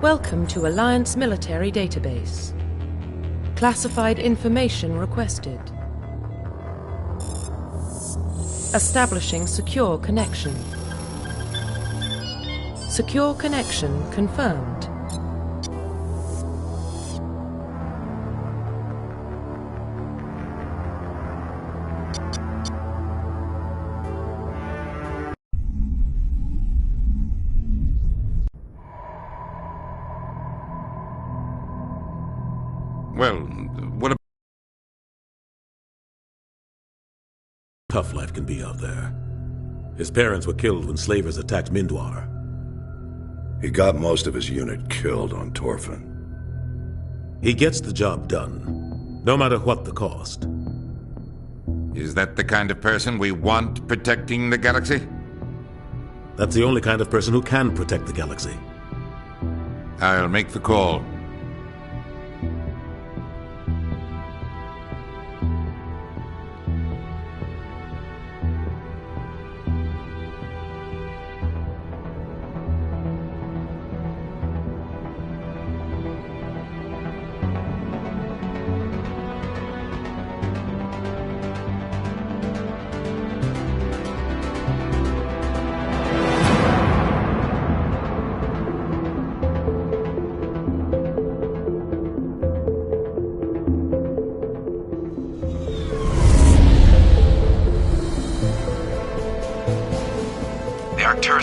Welcome to Alliance Military Database. Classified information requested. Establishing secure connection. Secure connection confirmed. Well, what Tough life can be out there. His parents were killed when slavers attacked Mindwar. He got most of his unit killed on Torfin. He gets the job done, no matter what the cost. Is that the kind of person we want protecting the galaxy? That's the only kind of person who can protect the galaxy. I'll make the call.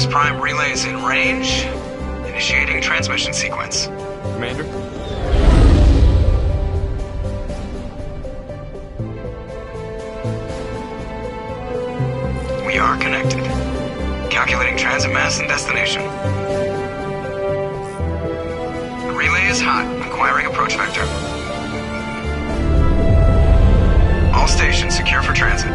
Prime relay is in range. Initiating transmission sequence. Commander? We are connected. Calculating transit mass and destination. The relay is hot. Acquiring approach vector. All stations secure for transit.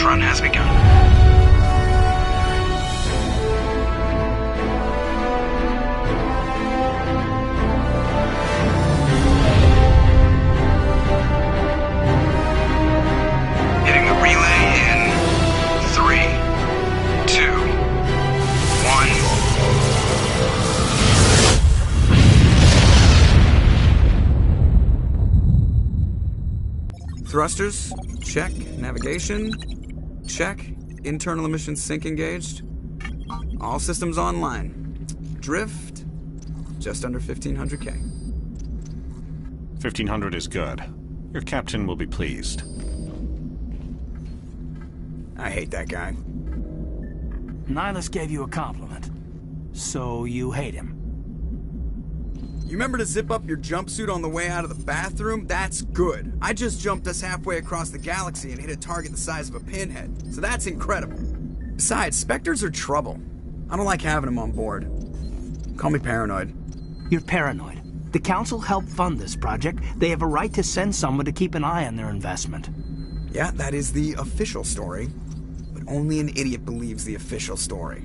Run has begun. Hitting the relay in 3, 2, 1. Thrusters, check. Navigation, check. Internal emissions sync engaged. All systems online. Drift, just under 1,500 K. 1,500 is good. Your captain will be pleased. I hate that guy. Nihilus gave you a compliment. So you hate him. You remember to zip up your jumpsuit on the way out of the bathroom? That's good. I just jumped us halfway across the galaxy and hit a target the size of a pinhead. So that's incredible. Besides, Spectres are trouble. I don't like having them on board. Call me paranoid. You're paranoid. The Council helped fund this project. They have a right to send someone to keep an eye on their investment. Yeah, that is the official story. But only an idiot believes the official story.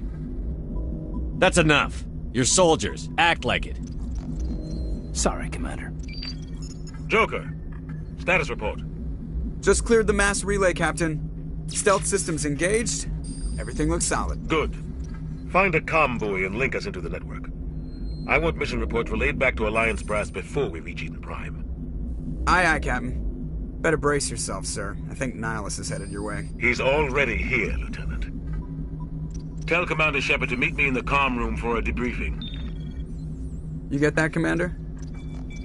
That's enough. You're soldiers. Act like it. Sorry, Commander. Joker, status report. Just cleared the mass relay, Captain. Stealth systems engaged. Everything looks solid. Good. Find a comm buoy and link us into the network. I want mission reports relayed back to Alliance brass before we reach Eden Prime. Aye, aye, Captain. Better brace yourself, sir. I think Nihilus is headed your way. He's already here, Lieutenant. Tell Commander Shepard to meet me in the comm room for a debriefing. You get that, Commander?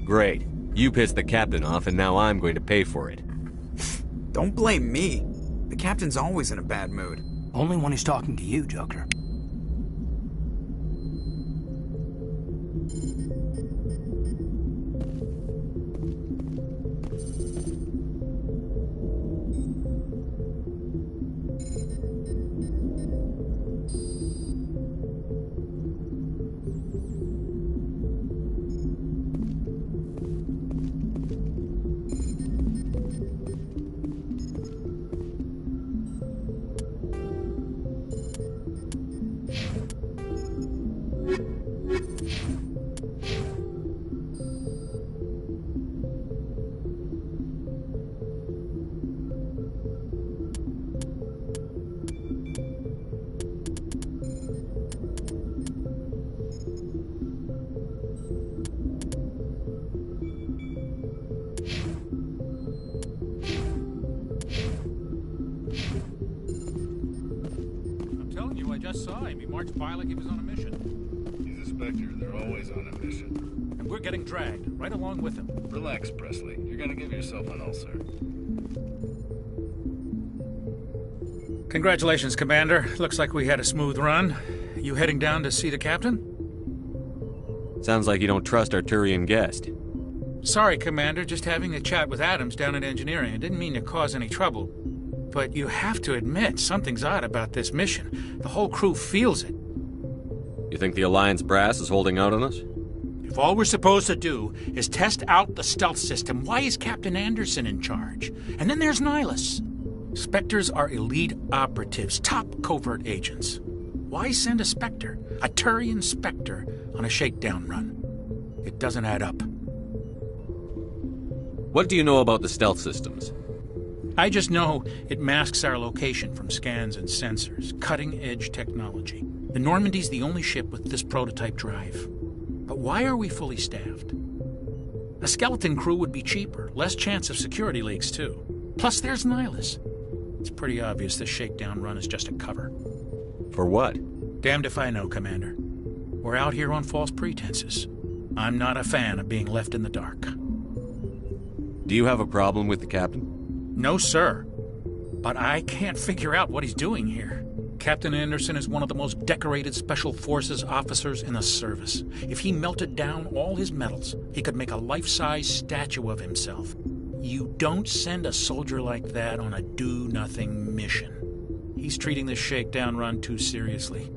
Great. You pissed the captain off, and now I'm going to pay for it. Don't blame me. The captain's always in a bad mood. Only when he's talking to you, Joker. just saw him. He marched by like he was on a mission. He's a Spectre. They're always on a mission. And we're getting dragged, right along with him. Relax, Presley. You're gonna give yourself an ulcer. Congratulations, Commander. Looks like we had a smooth run. You heading down to see the captain? Sounds like you don't trust our Turian guest. Sorry, Commander. Just having a chat with Adams down at engineering. I didn't mean to cause any trouble. But you have to admit, something's odd about this mission. The whole crew feels it. You think the Alliance brass is holding out on us? If all we're supposed to do is test out the stealth system, why is Captain Anderson in charge? And then there's Nihilus. Spectres are elite operatives, top covert agents. Why send a Spectre, a Turian Spectre, on a shakedown run? It doesn't add up. What do you know about the stealth systems? I just know it masks our location from scans and sensors. Cutting-edge technology. The Normandy's the only ship with this prototype drive. But why are we fully staffed? A skeleton crew would be cheaper, less chance of security leaks, too. Plus, there's Nihilus. It's pretty obvious this shakedown run is just a cover. For what? Damned if I know, Commander. We're out here on false pretenses. I'm not a fan of being left in the dark. Do you have a problem with the captain? No, sir. But I can't figure out what he's doing here. Captain Anderson is one of the most decorated Special Forces officers in the service. If he melted down all his medals, he could make a life-size statue of himself. You don't send a soldier like that on a do-nothing mission. He's treating this shakedown run too seriously.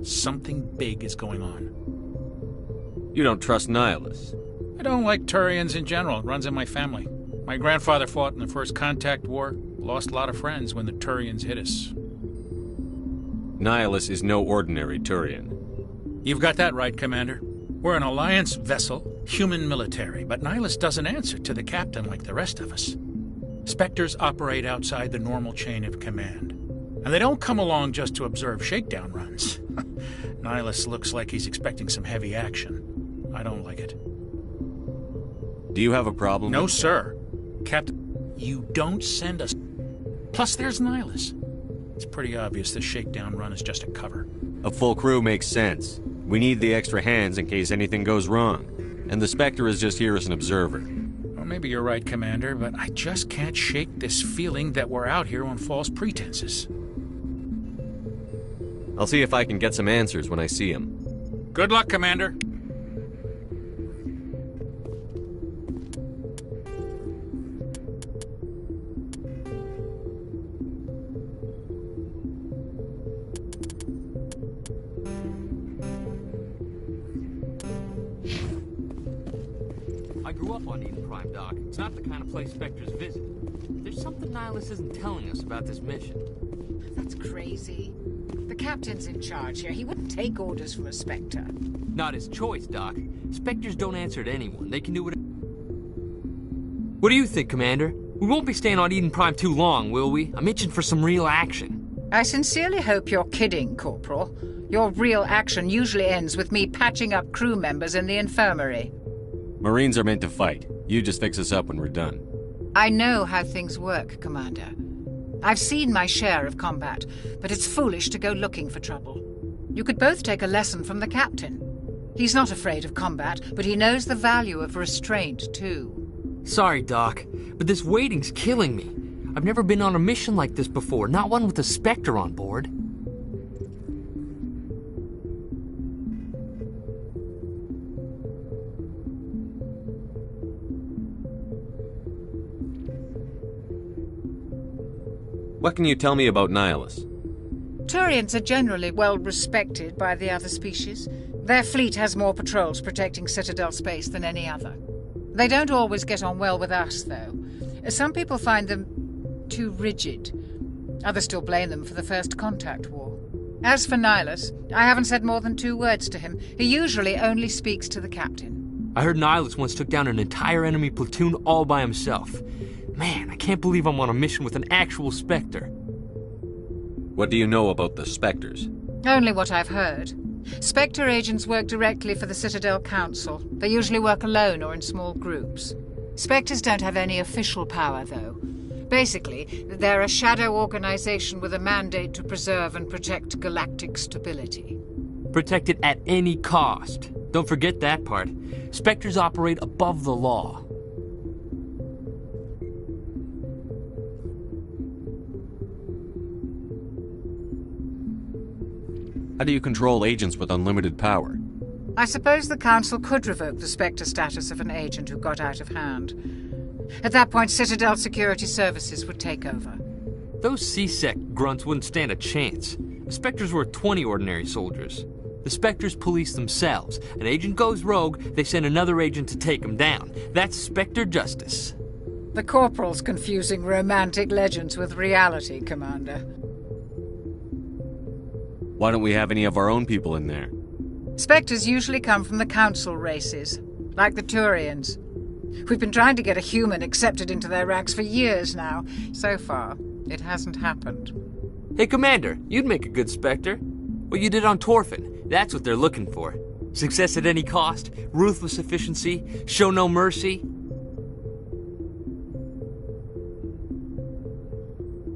Something big is going on. You don't trust Nihilus? I don't like Turians in general. It runs in my family. My grandfather fought in the First Contact War, lost a lot of friends when the Turians hit us. Nihilus is no ordinary Turian. You've got that right, Commander. We're an Alliance vessel, human military, but Nihilus doesn't answer to the captain like the rest of us. Spectres operate outside the normal chain of command. And they don't come along just to observe shakedown runs. Nihilus looks like he's expecting some heavy action. I don't like it. Do you have a problem? No, sir. Captain, you don't send us. Plus, there's Nihilus. It's pretty obvious this shakedown run is just a cover. A full crew makes sense. We need the extra hands in case anything goes wrong. And the Spectre is just here as an observer. Well, maybe you're right, Commander, but I just can't shake this feeling that we're out here on false pretenses. I'll see if I can get some answers when I see him. Good luck, Commander. I grew up on Eden Prime, Doc. It's not the kind of place Spectres visit. There's something Nihilus isn't telling us about this mission. That's crazy. The captain's in charge here. He wouldn't take orders from a Spectre. Not his choice, Doc. Spectres don't answer to anyone. They can do whatever. What do you think, Commander? We won't be staying on Eden Prime too long, will we? I'm itching for some real action. I sincerely hope you're kidding, Corporal. Your real action usually ends with me patching up crew members in the infirmary. Marines are meant to fight. You just fix us up when we're done. I know how things work, Commander. I've seen my share of combat, but it's foolish to go looking for trouble. You could both take a lesson from the captain. He's not afraid of combat, but he knows the value of restraint, too. Sorry, Doc, but this waiting's killing me. I've never been on a mission like this before, not one with a Spectre on board. What can you tell me about Nihilus? Turians are generally well respected by the other species. Their fleet has more patrols protecting Citadel space than any other. They don't always get on well with us, though. Some people find them too rigid. Others still blame them for the First Contact War. As for Nihilus, I haven't said more than 2 words to him. He usually only speaks to the captain. I heard Nihilus once took down an entire enemy platoon all by himself. Man, I can't believe I'm on a mission with an actual Spectre. What do you know about the Spectres? Only what I've heard. Spectre agents work directly for the Citadel Council. They usually work alone or in small groups. Spectres don't have any official power, though. Basically, they're a shadow organization with a mandate to preserve and protect galactic stability. Protect it at any cost. Don't forget that part. Spectres operate above the law. How do you control agents with unlimited power? I suppose the Council could revoke the Spectre status of an agent who got out of hand. At that point, Citadel Security Services would take over. Those C-Sec grunts wouldn't stand a chance. The Spectres were 20 ordinary soldiers. The Spectres police themselves. An agent goes rogue, they send another agent to take him down. That's Spectre justice. The Corporal's confusing romantic legends with reality, Commander. Why don't we have any of our own people in there? Spectres usually come from the Council races, like the Turians. We've been trying to get a human accepted into their ranks for years now. So far, it hasn't happened. Hey, Commander, you'd make a good Spectre. What you did on Torfin, that's what they're looking for. Success at any cost, ruthless efficiency, show no mercy.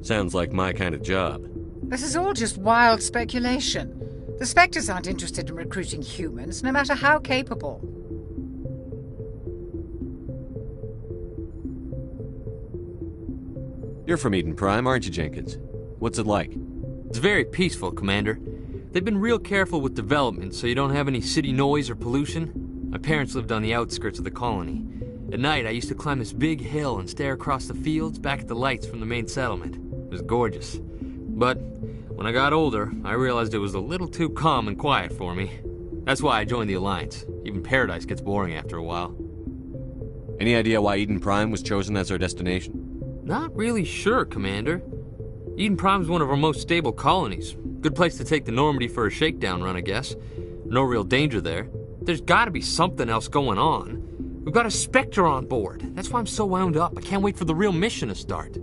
Sounds like my kind of job. This is all just wild speculation. The Spectres aren't interested in recruiting humans, no matter how capable. You're from Eden Prime, aren't you, Jenkins? What's it like? It's very peaceful, Commander. They've been real careful with development, so you don't have any city noise or pollution. My parents lived on the outskirts of the colony. At night, I used to climb this big hill and stare across the fields back at the lights from the main settlement. It was gorgeous. But when I got older, I realized it was a little too calm and quiet for me. That's why I joined the Alliance. Even Paradise gets boring after a while. Any idea why Eden Prime was chosen as our destination? Not really sure, Commander. Eden Prime's one of our most stable colonies. Good place to take the Normandy for a shakedown run, I guess. No real danger there. There's gotta be something else going on. We've got a Spectre on board. That's why I'm so wound up. I can't wait for the real mission to start.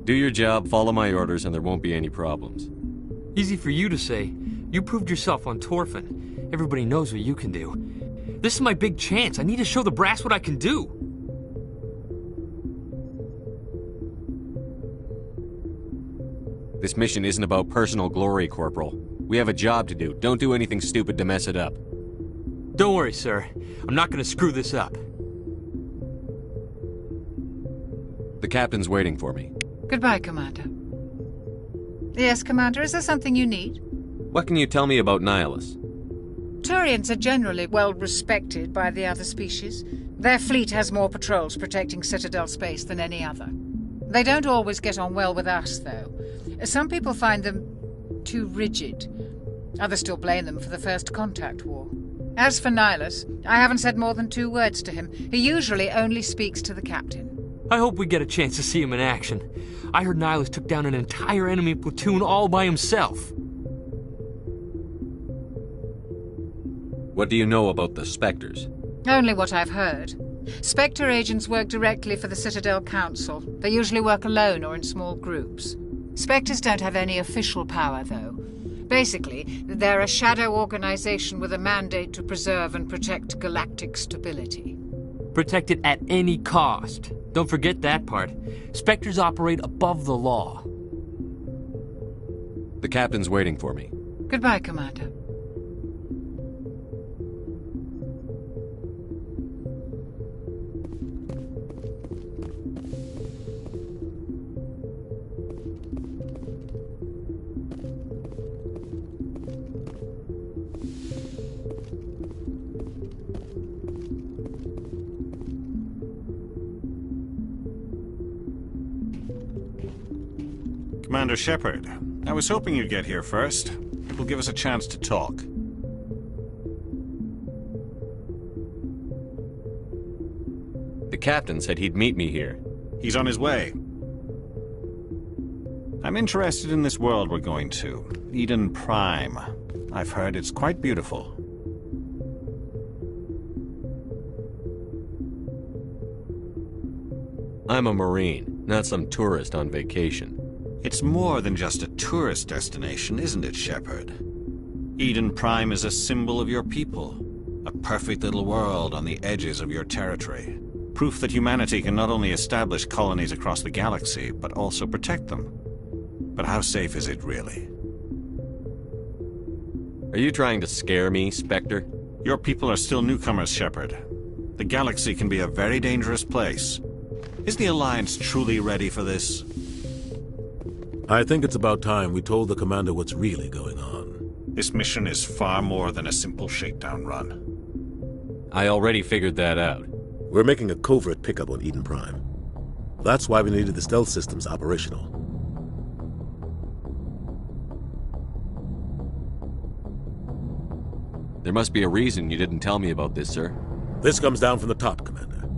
Do your job, follow my orders, and there won't be any problems. Easy for you to say. You proved yourself on Torfin. Everybody knows what you can do. This is my big chance. I need to show the brass what I can do. This mission isn't about personal glory, Corporal. We have a job to do. Don't do anything stupid to mess it up. Don't worry, sir. I'm not gonna screw this up. The captain's waiting for me. Goodbye, Commander. Yes, Commander, is there something you need? What can you tell me about Nihilus? Turians are generally well respected by the other species. Their fleet has more patrols protecting Citadel space than any other. They don't always get on well with us, though. Some people find them too rigid. Others still blame them for the First Contact War. As for Nihilus, I haven't said more than 2 words to him. He usually only speaks to the captain. I hope we get a chance to see him in action. I heard Nihilus took down an entire enemy platoon all by himself. What do you know about the Spectres? Only what I've heard. Spectre agents work directly for the Citadel Council. They usually work alone or in small groups. Spectres don't have any official power, though. Basically, they're a shadow organization with a mandate to preserve and protect galactic stability. Protect it at any cost. Don't forget that part. Spectres operate above the law. The captain's waiting for me. Goodbye, Commander. Commander Shepard, I was hoping you'd get here first. It will give us a chance to talk. The captain said he'd meet me here. He's on his way. I'm interested in this world we're going to, Eden Prime. I've heard it's quite beautiful. I'm a Marine, not some tourist on vacation. It's more than just a tourist destination, isn't it, Shepard? Eden Prime is a symbol of your people. A perfect little world on the edges of your territory. Proof that humanity can not only establish colonies across the galaxy, but also protect them. But how safe is it really? Are you trying to scare me, Spectre? Your people are still newcomers, Shepard. The galaxy can be a very dangerous place. Is the Alliance truly ready for this? I think it's about time we told the Commander what's really going on. This mission is far more than a simple shakedown run. I already figured that out. We're making a covert pickup on Eden Prime. That's why we needed the stealth systems operational. There must be a reason you didn't tell me about this, sir. This comes down from the top, Commander.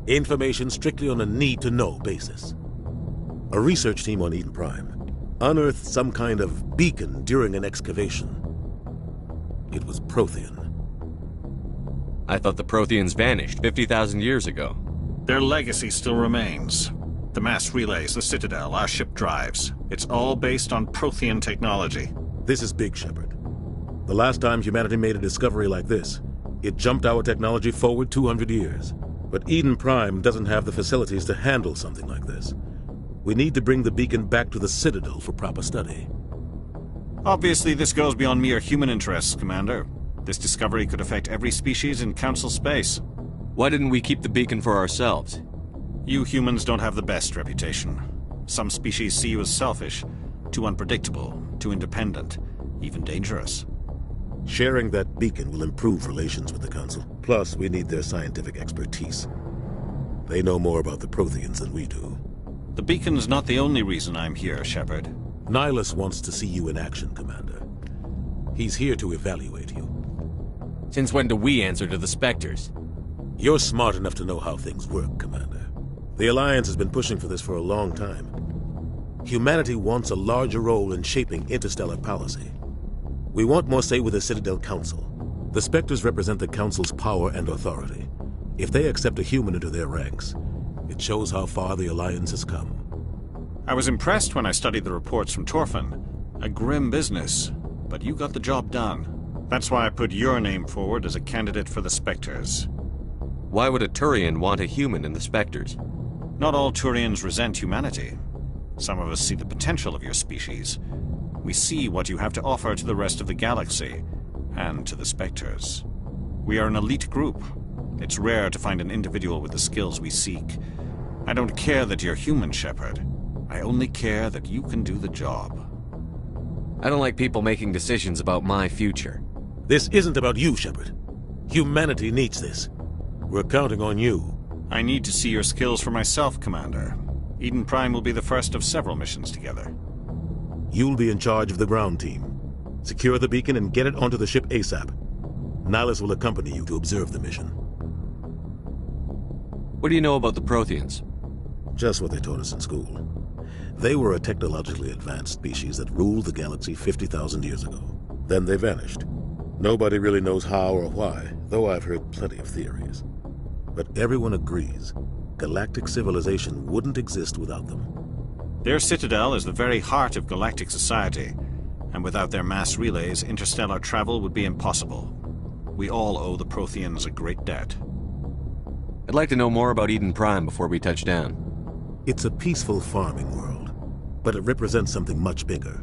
Information strictly on a need-to-know basis. A research team on Eden Prime unearthed some kind of beacon during an excavation. It was Prothean. I thought the Protheans vanished 50,000 years ago. Their legacy still remains. The mass relays, the Citadel, our ship drives. It's all based on Prothean technology. This is big, Shepard. The last time humanity made a discovery like this, it jumped our technology forward 200 years. But Eden Prime doesn't have the facilities to handle something like this. We need to bring the beacon back to the Citadel for proper study. Obviously, this goes beyond mere human interests, Commander. This discovery could affect every species in Council space. Why didn't we keep the beacon for ourselves? You humans don't have the best reputation. Some species see you as selfish, too unpredictable, too independent, even dangerous. Sharing that beacon will improve relations with the Council. Plus, we need their scientific expertise. They know more about the Protheans than we do. The beacon's not the only reason I'm here, Shepard. Nihilus wants to see you in action, Commander. He's here to evaluate you. Since when do we answer to the Spectres? You're smart enough to know how things work, Commander. The Alliance has been pushing for this for a long time. Humanity wants a larger role in shaping interstellar policy. We want more say with the Citadel Council. The Spectres represent the Council's power and authority. If they accept a human into their ranks, it shows how far the Alliance has come. I was impressed when I studied the reports from Torfin. A grim business, but you got the job done. That's why I put your name forward as a candidate for the Spectres. Why would a Turian want a human in the Spectres? Not all Turians resent humanity. Some of us see the potential of your species. We see what you have to offer to the rest of the galaxy, and to the Spectres. We are an elite group. It's rare to find an individual with the skills we seek. I don't care that you're human, Shepard. I only care that you can do the job. I don't like people making decisions about my future. This isn't about you, Shepard. Humanity needs this. We're counting on you. I need to see your skills for myself, Commander. Eden Prime will be the first of several missions together. You'll be in charge of the ground team. Secure the beacon and get it onto the ship ASAP. Nihilus will accompany you to observe the mission. What do you know about the Protheans? Just what they taught us in school. They were a technologically advanced species that ruled the galaxy 50,000 years ago. Then they vanished. Nobody really knows how or why, though I've heard plenty of theories. But everyone agrees, galactic civilization wouldn't exist without them. Their Citadel is the very heart of galactic society, and without their mass relays, interstellar travel would be impossible. We all owe the Protheans a great debt. I'd like to know more about Eden Prime before we touch down. It's a peaceful farming world, but it represents something much bigger.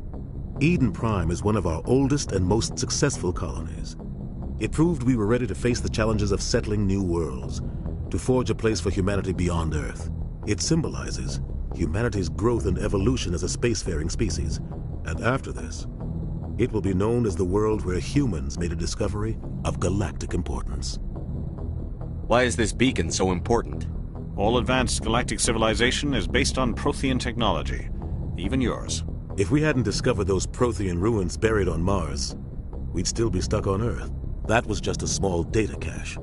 Eden Prime is one of our oldest and most successful colonies. It proved we were ready to face the challenges of settling new worlds, to forge a place for humanity beyond Earth. It symbolizes humanity's growth and evolution as a spacefaring species. And after this, it will be known as the world where humans made a discovery of galactic importance. Why is this beacon so important? All advanced galactic civilization is based on Prothean technology, even yours. If we hadn't discovered those Prothean ruins buried on Mars, we'd still be stuck on Earth. That was just a small data cache.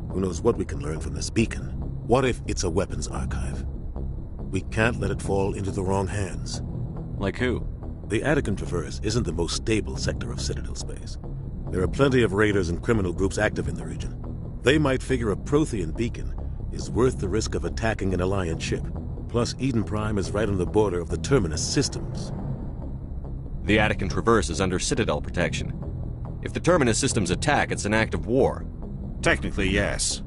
Who knows what we can learn from this beacon? What if it's a weapons archive? We can't let it fall into the wrong hands. Like who? The Attican Traverse isn't the most stable sector of Citadel space. There are plenty of raiders and criminal groups active in the region. They might figure a Prothean beacon is worth the risk of attacking an Alliance ship. Plus, Eden Prime is right on the border of the Terminus systems. The Attican Traverse is under Citadel protection. If the Terminus systems attack, it's an act of war. Technically, yes.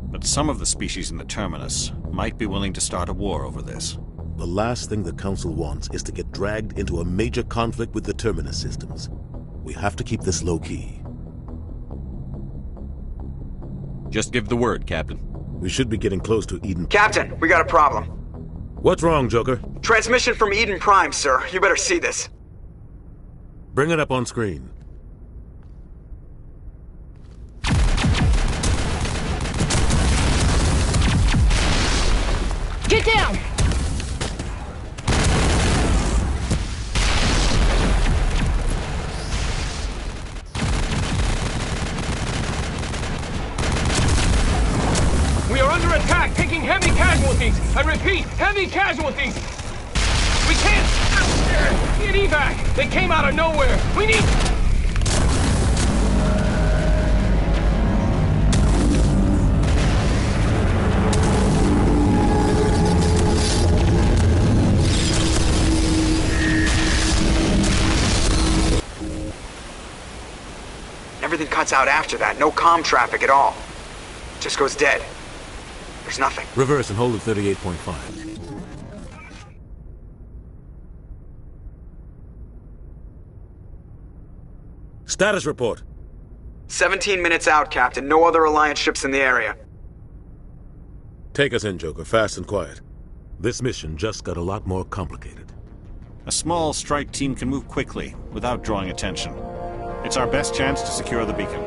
But some of the species in the Terminus might be willing to start a war over this. The last thing the Council wants is to get dragged into a major conflict with the Terminus systems. We have to keep this low-key. Just give the word, Captain. We should be getting close to Eden. Captain, we got a problem. What's wrong, Joker? Transmission from Eden Prime, sir. You better see this. Bring it up on screen. Get down! We are under attack, taking heavy casualties. I repeat, heavy casualties. We can't get evac. They came out of nowhere. We need... Everything cuts out after that. No comm traffic at all. Just goes dead. There's nothing. Reverse and hold at 38.5. Status report. 17 minutes out, Captain. No other Alliance ships in the area. Take us in, Joker, fast and quiet. This mission just got a lot more complicated. A small strike team can move quickly, without drawing attention. It's our best chance to secure the beacon.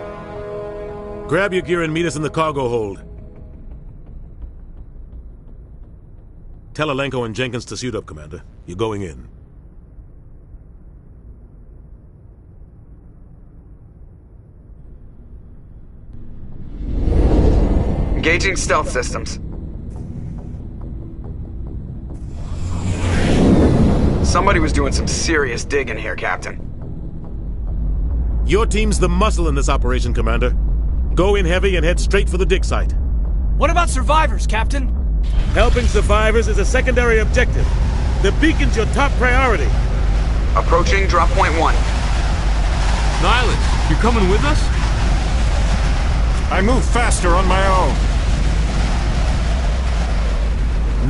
Grab your gear and meet us in the cargo hold. Tell Alenko and Jenkins to suit up, Commander. You're going in. Engaging stealth systems. Somebody was doing some serious digging here, Captain. Your team's the muscle in this operation, Commander. Go in heavy and head straight for the dig site. What about survivors, Captain? Helping survivors is a secondary objective. The beacon's your top priority. Approaching drop point 1. Nihilus, you coming with us? I move faster on my own.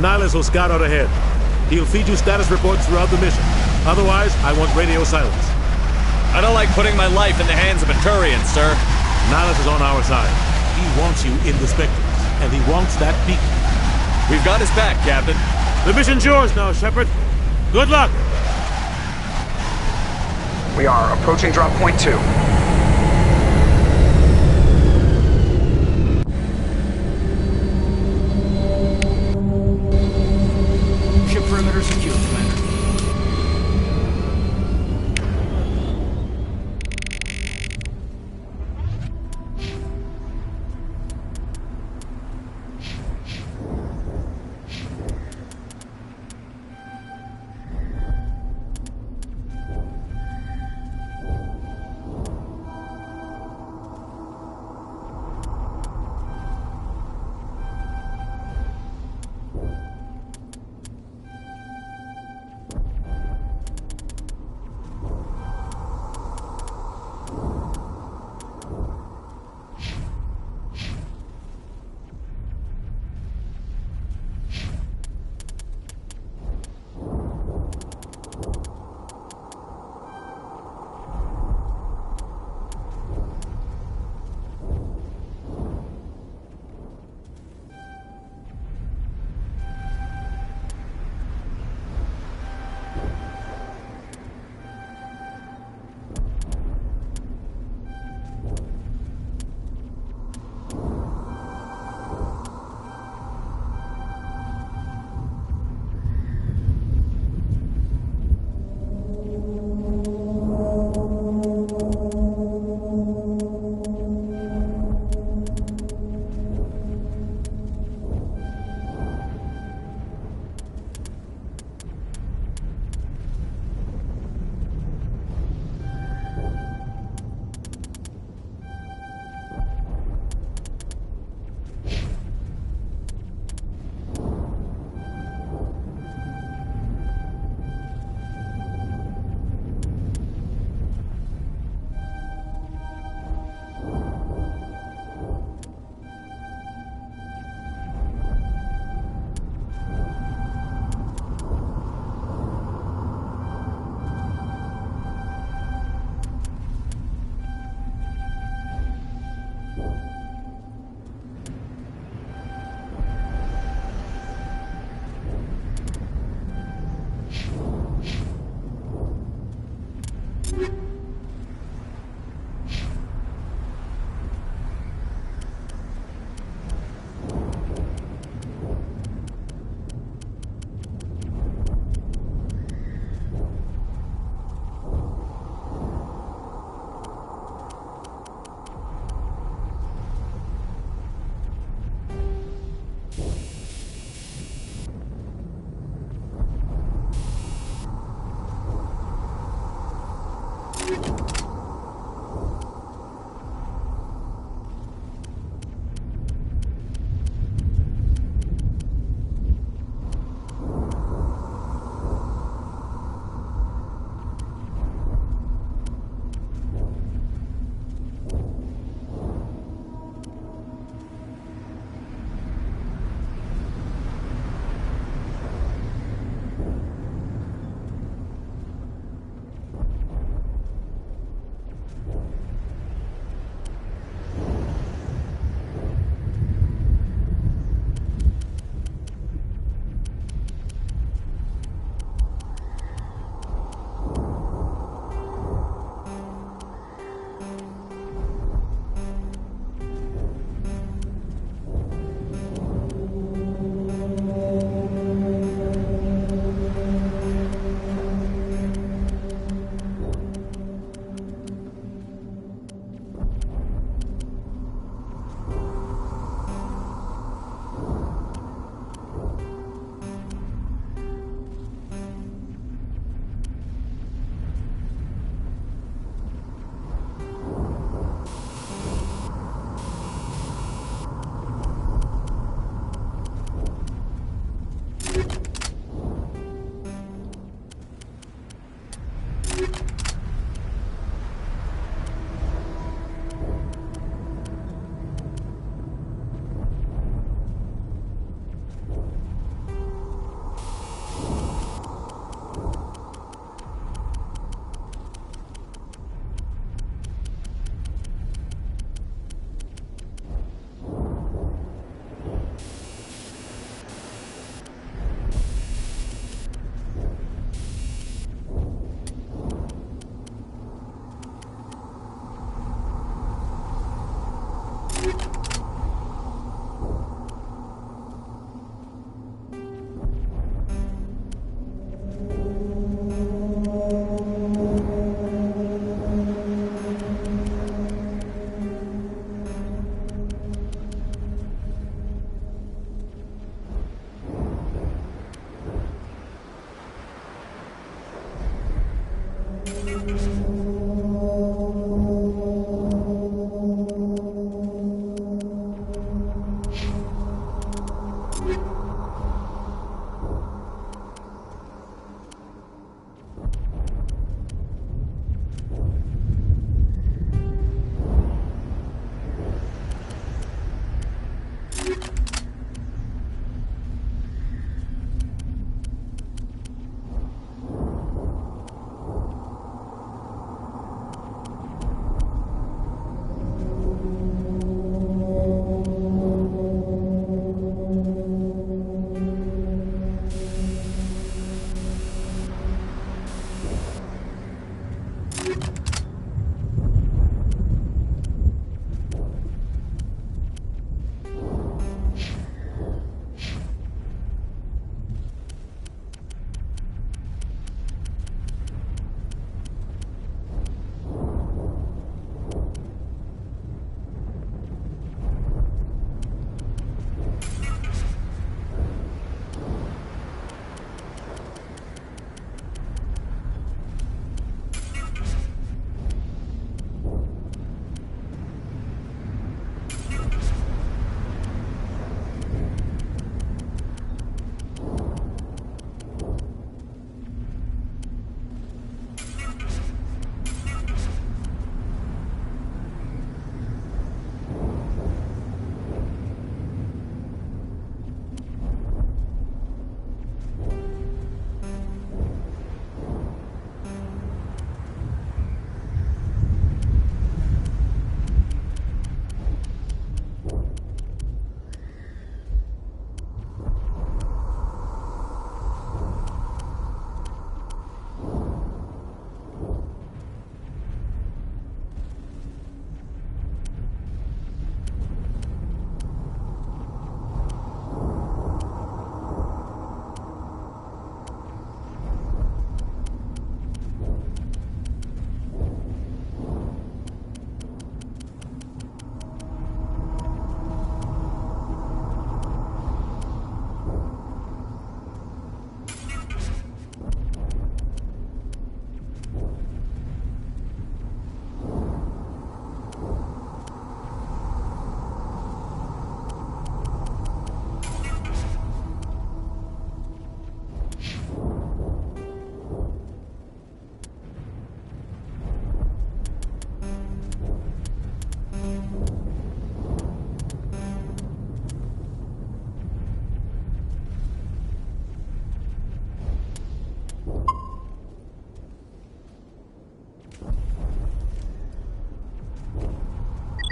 Nihilus will scout out ahead. He'll feed you status reports throughout the mission. Otherwise, I want radio silence. I don't like putting my life in the hands of a Turian, sir. Nihilus is on our side. He wants you in the Spectres, and he wants that beacon. We've got his back, Captain. The mission's yours now, Shepard. Good luck! We are approaching drop point 2. Ship perimeter secure, Commander.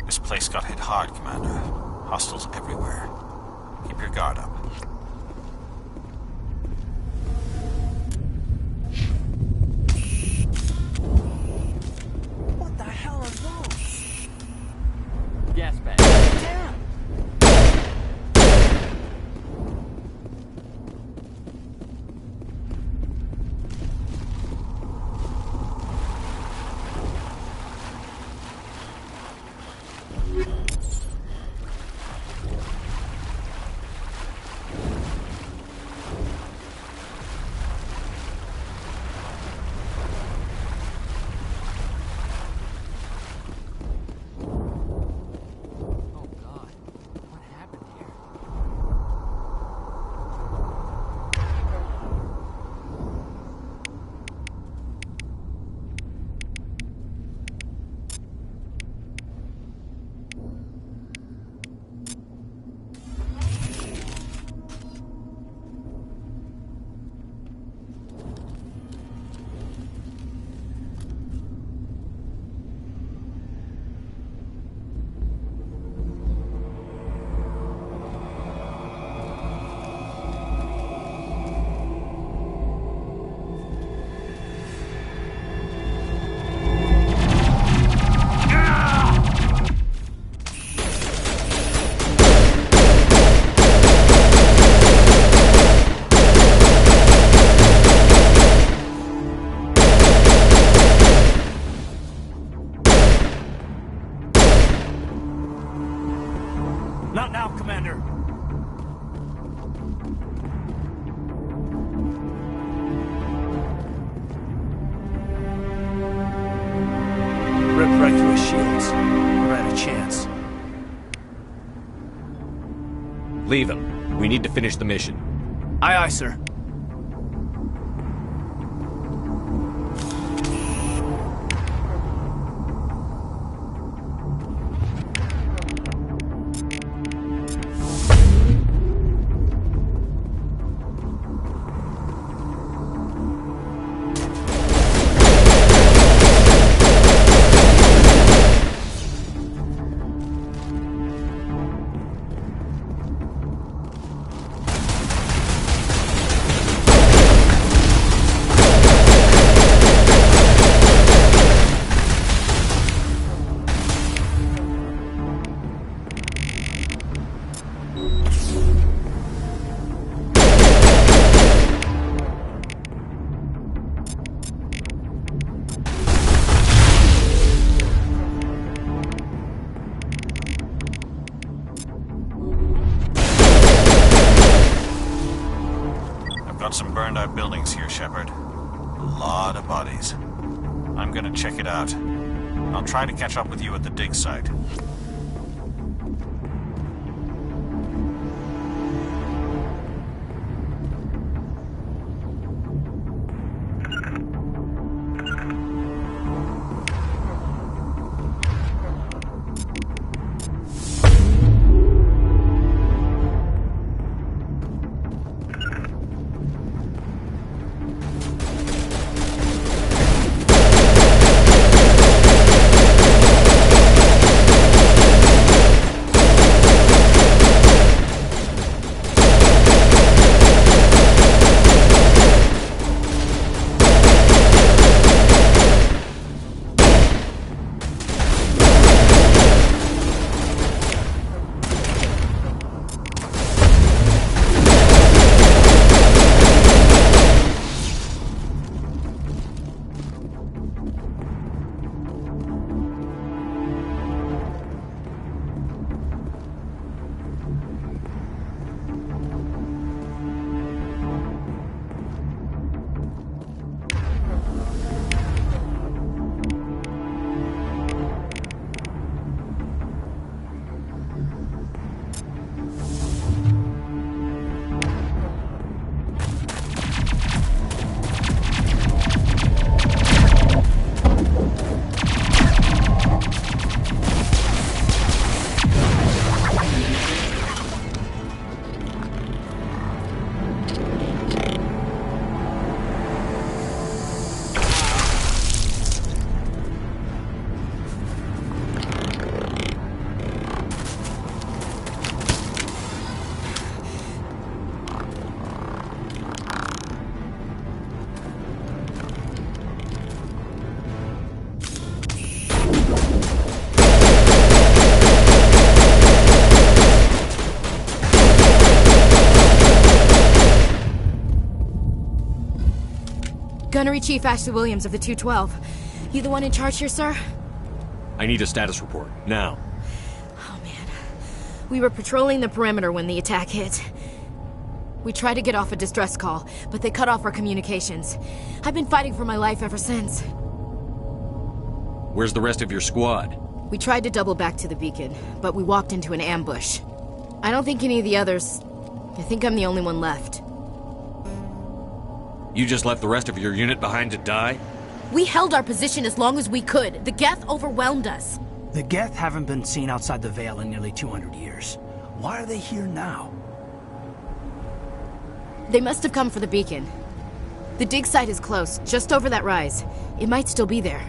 This place got hit hard, Commander. Hostiles everywhere. Keep your guard up. What the hell are those? Gas bag. Damn! Not now, Commander. Ripped right through his shields. Never had a chance. Leave him. We need to finish the mission. Aye, aye, sir. Some burned out buildings here, Shepard. A lot of bodies. I'm gonna check it out. I'll try to catch up with you at the dig site. Gunnery Chief Ashley Williams of the 212. You the one in charge here, sir? I need a status report, now. Oh, man. We were patrolling the perimeter when the attack hit. We tried to get off a distress call, but they cut off our communications. I've been fighting for my life ever since. Where's the rest of your squad? We tried to double back to the beacon, but we walked into an ambush. I don't think any of the others... I think I'm the only one left. You just left the rest of your unit behind to die? We held our position as long as we could. The Geth overwhelmed us. The Geth haven't been seen outside the Veil in nearly 200 years. Why are they here now? They must have come for the beacon. The dig site is close, just over that rise. It might still be there.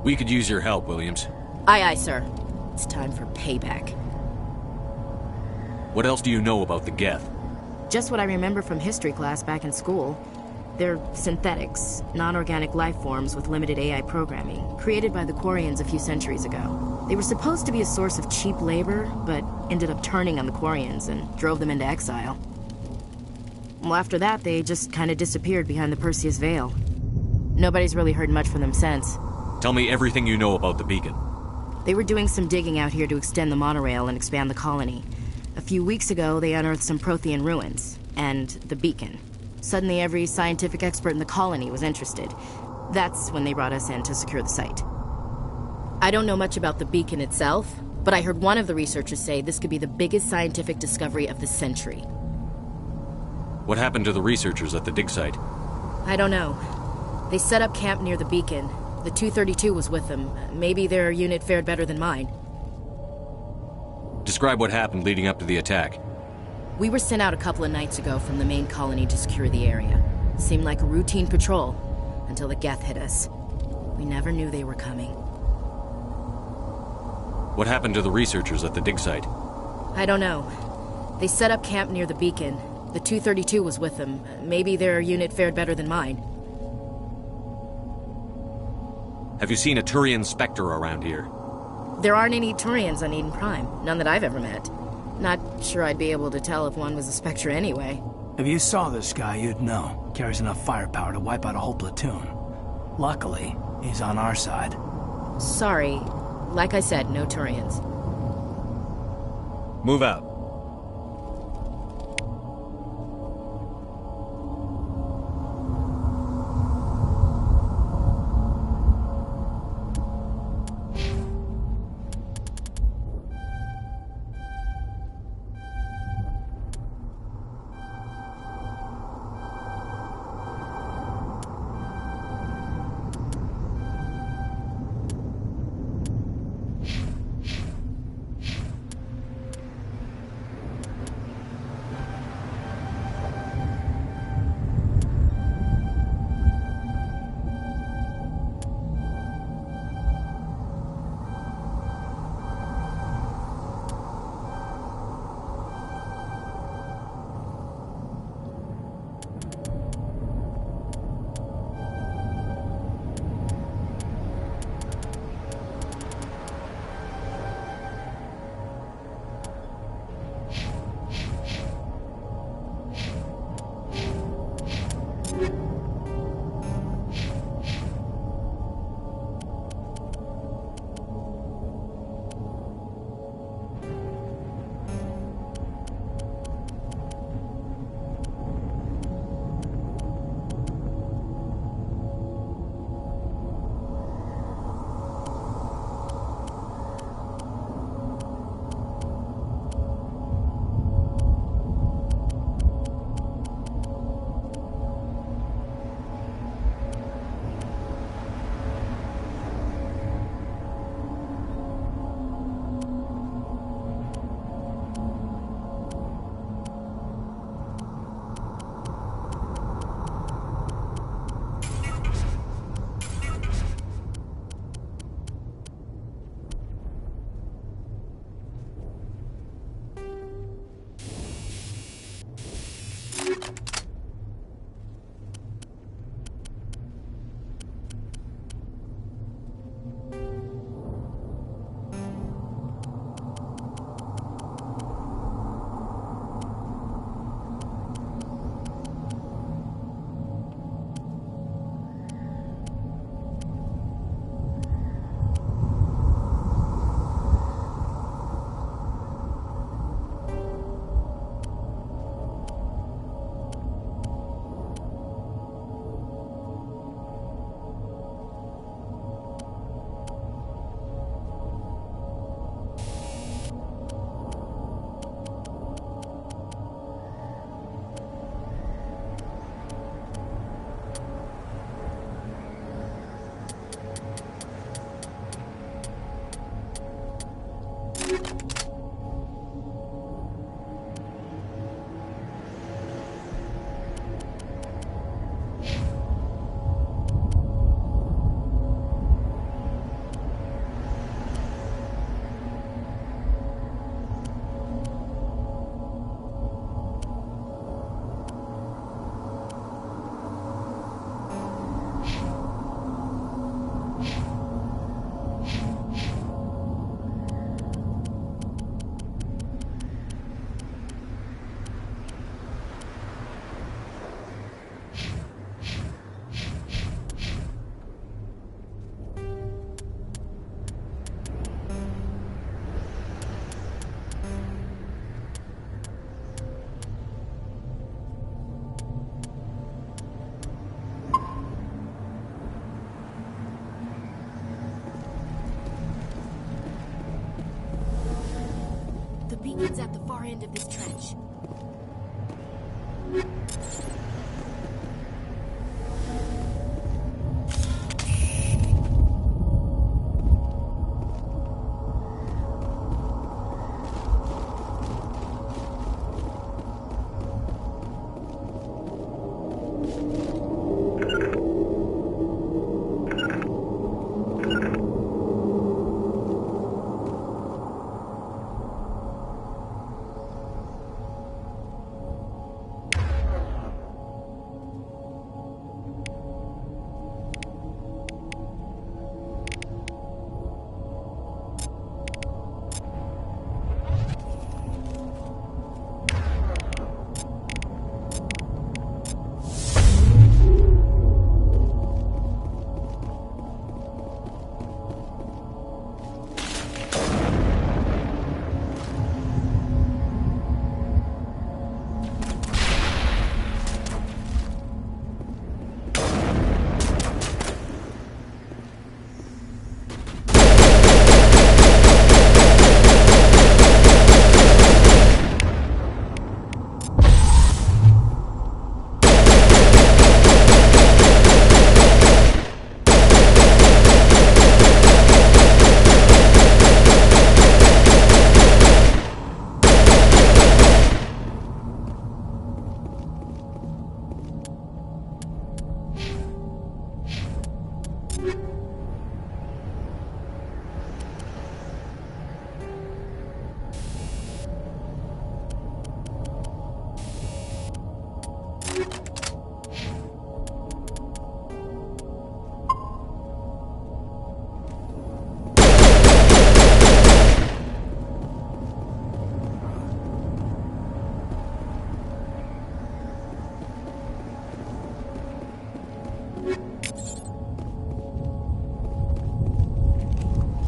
We could use your help, Williams. Aye, aye, sir. It's time for payback. What else do you know about the Geth? Just what I remember from history class back in school. They're synthetics, non-organic life forms with limited AI programming, created by the Quarians a few centuries ago. They were supposed to be a source of cheap labor, but ended up turning on the Quarians and drove them into exile. Well, after that, they just kind of disappeared behind the Perseus Veil. Nobody's really heard much from them since. Tell me everything you know about the beacon. They were doing some digging out here to extend the monorail and expand the colony. A few weeks ago, they unearthed some Prothean ruins, and the beacon. Suddenly, every scientific expert in the colony was interested. That's when they brought us in to secure the site. I don't know much about the beacon itself, but I heard one of the researchers say this could be the biggest scientific discovery of the century. What happened to the researchers at the dig site? I don't know. They set up camp near the beacon. The 232 was with them. Maybe their unit fared better than mine. Describe what happened leading up to the attack. We were sent out a couple of nights ago from the main colony to secure the area. Seemed like a routine patrol, until the Geth hit us. We never knew they were coming. What happened to the researchers at the dig site? I don't know. They set up camp near the beacon. The 232 was with them. Maybe their unit fared better than mine. Have you seen a Turian Spectre around here? There aren't any Turians on Eden Prime. None that I've ever met. Not sure I'd be able to tell if one was a Spectre anyway. If you saw this guy, you'd know. Carries enough firepower to wipe out a whole platoon. Luckily, he's on our side. Sorry. Like I said, no Turians. Move out. The beacon's at the far end of this trench.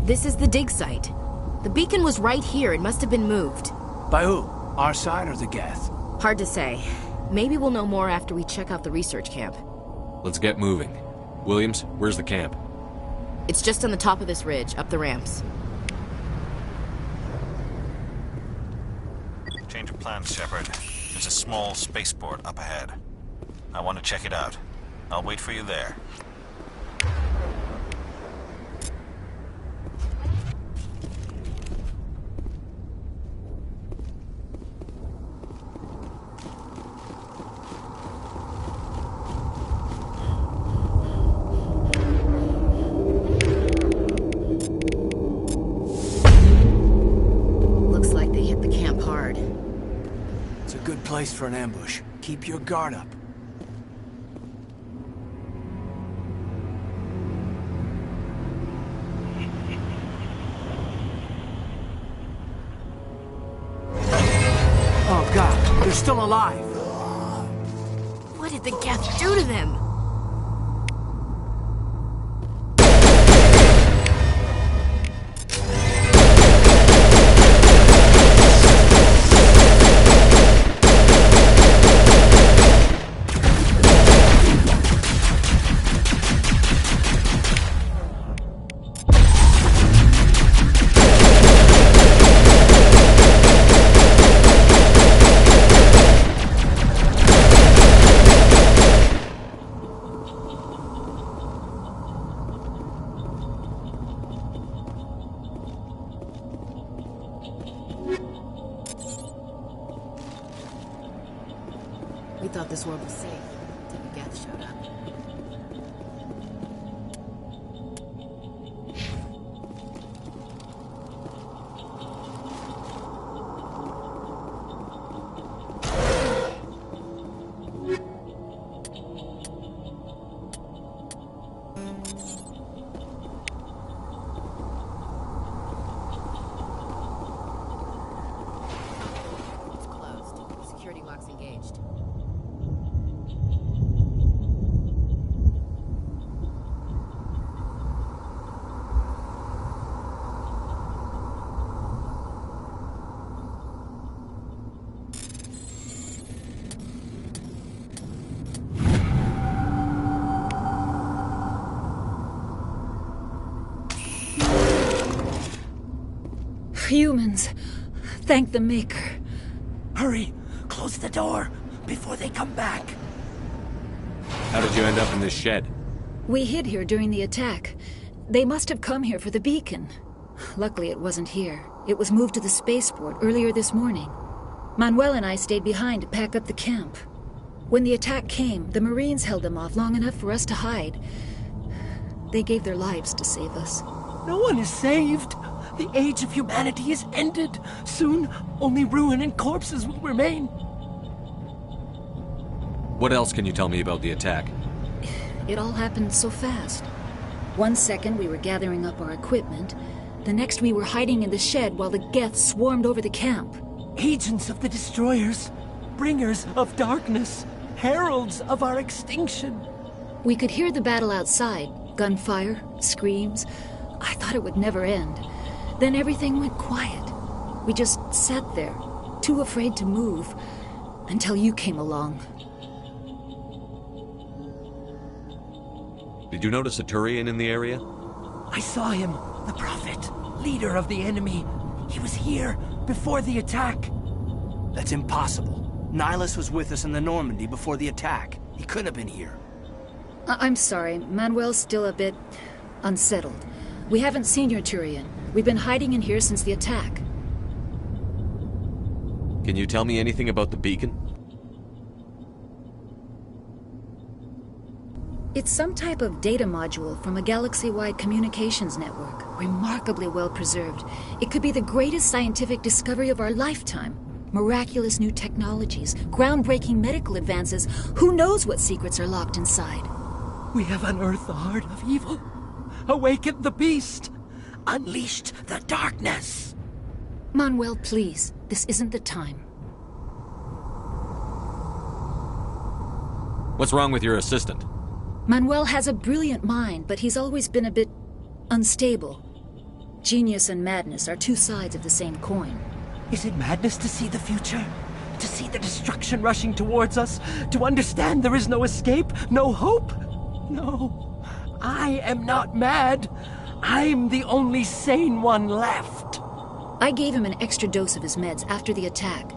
This is the dig site. The beacon was right here. It must have been moved. By who? Our side or the Geth? Hard to say. Maybe we'll know more after we check out the research camp. Let's get moving. Williams, where's the camp? It's just on the top of this ridge, up the ramps. Change of plans, Shepard. There's a small spaceport up ahead. I want to check it out. I'll wait for you there. Place for an ambush. Keep your guard up. Oh God, they're still alive. What did the Geth do to them? We thought this world was safe until the Geth showed up. It's closed. Security lock's engaged. Humans. Thank the Maker. Hurry! Close the door before they come back. How did you end up in this shed? We hid here during the attack. They must have come here for the beacon. Luckily, it wasn't here. It was moved to the spaceport earlier this morning. Manuel and I stayed behind to pack up the camp. When the attack came, the Marines held them off long enough for us to hide. They gave their lives to save us. No one is saved. The age of humanity is ended. Soon, only ruin and corpses will remain. What else can you tell me about the attack? It all happened so fast. 1 second we were gathering up our equipment. The next we were hiding in the shed while the Geth swarmed over the camp. Agents of the Destroyers. Bringers of darkness. Heralds of our extinction. We could hear the battle outside. Gunfire, screams. I thought it would never end. Then everything went quiet. We just sat there, too afraid to move, until you came along. Did you notice a Turian in the area? I saw him, the Prophet, leader of the enemy. He was here before the attack. That's impossible. Nihilus was with us in the Normandy before the attack. He couldn't have been here. I'm sorry, Manuel's still a bit unsettled. We haven't seen your Turian. We've been hiding in here since the attack. Can you tell me anything about the beacon? It's some type of data module from a galaxy-wide communications network. Remarkably well preserved. It could be the greatest scientific discovery of our lifetime. Miraculous new technologies, groundbreaking medical advances. Who knows what secrets are locked inside? We have unearthed the heart of evil, awakened the beast, unleashed the darkness. Manuel, please. This isn't the time. What's wrong with your assistant? Manuel has a brilliant mind, but he's always been a bit unstable. Genius and madness are two sides of the same coin. Is it madness to see the future? To see the destruction rushing towards us? To understand there is no escape? No hope? No. I am not mad. I'm the only sane one left. I gave him an extra dose of his meds after the attack.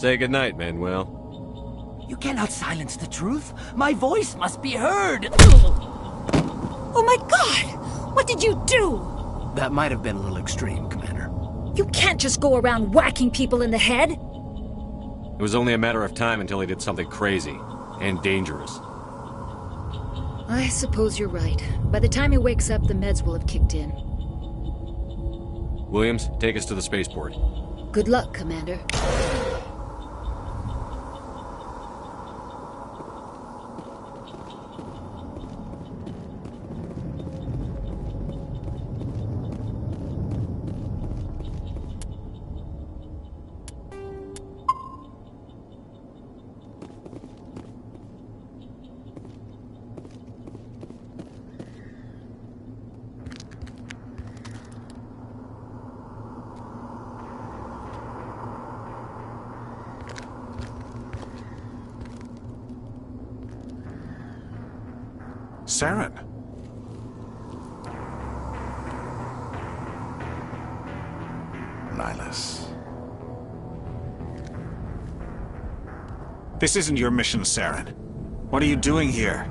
Say goodnight, Manuel. You cannot silence the truth. My voice must be heard. Oh my God! What did you do? That might have been a little extreme, Commander. You can't just go around whacking people in the head. It was only a matter of time until he did something crazy and dangerous. I suppose you're right. By the time he wakes up, the meds will have kicked in. Williams, take us to the spaceport. Good luck, Commander. Saren. Nihilus. This isn't your mission, Saren. What are you doing here?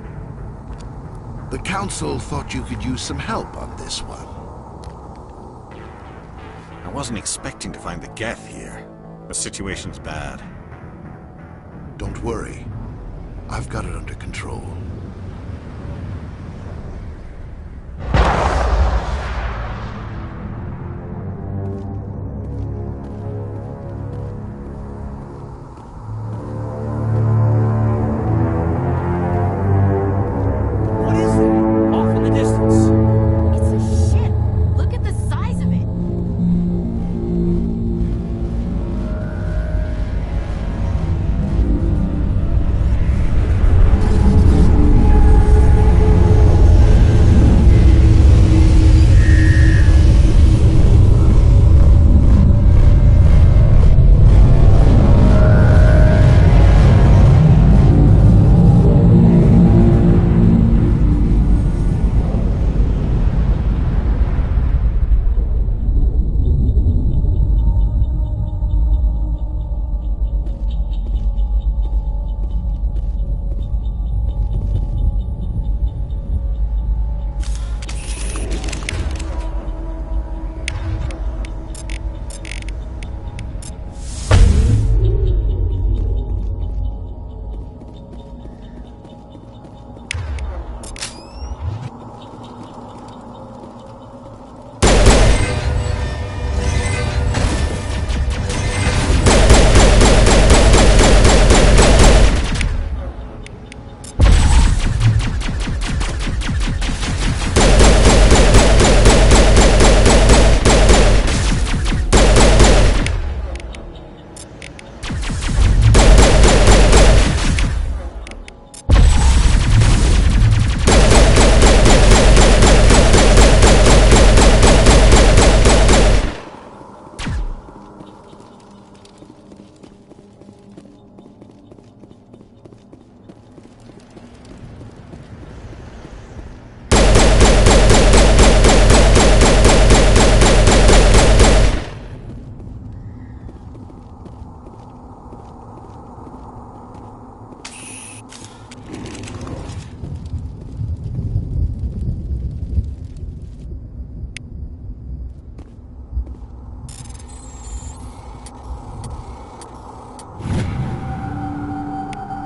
The Council thought you could use some help on this one. I wasn't expecting to find the Geth here. The situation's bad. Don't worry. I've got it under control.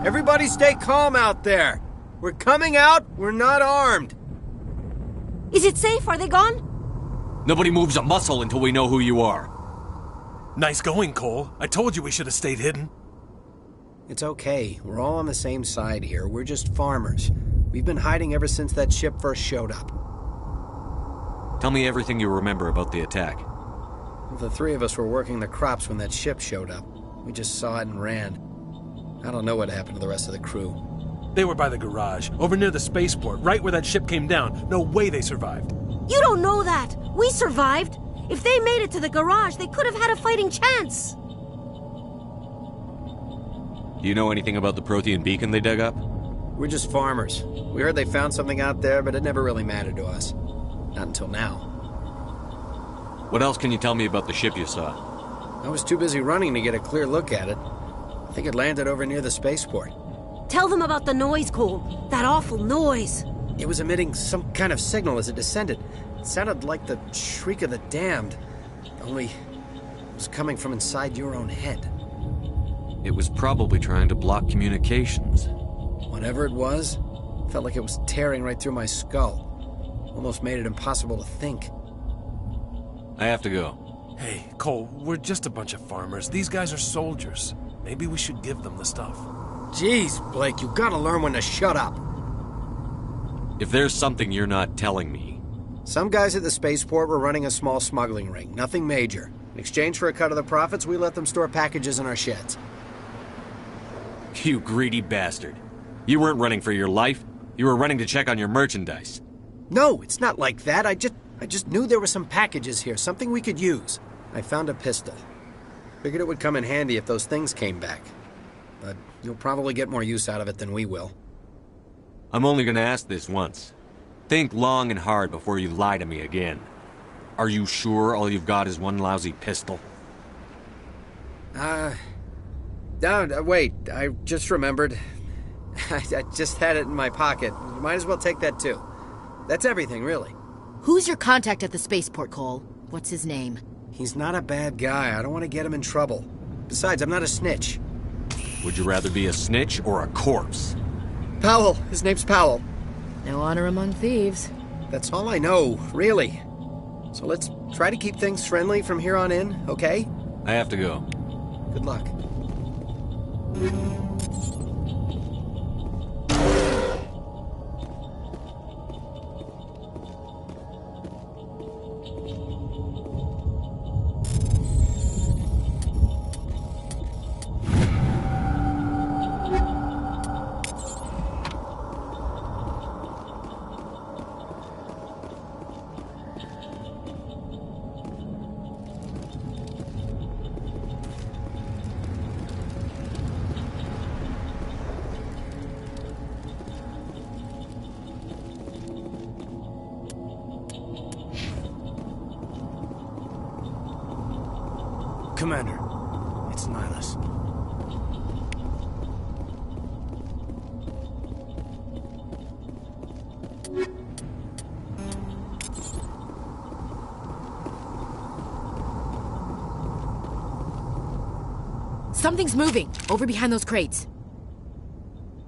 Everybody stay calm out there. We're coming out, we're not armed. Is it safe? Are they gone? Nobody moves a muscle until we know who you are. Nice going, Cole. I told you we should have stayed hidden. It's okay. We're all on the same side here. We're just farmers. We've been hiding ever since that ship first showed up. Tell me everything you remember about the attack. Well, the three of us were working the crops when that ship showed up. We just saw it and ran. I don't know what happened to the rest of the crew. They were by the garage, over near the spaceport, right where that ship came down. No way they survived. You don't know that! We survived! If they made it to the garage, they could have had a fighting chance! Do you know anything about the Prothean beacon they dug up? We're just farmers. We heard they found something out there, but it never really mattered to us. Not until now. What else can you tell me about the ship you saw? I was too busy running to get a clear look at it. I think it landed over near the spaceport. Tell them about the noise, Cole. That awful noise. It was emitting some kind of signal as it descended. It sounded like the shriek of the damned. Only it was coming from inside your own head. It was probably trying to block communications. Whatever it was, felt like it was tearing right through my skull. Almost made it impossible to think. I have to go. Hey, Cole, we're just a bunch of farmers. These guys are soldiers. Maybe we should give them the stuff. Jeez, Blake, you gotta learn when to shut up. If there's something you're not telling me... Some guys at the spaceport were running a small smuggling ring. Nothing major. In exchange for a cut of the profits, we let them store packages in our sheds. You greedy bastard. You weren't running for your life. You were running to check on your merchandise. No, it's not like that. I just knew there were some packages here, something we could use. I found a pistol. Figured it would come in handy if those things came back. But you'll probably get more use out of it than we will. I'm only gonna ask this once. Think long and hard before you lie to me again. Are you sure all you've got is one lousy pistol? Wait, I just remembered. I just had it in my pocket. Might as well take that too. That's everything, really. Who's your contact at the spaceport, Cole? What's his name? He's not a bad guy. I don't want to get him in trouble. Besides, I'm not a snitch. Would you rather be a snitch or a corpse? Powell. His name's Powell. No honor among thieves. That's all I know, really. So let's try to keep things friendly from here on in, okay? I have to go. Good luck. Commander, it's Nihilus. Something's moving, over behind those crates.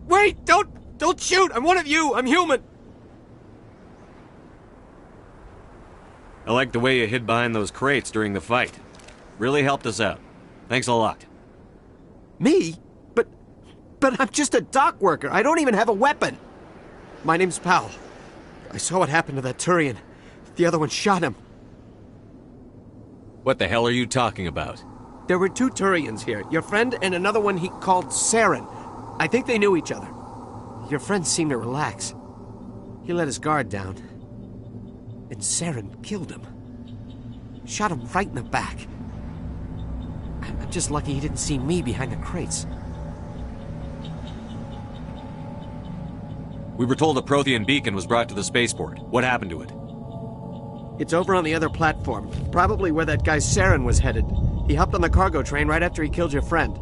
Wait! Don't shoot! I'm one of you! I'm human! I like the way you hid behind those crates during the fight. Really helped us out. Thanks a lot. Me? But I'm just a dock worker. I don't even have a weapon. My name's Powell. I saw what happened to that Turian. The other one shot him. What the hell are you talking about? There were two Turians here. Your friend and another one he called Saren. I think they knew each other. Your friend seemed to relax. He let his guard down. And Saren killed him. Shot him right in the back. I'm just lucky he didn't see me behind the crates. We were told a Prothean beacon was brought to the spaceport. What happened to it? It's over on the other platform. Probably where that guy Saren was headed. He hopped on the cargo train right after he killed your friend.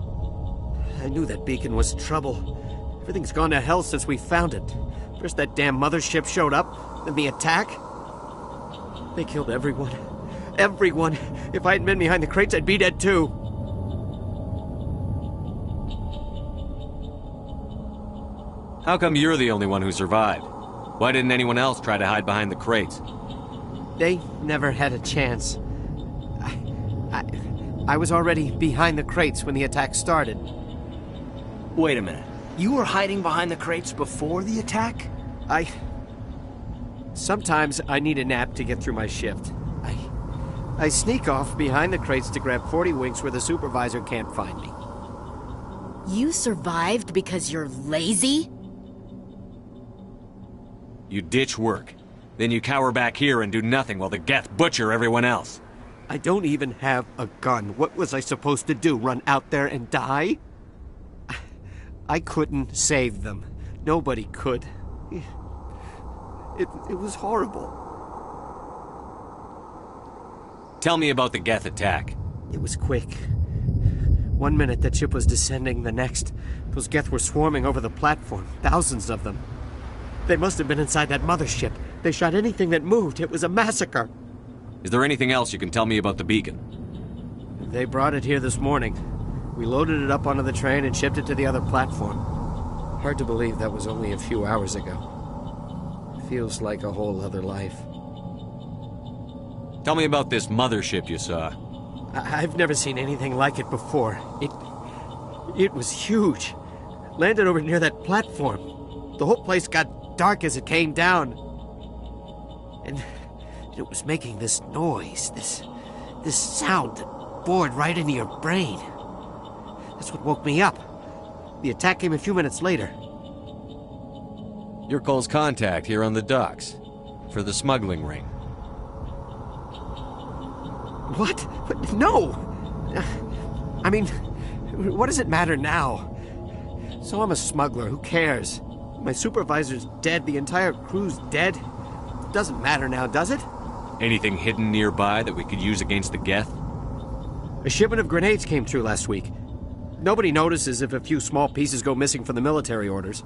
I knew that beacon was trouble. Everything's gone to hell since we found it. First that damn mothership showed up, then the attack. They killed everyone. Everyone. If I hadn't been behind the crates, I'd be dead too. How come you're the only one who survived? Why didn't anyone else try to hide behind the crates? They never had a chance. I was already behind the crates when the attack started. Wait a minute. You were hiding behind the crates before the attack? Sometimes I need a nap to get through my shift. I sneak off behind the crates to grab 40 winks where the supervisor can't find me. You survived because you're lazy? You ditch work. Then you cower back here and do nothing while the Geth butcher everyone else. I don't even have a gun. What was I supposed to do? Run out there and die? I couldn't save them. Nobody could. It was horrible. Tell me about the Geth attack. It was quick. 1 minute that ship was descending, the next, those Geth were swarming over the platform. Thousands of them. They must have been inside that mothership. They shot anything that moved. It was a massacre. Is there anything else you can tell me about the beacon? They brought it here this morning. We loaded it up onto the train and shipped it to the other platform. Hard to believe that was only a few hours ago. Feels like a whole other life. Tell me about this mothership you saw. I've never seen anything like it before. It was huge. Landed over near that platform. The whole place got dark as it came down. And it was making this noise, this sound that bored right into your brain. That's what woke me up. The attack came a few minutes later. You're Cole's contact here on the docks. For the smuggling ring. What? No! I mean, what does it matter now? So I'm a smuggler, who cares? My supervisor's dead, the entire crew's dead. Doesn't matter now, does it? Anything hidden nearby that we could use against the Geth? A shipment of grenades came through last week. Nobody notices if a few small pieces go missing from the military orders.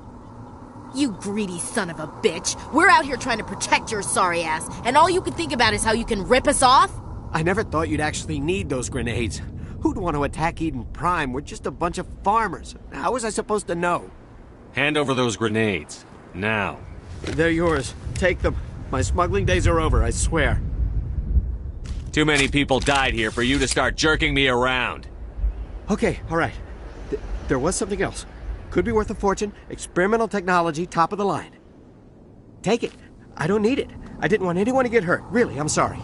You greedy son of a bitch. We're out here trying to protect your sorry ass, and all you can think about is how you can rip us off? I never thought you'd actually need those grenades. Who'd want to attack Eden Prime? We're just a bunch of farmers. How was I supposed to know? Hand over those grenades. Now. They're yours. Take them. My smuggling days are over, I swear. Too many people died here for you to start jerking me around. Okay, all right. There was something else. Could be worth a fortune. Experimental technology, top of the line. Take it. I don't need it. I didn't want anyone to get hurt. Really, I'm sorry.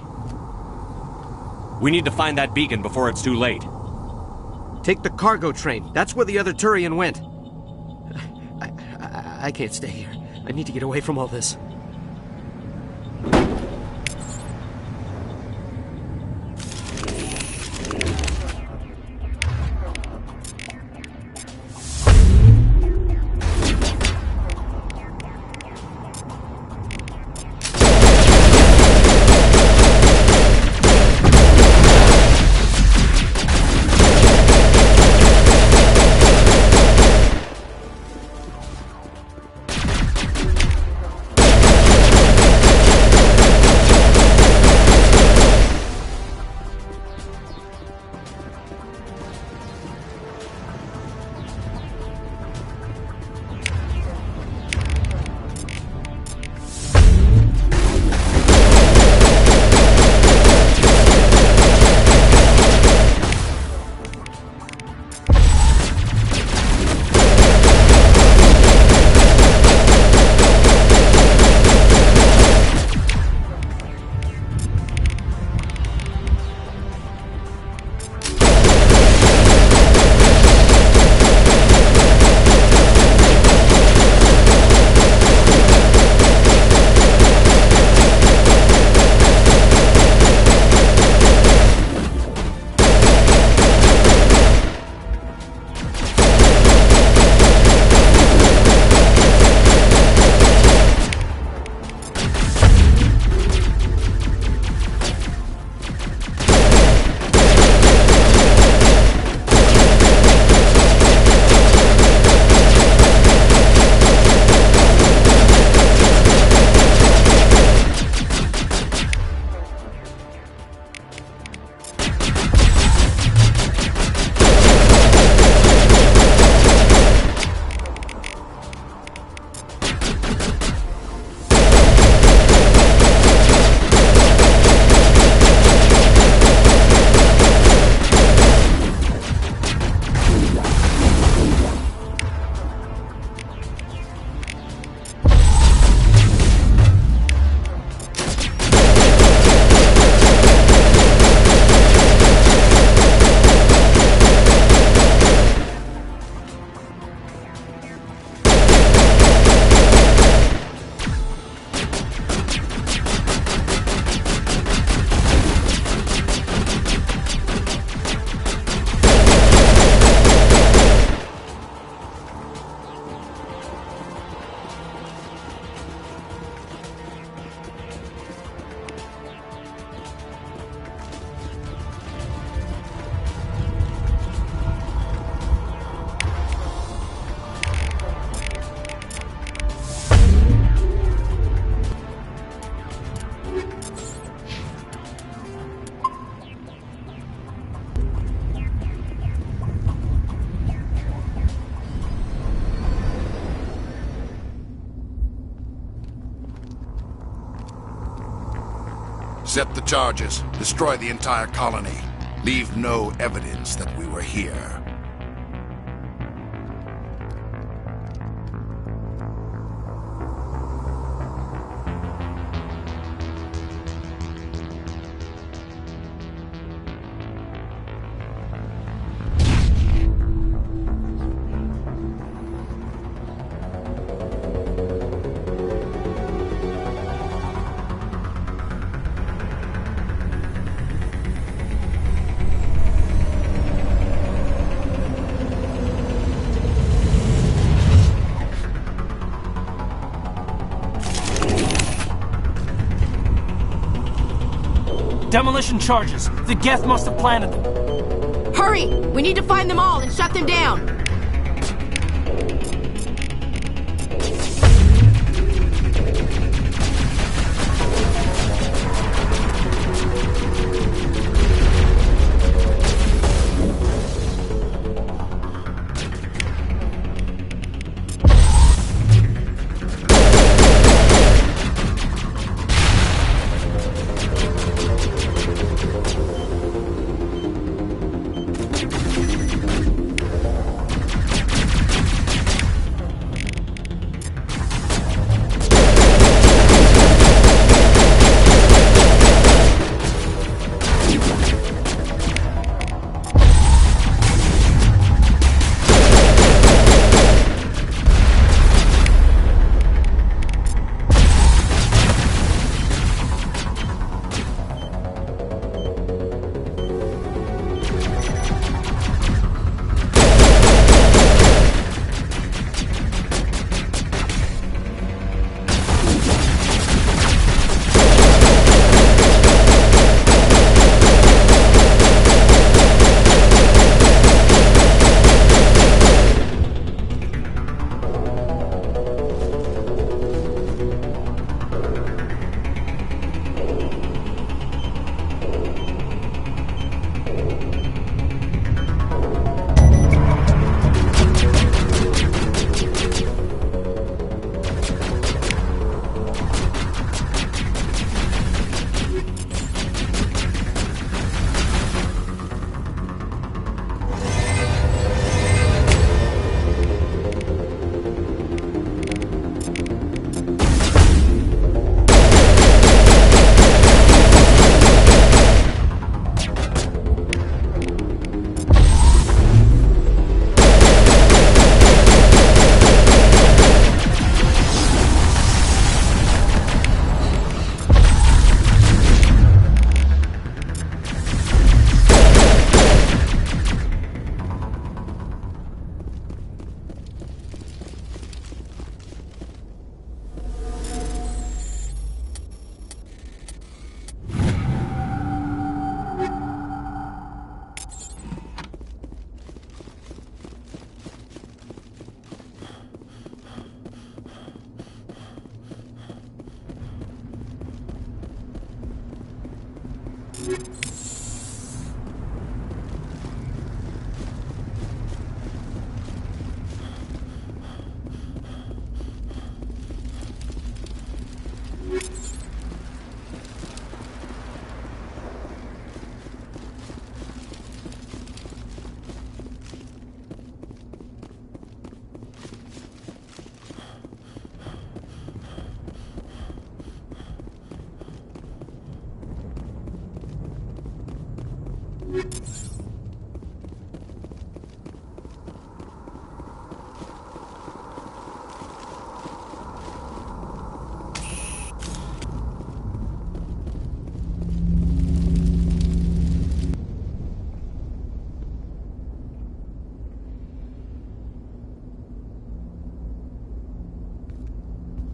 We need to find that beacon before it's too late. Take the cargo train. That's where the other Turian went. I can't stay here. I need to get away from all this. Accept the charges. Destroy the entire colony. Leave no evidence that we were here. Demolition charges. The Geth must have planted them. Hurry! We need to find them all and shut them down!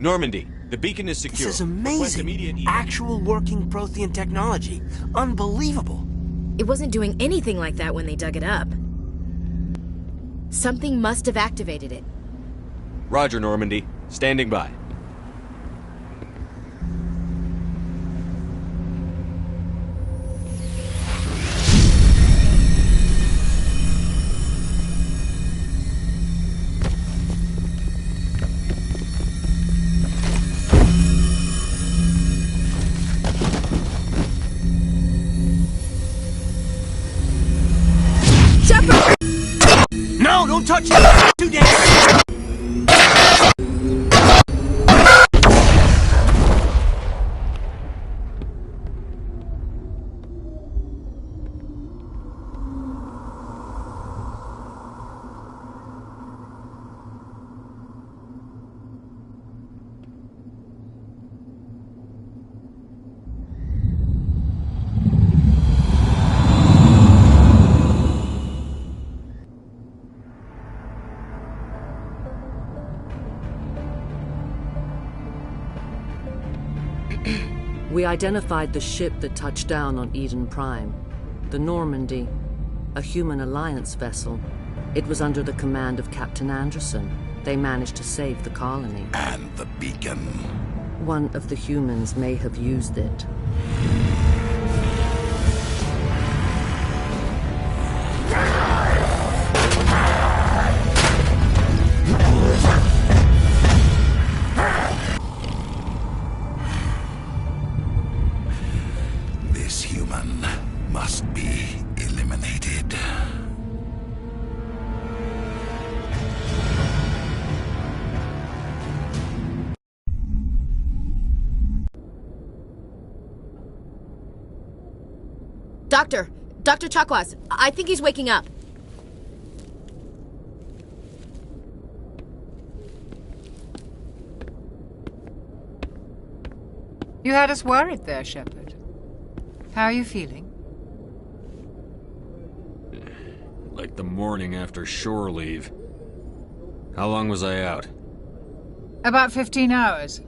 Normandy, the beacon is secure. This is amazing. Actual working Prothean technology. Unbelievable. It wasn't doing anything like that when they dug it up. Something must have activated it. Roger, Normandy. Standing by. Watch it! Too damn. We identified the ship that touched down on Eden Prime. The Normandy. A human alliance vessel. It was under the command of Captain Anderson. They managed to save the colony. And the beacon. One of the humans may have used it. This human must be eliminated. Dr. Chakwas, I think he's waking up. You had us worried there, Shepard. How are you feeling? Like the morning after shore leave. How long was I out? About 15 hours.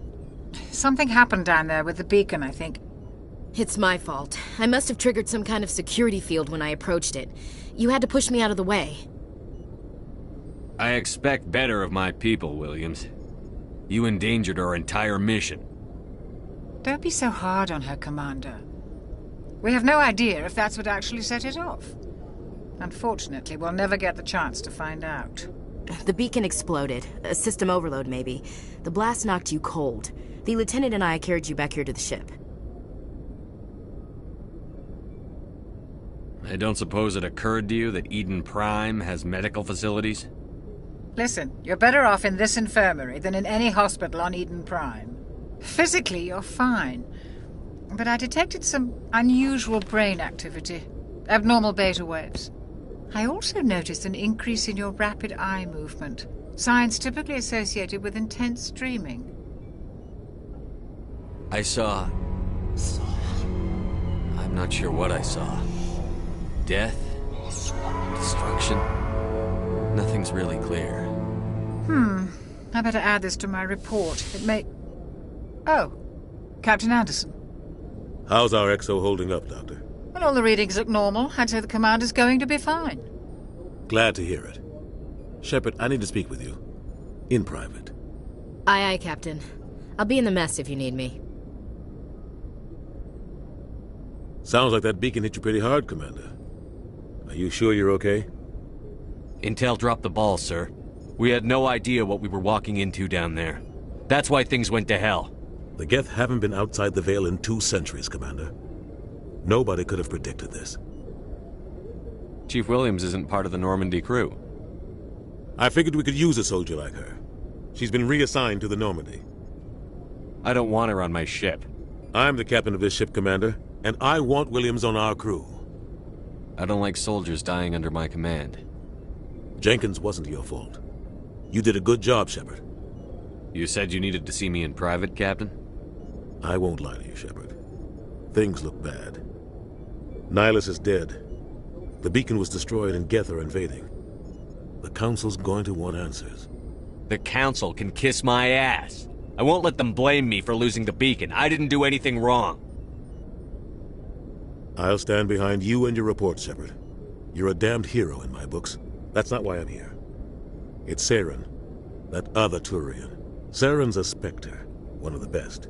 Something happened down there with the beacon, I think. It's my fault. I must have triggered some kind of security field when I approached it. You had to push me out of the way. I expect better of my people, Williams. You endangered our entire mission. Don't be so hard on her, Commander. We have no idea if that's what actually set it off. Unfortunately, we'll never get the chance to find out. The beacon exploded. A system overload, maybe. The blast knocked you cold. The lieutenant and I carried you back here to the ship. I don't suppose it occurred to you that Eden Prime has medical facilities? Listen, you're better off in this infirmary than in any hospital on Eden Prime. Physically, you're fine. But I detected some unusual brain activity. Abnormal beta waves. I also noticed an increase in your rapid eye movement. Signs typically associated with intense dreaming. I saw... I'm not sure what I saw. Death? Destruction? Nothing's really clear. I better add this to my report. It may... Oh, Captain Anderson. How's our XO holding up, Doctor? Well, all the readings look normal. I'd say the commander's going to be fine. Glad to hear it. Shepard, I need to speak with you. In private. Aye, Captain. I'll be in the mess if you need me. Sounds like that beacon hit you pretty hard, Commander. Are you sure you're okay? Intel dropped the ball, sir. We had no idea what we were walking into down there. That's why things went to hell. The Geth haven't been outside the Veil in 2 centuries, Commander. Nobody could have predicted this. Chief Williams isn't part of the Normandy crew. I figured we could use a soldier like her. She's been reassigned to the Normandy. I don't want her on my ship. I'm the captain of this ship, Commander, and I want Williams on our crew. I don't like soldiers dying under my command. Jenkins wasn't your fault. You did a good job, Shepard. You said you needed to see me in private, Captain? I won't lie to you, Shepard. Things look bad. Nihilus is dead. The beacon was destroyed and Geth are invading. The Council's going to want answers. The Council can kiss my ass. I won't let them blame me for losing the beacon. I didn't do anything wrong. I'll stand behind you and your report, Shepard. You're a damned hero in my books. That's not why I'm here. It's Saren, that other Turian. Saren's a Spectre, one of the best,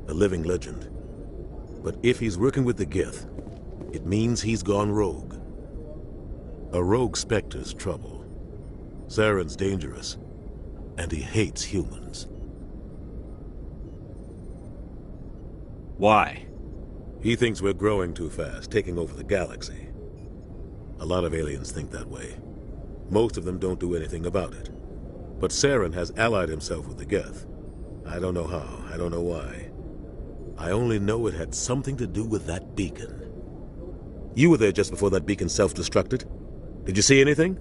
a living legend. But if he's working with the Geth, it means he's gone rogue. A rogue Spectre's trouble. Saren's dangerous, and he hates humans. Why? He thinks we're growing too fast, taking over the galaxy. A lot of aliens think that way. Most of them don't do anything about it. But Saren has allied himself with the Geth. I don't know how, I don't know why. I only know it had something to do with that beacon. You were there just before that beacon self-destructed. Did you see anything?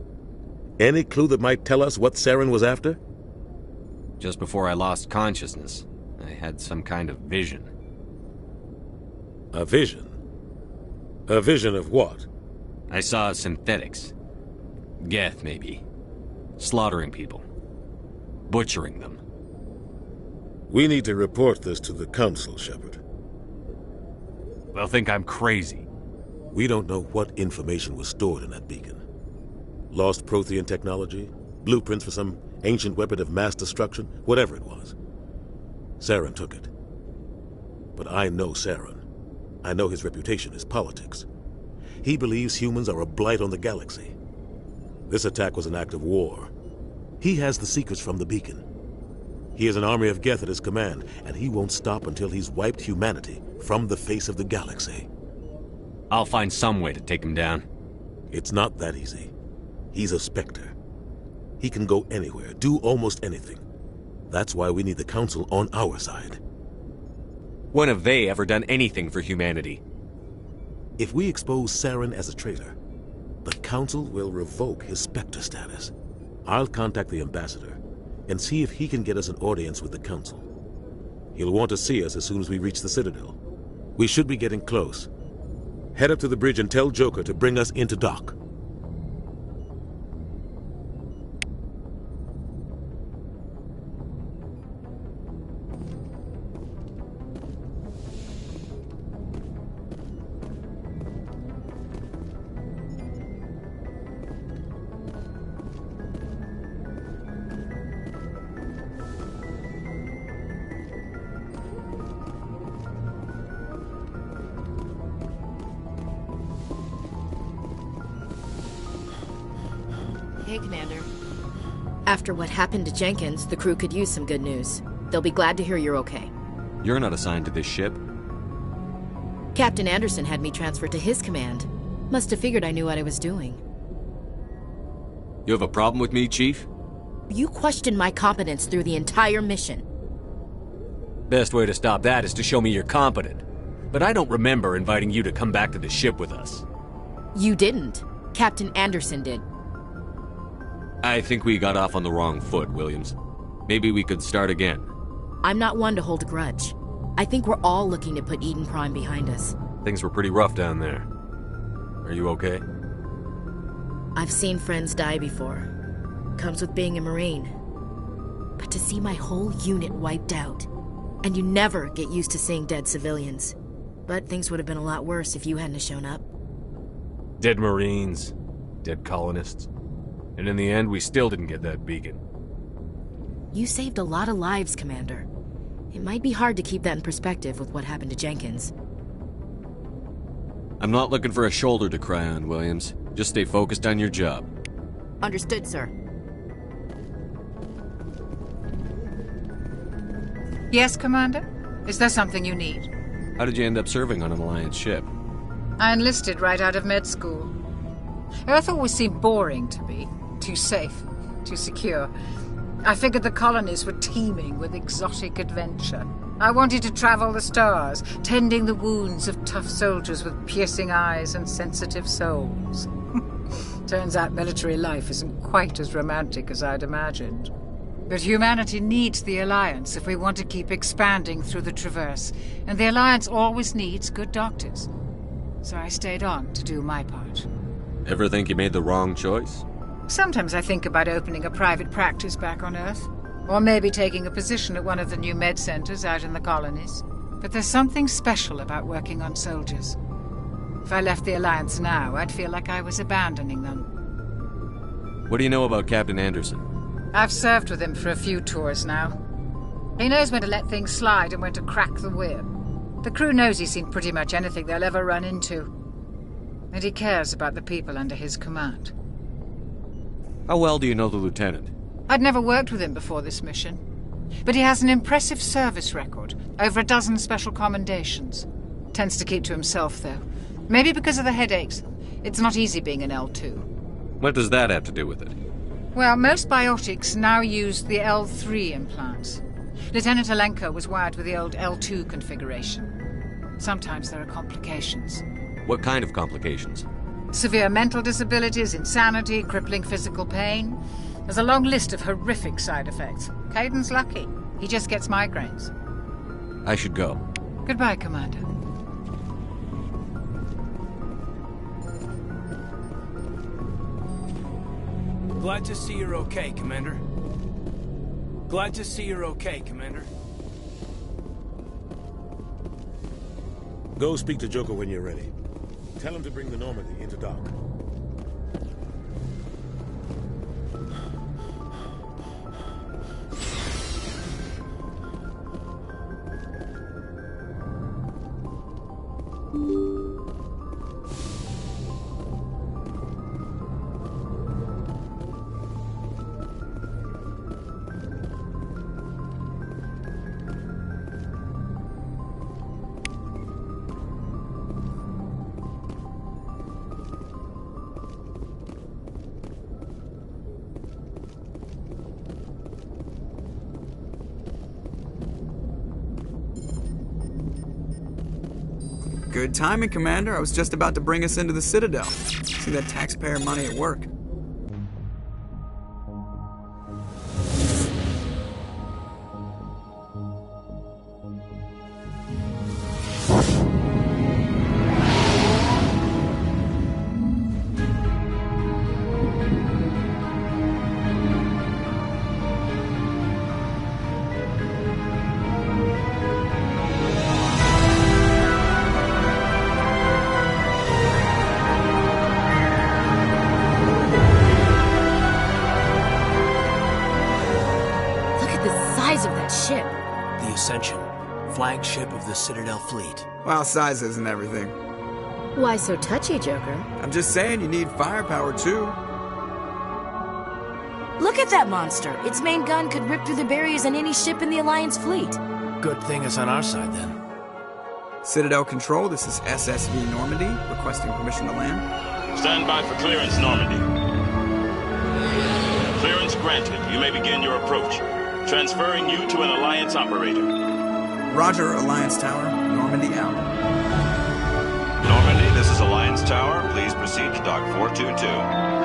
Any clue that might tell us what Saren was after? Just before I lost consciousness, I had some kind of vision. A vision? A vision of what? I saw synthetics. Geth, maybe. Slaughtering people. Butchering them. We need to report this to the Council, Shepard. They'll think I'm crazy. We don't know what information was stored in that beacon. Lost Prothean technology? Blueprints for some ancient weapon of mass destruction? Whatever it was. Saren took it. But I know Saren. I know his reputation is politics. He believes humans are a blight on the galaxy. This attack was an act of war. He has the secrets from the beacon. He has an army of Geth at his command, and he won't stop until he's wiped humanity from the face of the galaxy. I'll find some way to take him down. It's not that easy. He's a Spectre. He can go anywhere, do almost anything. That's why we need the Council on our side. When have they ever done anything for humanity? If we expose Saren as a traitor, the Council will revoke his Spectre status. I'll contact the Ambassador and see if he can get us an audience with the Council. He'll want to see us as soon as we reach the Citadel. We should be getting close. Head up to the bridge and tell Joker to bring us into dock. Hey, Commander. After what happened to Jenkins, the crew could use some good news. They'll be glad to hear you're okay. You're not assigned to this ship. Captain Anderson had me transferred to his command. Must have figured I knew what I was doing. You have a problem with me, Chief? You questioned my competence through the entire mission. Best way to stop that is to show me you're competent. But I don't remember inviting you to come back to the ship with us. You didn't. Captain Anderson did. I think we got off on the wrong foot, Williams. Maybe we could start again. I'm not one to hold a grudge. I think we're all looking to put Eden Prime behind us. Things were pretty rough down there. Are you okay? I've seen friends die before. Comes with being a Marine. But to see my whole unit wiped out, and you never get used to seeing dead civilians. But things would have been a lot worse if you hadn't shown up. Dead Marines, dead colonists. And in the end, we still didn't get that beacon. You saved a lot of lives, Commander. It might be hard to keep that in perspective with what happened to Jenkins. I'm not looking for a shoulder to cry on, Williams. Just stay focused on your job. Understood, sir. Yes, Commander? Is there something you need? How did you end up serving on an Alliance ship? I enlisted right out of med school. Earth always seemed boring to me. Too safe, too secure. I figured the colonies were teeming with exotic adventure. I wanted to travel the stars, tending the wounds of tough soldiers with piercing eyes and sensitive souls. Turns out military life isn't quite as romantic as I'd imagined. But humanity needs the Alliance if we want to keep expanding through the Traverse, and the Alliance always needs good doctors. So I stayed on to do my part. Ever think you made the wrong choice? Sometimes I think about opening a private practice back on Earth. Or maybe taking a position at one of the new med centers out in the colonies. But there's something special about working on soldiers. If I left the Alliance now, I'd feel like I was abandoning them. What do you know about Captain Anderson? I've served with him for a few tours now. He knows when to let things slide and when to crack the whip. The crew knows he's seen pretty much anything they'll ever run into. And he cares about the people under his command. How well do you know the lieutenant? I'd never worked with him before this mission. But he has an impressive service record, over a dozen special commendations. Tends to keep to himself, though. Maybe because of the headaches. It's not easy being an L2. What does that have to do with it? Well, most biotics now use the L3 implants. Lieutenant Alenko was wired with the old L2 configuration. Sometimes there are complications. What kind of complications? Severe mental disabilities, insanity, crippling physical pain. There's a long list of horrific side effects. Caden's lucky. He just gets migraines. I should go. Goodbye, Commander. Glad to see you're okay, Commander. Glad to see you're okay, Commander. Go speak to Joker when you're ready. Tell him to bring the Normandy into dock. Good timing, Commander. I was just about to bring us into the Citadel. See that taxpayer money at work. Flagship of the Citadel fleet. Well, size isn't everything. Why so touchy, Joker? I'm just saying you need firepower, too. Look at that monster. Its main gun could rip through the barriers in any ship in the Alliance fleet. Good thing it's on our side, then. Citadel Control, this is SSV Normandy, requesting permission to land. Stand by for clearance, Normandy. Clearance granted. You may begin your approach. Transferring you to an Alliance operator. Roger, Alliance Tower. Normandy out. Normandy, this is Alliance Tower. Please proceed to Dock 422.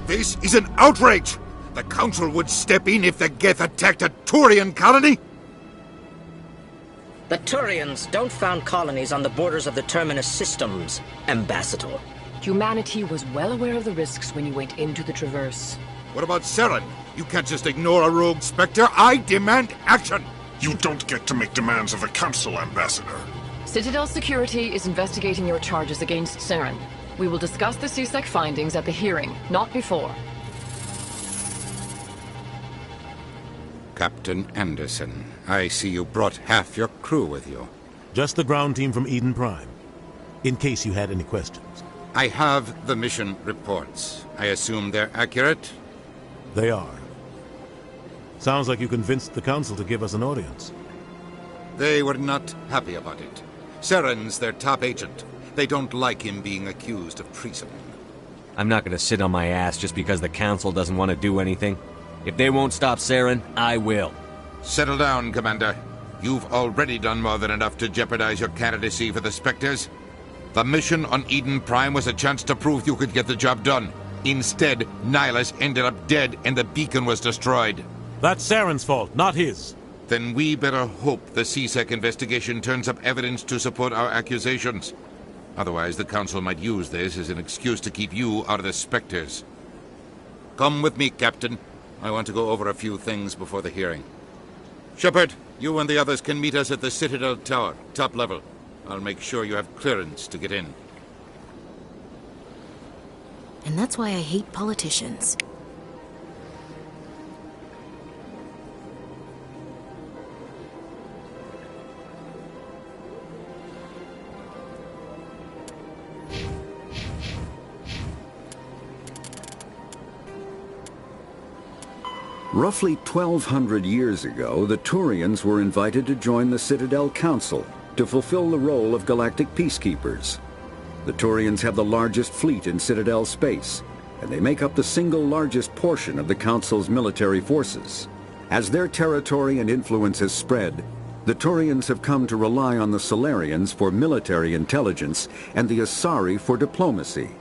This is an outrage! The Council would step in if the Geth attacked a Turian colony? The Turians don't found colonies on the borders of the Terminus systems, Ambassador. Humanity was well aware of the risks when you went into the Traverse. What about Saren? You can't just ignore a rogue Spectre. I demand action! You don't get to make demands of the Council, Ambassador. Citadel Security is investigating your charges against Saren. We will discuss the CSEC findings at the hearing, not before. Captain Anderson, I see you brought half your crew with you. Just the ground team from Eden Prime, in case you had any questions. I have the mission reports. I assume they're accurate? They are. Sounds like you convinced the Council to give us an audience. They were not happy about it. Saren's their top agent. They don't like him being accused of treason. I'm not gonna sit on my ass just because the Council doesn't want to do anything. If they won't stop Saren, I will. Settle down, Commander. You've already done more than enough to jeopardize your candidacy for the Spectres. The mission on Eden Prime was a chance to prove you could get the job done. Instead, Nihilus ended up dead and the beacon was destroyed. That's Saren's fault, not his. Then we better hope the CSEC investigation turns up evidence to support our accusations. Otherwise, the Council might use this as an excuse to keep you out of the Spectres. Come with me, Captain. I want to go over a few things before the hearing. Shepard, you and the others can meet us at the Citadel Tower, top level. I'll make sure you have clearance to get in. And that's why I hate politicians. Roughly 1,200 years ago, the Turians were invited to join the Citadel Council to fulfill the role of galactic peacekeepers. The Turians have the largest fleet in Citadel space, and they make up the single largest portion of the Council's military forces. As their territory and influence has spread, the Turians have come to rely on the Solarians for military intelligence and the Asari for diplomacy.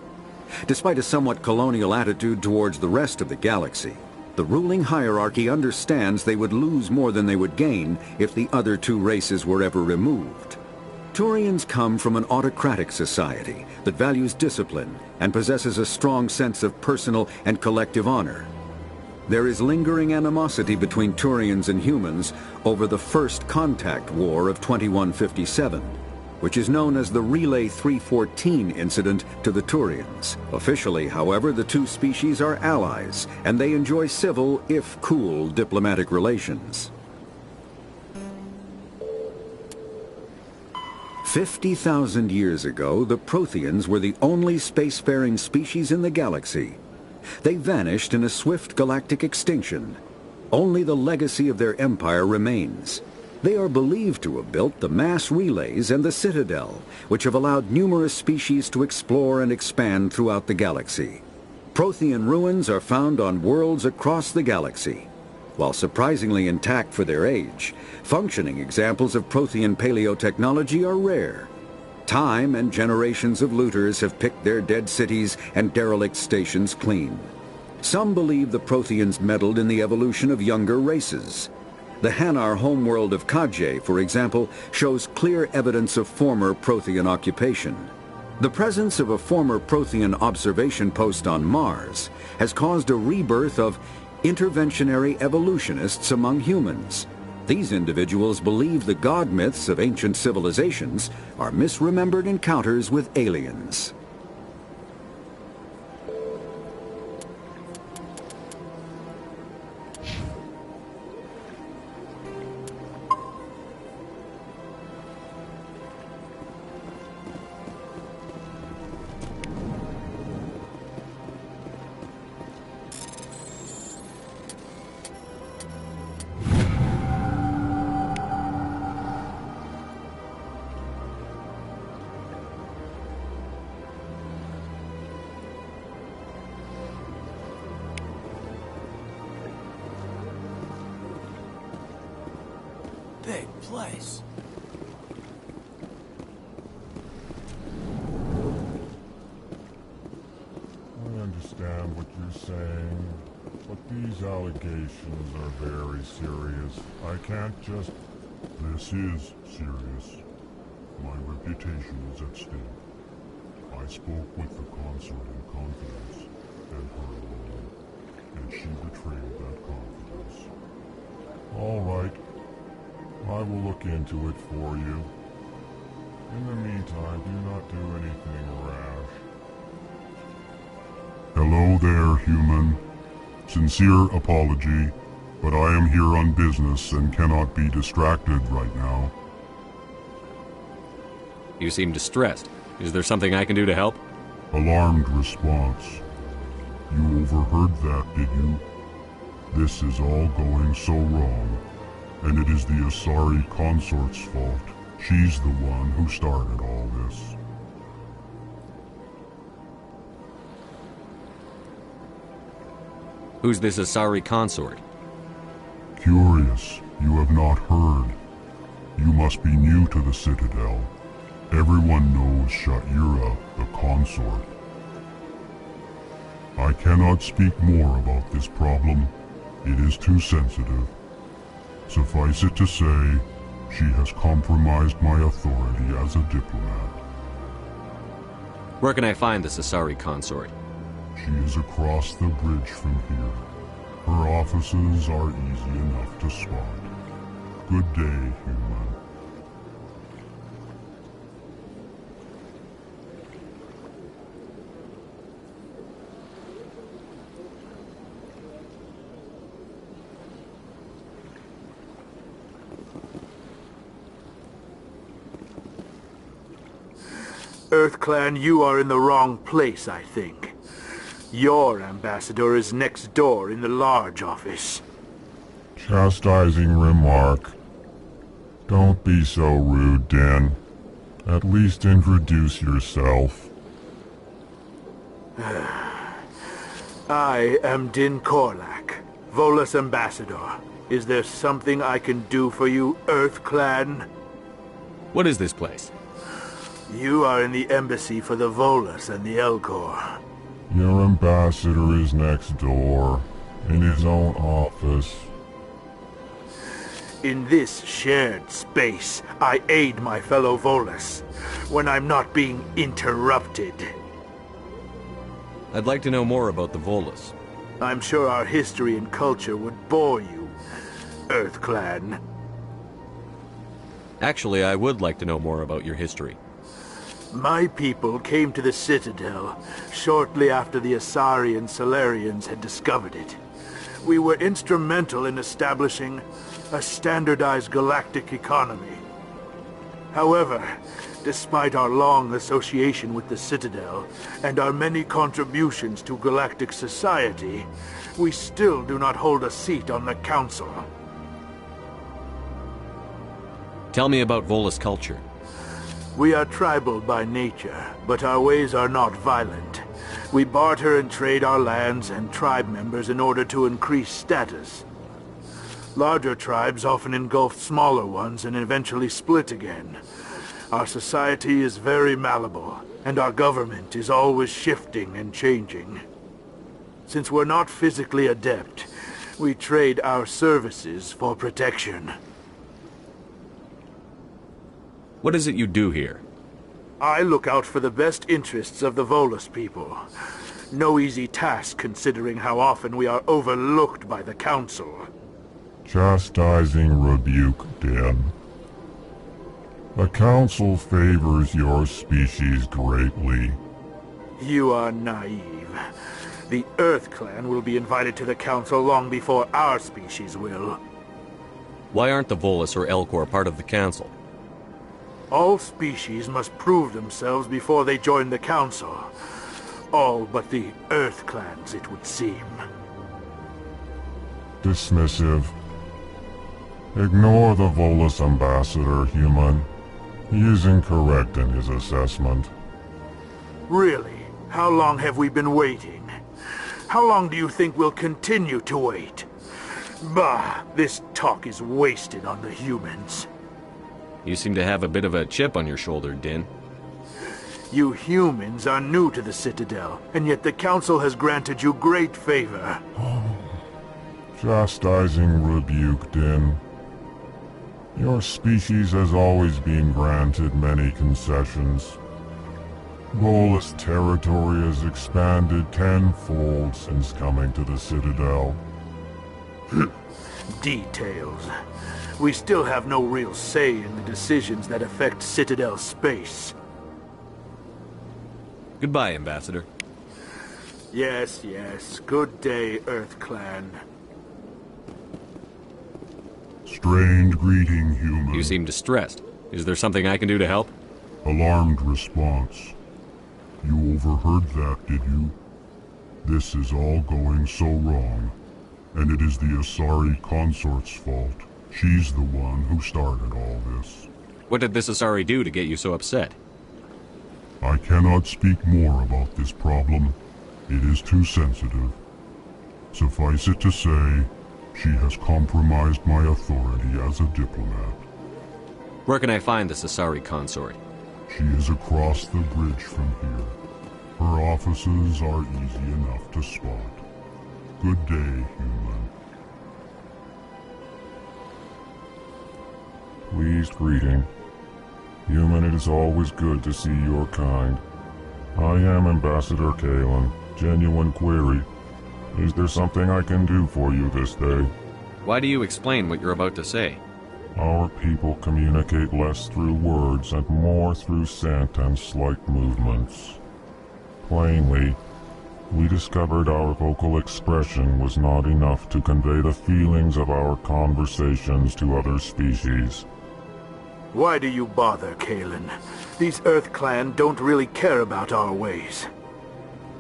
Despite a somewhat colonial attitude towards the rest of the galaxy, the ruling hierarchy understands they would lose more than they would gain if the other two races were ever removed. Turians come from an autocratic society that values discipline and possesses a strong sense of personal and collective honor. There is lingering animosity between Turians and humans over the First Contact War of 2157, which is known as the Relay 314 incident to the Turians. Officially, however, the two species are allies, and they enjoy civil, if cool, diplomatic relations. 50,000 years ago, the Protheans were the only spacefaring species in the galaxy. They vanished in a swift galactic extinction. Only the legacy of their empire remains. They are believed to have built the mass relays and the Citadel, which have allowed numerous species to explore and expand throughout the galaxy. Prothean ruins are found on worlds across the galaxy. While surprisingly intact for their age, functioning examples of Prothean paleotechnology are rare. Time and generations of looters have picked their dead cities and derelict stations clean. Some believe the Protheans meddled in the evolution of younger races. The Hanar homeworld of Kajay, for example, shows clear evidence of former Prothean occupation. The presence of a former Prothean observation post on Mars has caused a rebirth of interventionary evolutionists among humans. These individuals believe the god myths of ancient civilizations are misremembered encounters with aliens. Big place. I understand what you're saying, but these allegations are very serious. I can't just... This is serious. My reputation is at stake. I spoke with the consort in confidence, and her alone, and she betrayed that confidence. All right. I will look into it for you. In the meantime, do not do anything rash. Hello there, human. Sincere apology, but I am here on business and cannot be distracted right now. You seem distressed. Is there something I can do to help? Alarmed response. You overheard that, did you? This is all going so wrong. And it is the Asari consort's fault. She's the one who started all this. Who's this Asari consort? Curious, you have not heard. You must be new to the Citadel. Everyone knows Sha'ira, the consort. I cannot speak more about this problem. It is too sensitive. Suffice it to say, she has compromised my authority as a diplomat. Where can I find this Asari consort? She is across the bridge from here. Her offices are easy enough to spot. Good day, human. EarthClan, you are in the wrong place, I think. Your ambassador is next door in the large office. chastising remark. Don't be so rude, Din. At least introduce yourself. I am Din Korlak, Volus Ambassador. Is there something I can do for you, Earth Clan? What is this place? You are in the embassy for the Volus and the Elcor. Your ambassador is next door, in his own office. In this shared space, I aid my fellow Volus when I'm not being interrupted. I'd like to know more about the Volus. I'm sure our history and culture would bore you, Earth Clan. Actually, I would like to know more about your history. My people came to the Citadel shortly after the Asari and Salarians had discovered it. We were instrumental in establishing a standardized galactic economy. However, despite our long association with the Citadel and our many contributions to galactic society, we still do not hold a seat on the Council. Tell me about Volus culture. We are tribal by nature, but our ways are not violent. We barter and trade our lands and tribe members in order to increase status. Larger tribes often engulf smaller ones and eventually split again. Our society is very malleable, and our government is always shifting and changing. Since we're not physically adept, we trade our services for protection. What is it you do here? I look out for the best interests of the Volus people. No easy task considering how often we are overlooked by the Council. Chastising rebuke, Din. The Council favors your species greatly. You are naive. The Earth Clan will be invited to the Council long before our species will. Why aren't the Volus or Elcor part of the Council? All species must prove themselves before they join the Council. All but the Earth Clans, it would seem. Dismissive. Ignore the Volus ambassador, human. He is incorrect in his assessment. Really? How long have we been waiting? How long do you think we'll continue to wait? Bah, this talk is wasted on the humans. You seem to have a bit of a chip on your shoulder, Din. You humans are new to the Citadel, and yet the Council has granted you great favor. Chastising rebuke, Din. Your species has always been granted many concessions. Volus territory has expanded tenfold since coming to the Citadel. Details. We still have no real say in the decisions that affect Citadel space. Goodbye, Ambassador. Yes, yes. Good day, Earth Clan. Strained greeting, human. You seem distressed. Is there something I can do to help? Alarmed response. You overheard that, did you? This is all going so wrong. And it is the Asari consort's fault. She's the one who started all this. What did this Asari do to get you so upset? I cannot speak more about this problem. It is too sensitive. Suffice it to say, she has compromised my authority as a diplomat. Where can I find this Asari consort? She is across the bridge from here. Her offices are easy enough to spot. Good day, human. Pleased greeting. Human, it is always good to see your kind. I am Ambassador Kalen. Genuine query. Is there something I can do for you this day? Why do you explain what you're about to say? Our people communicate less through words and more through scent and slight movements. Plainly, we discovered our vocal expression was not enough to convey the feelings of our conversations to other species. Why do you bother, Kalen? These Earth Clan don't really care about our ways.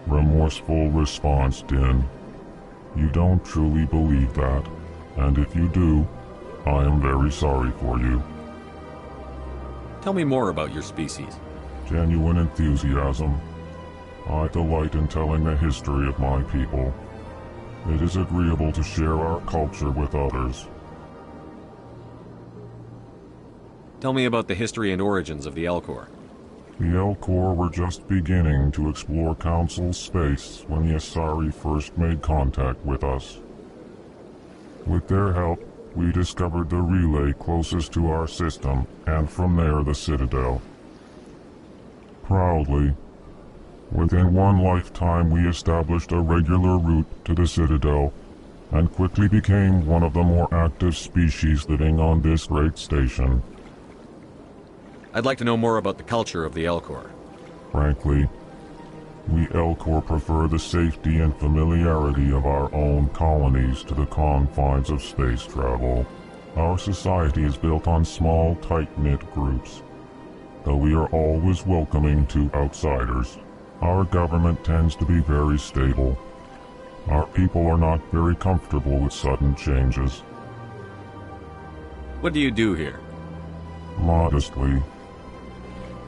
Remorseful response, Din. You don't truly believe that, And if you do, I am very sorry for you. Tell me more about your species. Genuine enthusiasm. I delight in telling the history of my people. It is agreeable to share our culture with others. Tell me about the history and origins of the Elcor. The Elcor were just beginning to explore Council space when the Asari first made contact with us. With their help, we discovered the relay closest to our system, and from there the Citadel. Proudly, within one lifetime we established a regular route to the Citadel, and quickly became one of the more active species living on this great station. I'd like to know more about the culture of the Elcor. Frankly, we Elcor prefer the safety and familiarity of our own colonies to the confines of space travel. Our society is built on small, tight-knit groups, though we are always welcoming to outsiders. Our government tends to be very stable. Our people are not very comfortable with sudden changes. What do you do here? Modestly,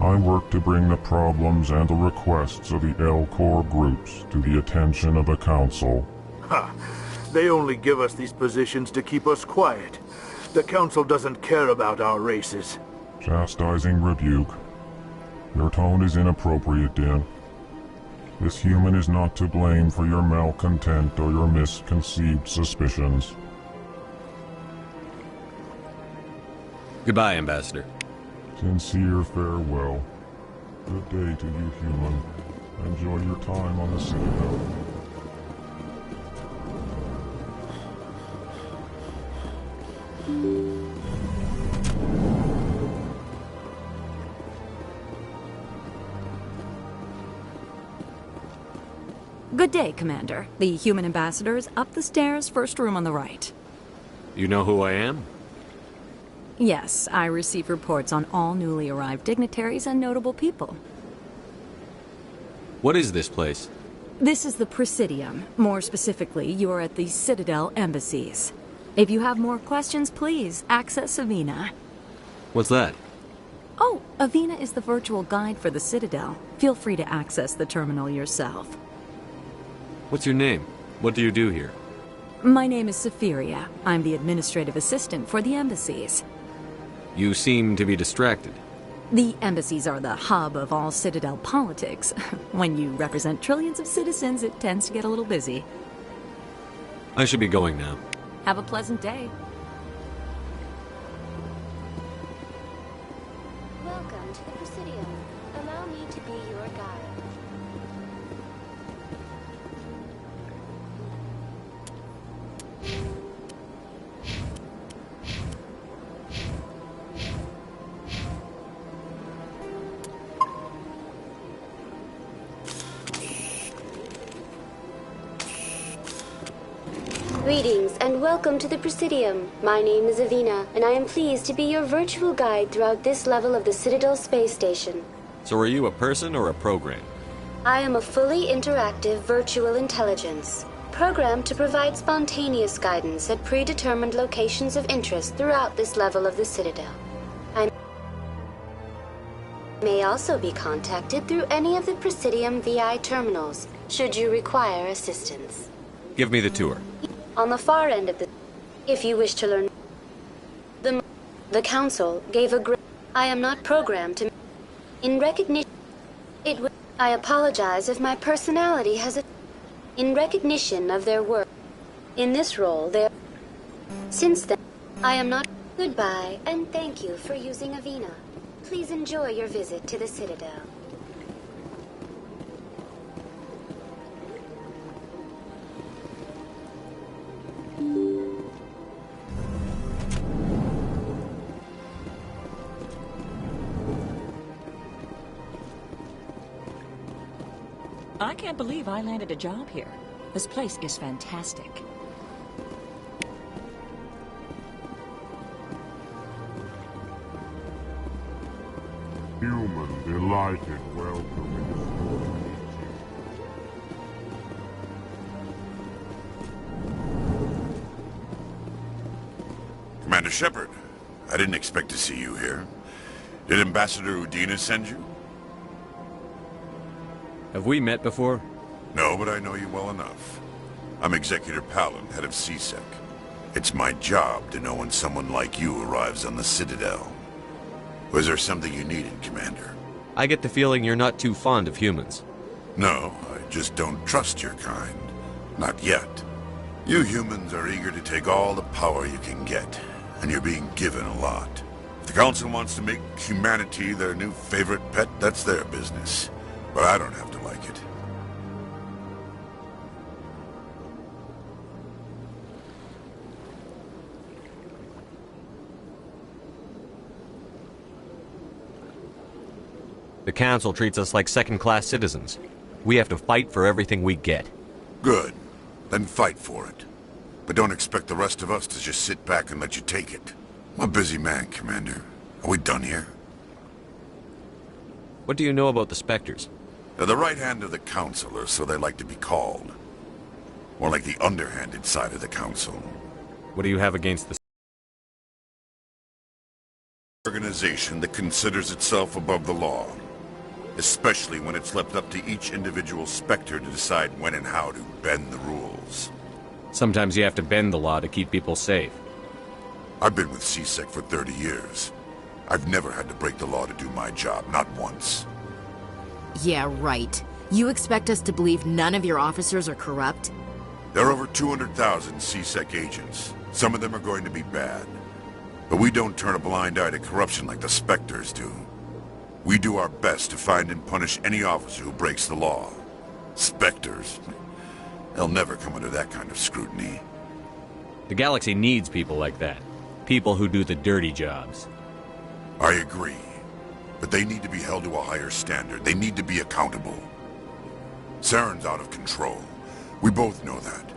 I work to bring the problems and the requests of the Elcor groups to the attention of the Council. Ha! They only give us these positions to keep us quiet. The Council doesn't care about our races. Chastising rebuke. Your tone is inappropriate, Din. This human is not to blame for your malcontent or your misconceived suspicions. Goodbye, Ambassador. Sincere farewell. Good day to you, human. Enjoy your time on the Citadel. Good day, Commander. The human ambassador is up the stairs, first room on the right. You know who I am? Yes, I receive reports on all newly arrived dignitaries and notable people. What is this place? This is the Presidium. More specifically, you are at the Citadel embassies. If you have more questions, please access Avina. What's that? Oh, Avina is the virtual guide for the Citadel. Feel free to access the terminal yourself. What's your name? What do you do here? My name is Safiria. I'm the administrative assistant for the embassies. You seem to be distracted. The embassies are the hub of all Citadel politics. When you represent trillions of citizens, it tends to get a little busy. I should be going now. Have a pleasant day. Welcome to the Presidium. Allow me to be your guide. Greetings and welcome to the Presidium. My name is Avina, and I am pleased to be your virtual guide throughout this level of the Citadel space station. So are you a person or a program? I am a fully interactive virtual intelligence, programmed to provide spontaneous guidance at predetermined locations of interest throughout this level of the Citadel. I may also be contacted through any of the Presidium VI terminals, should you require assistance. Give me the tour. On the far end of the... If you wish to learn... The Council gave a great... I am not programmed to... In recognition... It would... I apologize if my personality has a... In recognition of their work. In this role, there... Since then, I am not... Goodbye, and thank you for using Avina. Please enjoy your visit to the Citadel. I can't believe I landed a job here. This place is fantastic. Human, delighted, welcome. Shepard, I didn't expect to see you here. Did Ambassador Udina send you? Have we met before? No, but I know you well enough. I'm Executor Palin, head of CSEC. It's my job to know when someone like you arrives on the Citadel. Was there something you needed, Commander? I get the feeling you're not too fond of humans. No, I just don't trust your kind. Not yet. You humans are eager to take all the power you can get, and you're being given a lot. If the Council wants to make humanity their new favorite pet, that's their business. But I don't have to like it. The Council treats us like second-class citizens. We have to fight for everything we get. Good. Then fight for it. But don't expect the rest of us to just sit back and let you take it. I'm a busy man, Commander. Are we done here? What do you know about the Spectres? They're the right hand of the Council, or so they like to be called. More like the underhanded side of the Council. What do you have against the organization that considers itself above the law? Especially when it's left up to each individual Spectre to decide when and how to bend the rules. Sometimes you have to bend the law to keep people safe. I've been with CSEC for 30 years. I've never had to break the law to do my job, not once. Yeah, right. You expect us to believe none of your officers are corrupt? There are over 200,000 CSEC agents. Some of them are going to be bad. But we don't turn a blind eye to corruption like the Spectres do. We do our best to find and punish any officer who breaks the law. Spectres? They'll never come under that kind of scrutiny. The galaxy needs people like that. People who do the dirty jobs. I agree. But they need to be held to a higher standard. They need to be accountable. Saren's out of control. We both know that.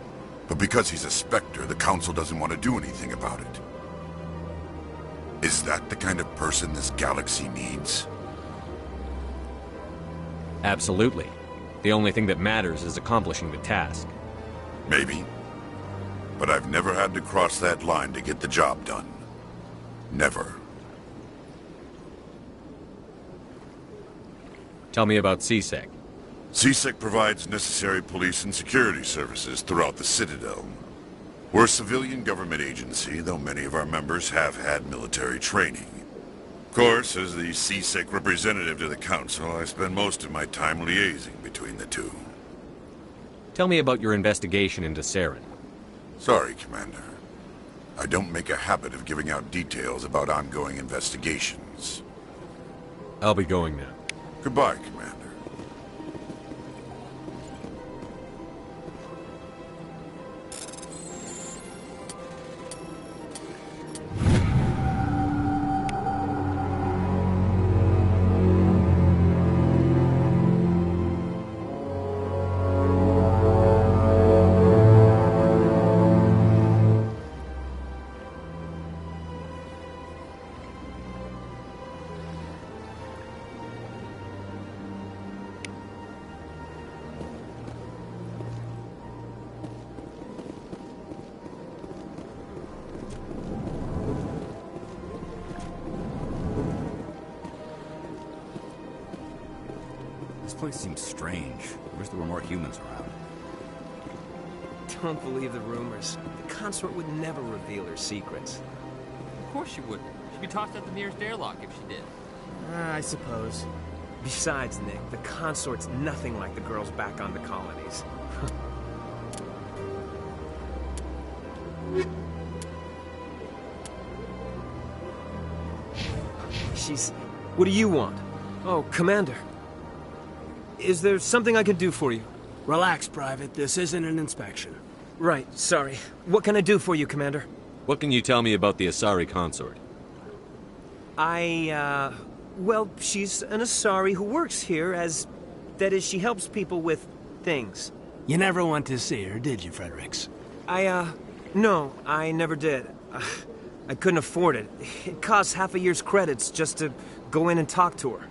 But because he's a Spectre, the Council doesn't want to do anything about it. Is that the kind of person this galaxy needs? Absolutely. The only thing that matters is accomplishing the task. Maybe. But I've never had to cross that line to get the job done. Never. Tell me about CSEC. CSEC provides necessary police and security services throughout the Citadel. We're a civilian government agency, though many of our members have had military training. Of course, as the CSEC representative to the Council, I spend most of my time liaising between the two. Tell me about your investigation into Saren. Sorry, Commander. I don't make a habit of giving out details about ongoing investigations. I'll be going now. Goodbye, Commander. This place seems strange. I wish there were more humans around. Don't believe the rumors. The consort would never reveal her secrets. Of course she wouldn't. She'd be tossed out the nearest airlock if she did. I suppose. Besides, Nick, the consort's nothing like the girls back on the colonies. She's... What do you want? Oh, Commander. Is there something I can do for you? Relax, Private. This isn't an inspection. Right, sorry. What can I do for you, Commander? What can you tell me about the Asari consort? Well, she's an Asari who works here as... That is, she helps people with things. You never went to see her, did you, Fredericks? No, I never did. I couldn't afford it. It costs half a year's credits just to go in and talk to her.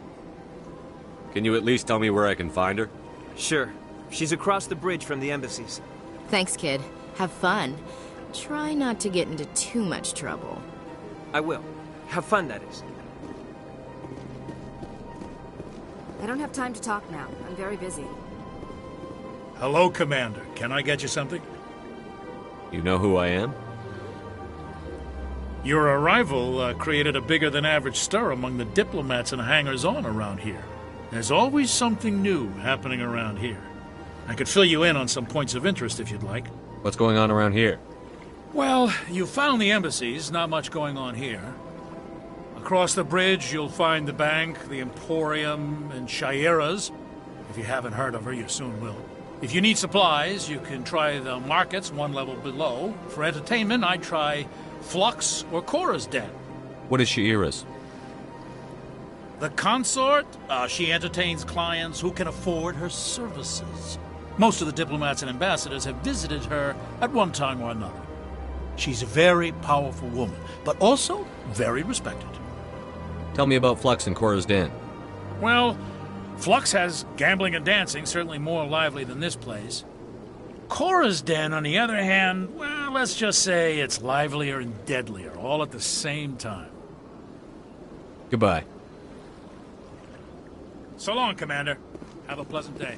Can you at least tell me where I can find her? Sure. She's across the bridge from the embassies. Thanks, kid. Have fun. Try not to get into too much trouble. I will. Have fun, that is. I don't have time to talk now. I'm very busy. Hello, Commander. Can I get you something? You know who I am? Your arrival created a bigger-than-average stir among the diplomats and hangers-on around here. There's always something new happening around here. I could fill you in on some points of interest if you'd like. What's going on around here? Well, you found the embassies. Not much going on here. Across the bridge, you'll find the bank, the Emporium, and Shaira's. If you haven't heard of her, you soon will. If you need supplies, you can try the markets one level below. For entertainment, I'd try Flux or Cora's Den. What is Shaira's? The consort, she entertains clients who can afford her services. Most of the diplomats and ambassadors have visited her at one time or another. She's a very powerful woman, but also very respected. Tell me about Flux and Cora's Den. Well, Flux has gambling and dancing, certainly more lively than this place. Cora's Den, on the other hand, well, let's just say it's livelier and deadlier, all at the same time. Goodbye. So long, Commander. Have a pleasant day.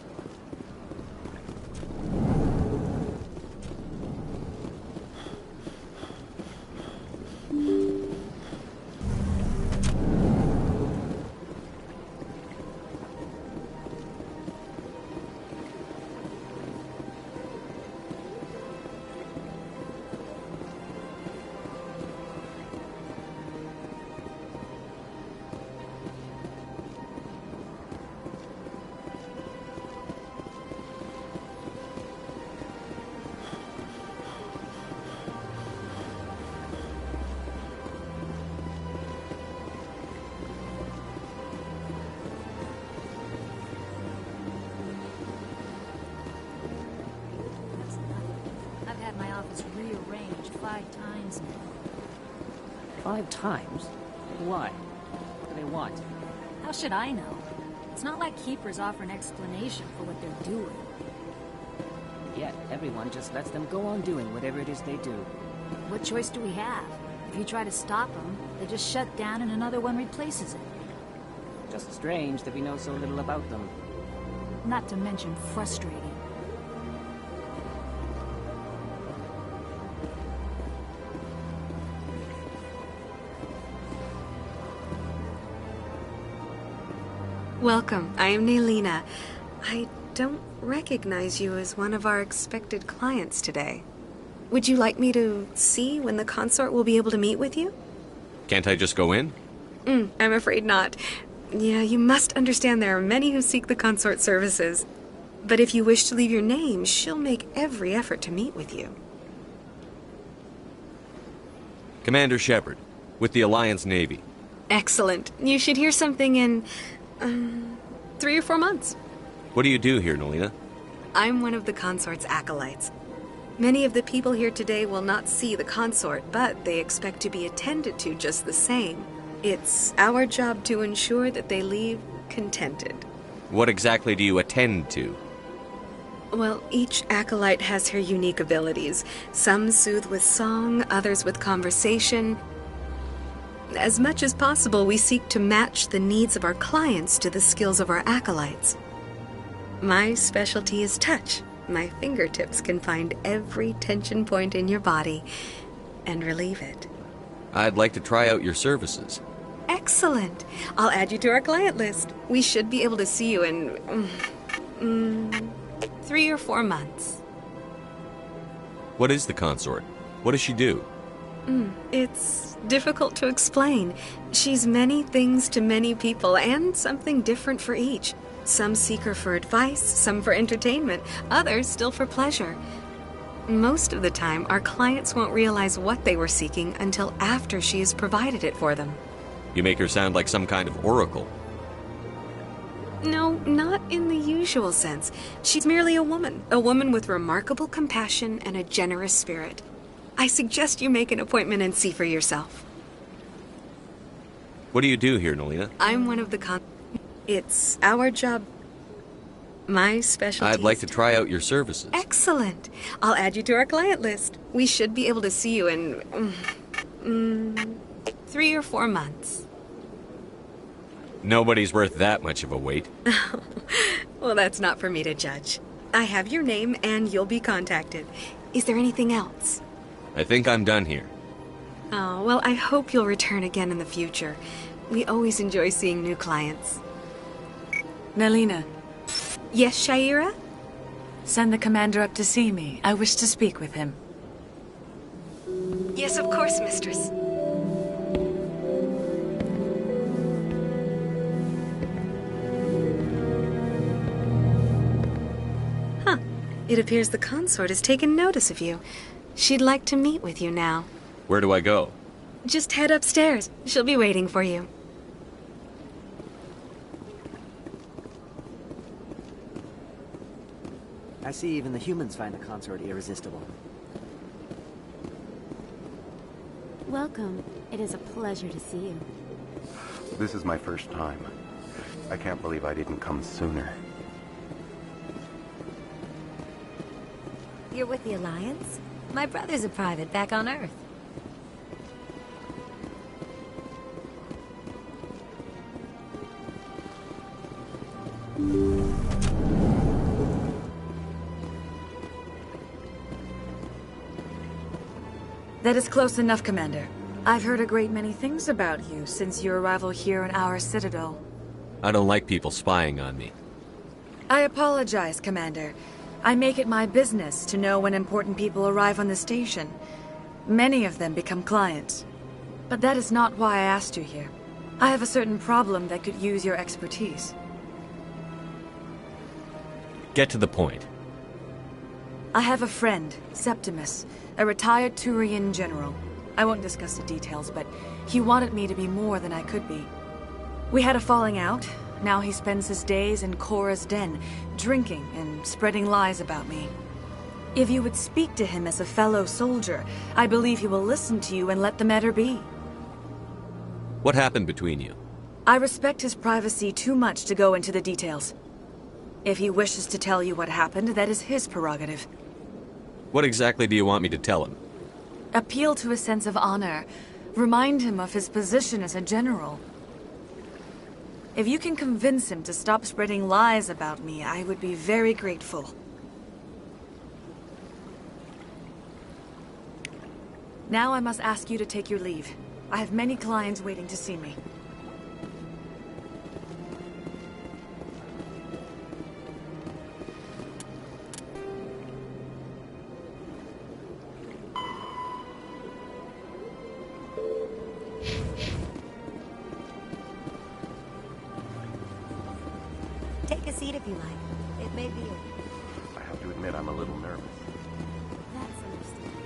Rearranged 5 times now. 5 times? Why? What do they want? How should I know? It's not like Keepers offer an explanation for what they're doing. Yet, everyone just lets them go on doing whatever it is they do. What choice do we have? If you try to stop them, they just shut down and another one replaces it. Just strange that we know so little about them. Not to mention frustrating. Welcome. I am Nelina. I don't recognize you as one of our expected clients today. Would you like me to see when the consort will be able to meet with you? Can't I just go in? I'm afraid not. Yeah, you must understand there are many who seek the consort services. But if you wish to leave your name, she'll make every effort to meet with you. Commander Shepard, with the Alliance Navy. Excellent. You should hear something in 3 or 4 months. What do you do here, Nelina? I'm one of the consort's acolytes. Many of the people here today will not see the consort, but they expect to be attended to just the same. It's our job to ensure that they leave contented. What exactly do you attend to? Well, each acolyte has her unique abilities. Some soothe with song, others with conversation. As much as possible, we seek to match the needs of our clients to the skills of our acolytes. My specialty is touch. My fingertips can find every tension point in your body and relieve it. I'd like to try out your services. Excellent. I'll add you to our client list. We should be able to see you in 3 or 4 months. What is the consort? What does she do? It's difficult to explain. She's many things to many people, and something different for each. Some seek her for advice, some for entertainment, others still for pleasure. Most of the time, our clients won't realize what they were seeking until after she has provided it for them. You make her sound like some kind of oracle. No, not in the usual sense. She's merely a woman with remarkable compassion and a generous spirit. I suggest you make an appointment and see for yourself. What do you do here, Nelina? I'm one of the It's our job. My specialty. I'd like to try out your services. Excellent. I'll add you to our client list. We should be able to see you in 3 or 4 months. Nobody's worth that much of a wait. Well, that's not for me to judge. I have your name and you'll be contacted. Is there anything else? I think I'm done here. Oh, well, I hope you'll return again in the future. We always enjoy seeing new clients. Nelina. Yes, Shaira? Send the commander up to see me. I wish to speak with him. Yes, of course, mistress. Huh. It appears the consort has taken notice of you. She'd like to meet with you now. Where do I go? Just head upstairs. She'll be waiting for you. I see even the humans find the consort irresistible. Welcome. It is a pleasure to see you. This is my first time. I can't believe I didn't come sooner. You're with the Alliance? My brother's a private back on Earth. That is close enough, Commander. I've heard a great many things about you since your arrival here in our Citadel. I don't like people spying on me. I apologize, Commander. I make it my business to know when important people arrive on the station. Many of them become clients. But that is not why I asked you here. I have a certain problem that could use your expertise. Get to the point. I have a friend, Septimus, a retired Turian general. I won't discuss the details, but he wanted me to be more than I could be. We had a falling out. Now he spends his days in Korra's den, drinking and spreading lies about me. If you would speak to him as a fellow soldier, I believe he will listen to you and let the matter be. What happened between you? I respect his privacy too much to go into the details. If he wishes to tell you what happened, that is his prerogative. What exactly do you want me to tell him? Appeal to his sense of honor. Remind him of his position as a general. If you can convince him to stop spreading lies about me, I would be very grateful. Now I must ask you to take your leave. I have many clients waiting to see me. Take a seat if you like. It may be I have to admit I'm a little nervous. That's understandable.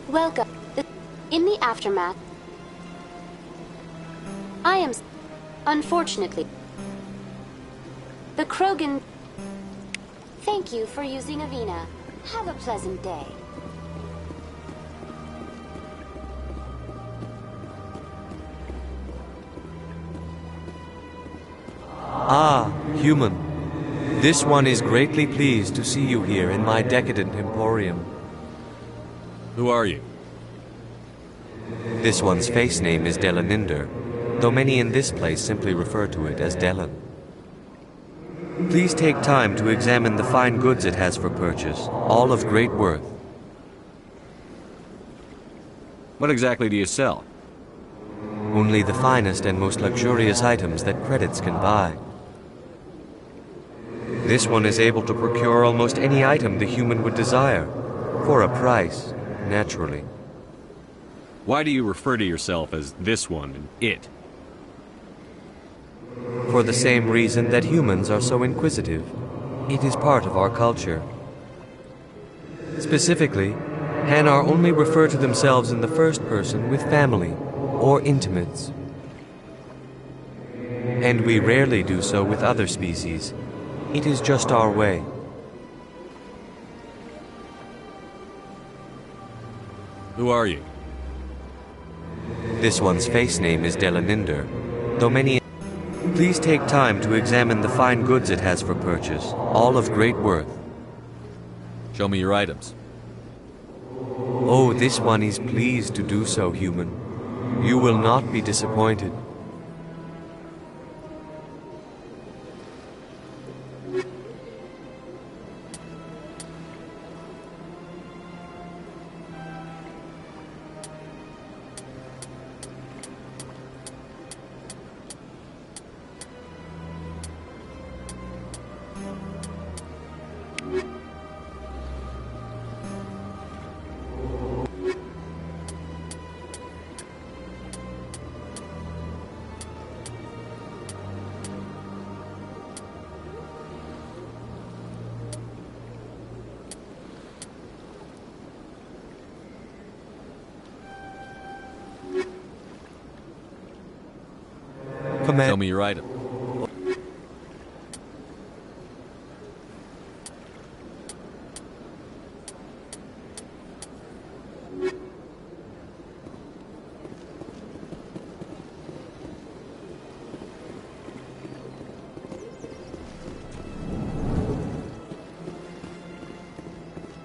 Welcome. In the aftermath, I am... Unfortunately, the Krogan... Thank you for using Avina. Have a pleasant day. Ah, human. This one is greatly pleased to see you here in my decadent emporium. Who are you? This one's face name is Delaninder, though many in this place simply refer to it as Delan. Please take time to examine the fine goods it has for purchase, all of great worth. What exactly do you sell? Only the finest and most luxurious items that credits can buy. This one is able to procure almost any item the human would desire, for a price, naturally. Why do you refer to yourself as this one and it? For the same reason that humans are so inquisitive. It is part of our culture. Specifically, Hanar only refer to themselves in the first person with family or intimates. And we rarely do so with other species. It is just our way. Who are you? This one's face name is Delaninder, though many... Please take time to examine the fine goods it has for purchase, all of great worth. Show me your items. Oh, this one is pleased to do so, human. You will not be disappointed. Show me your item.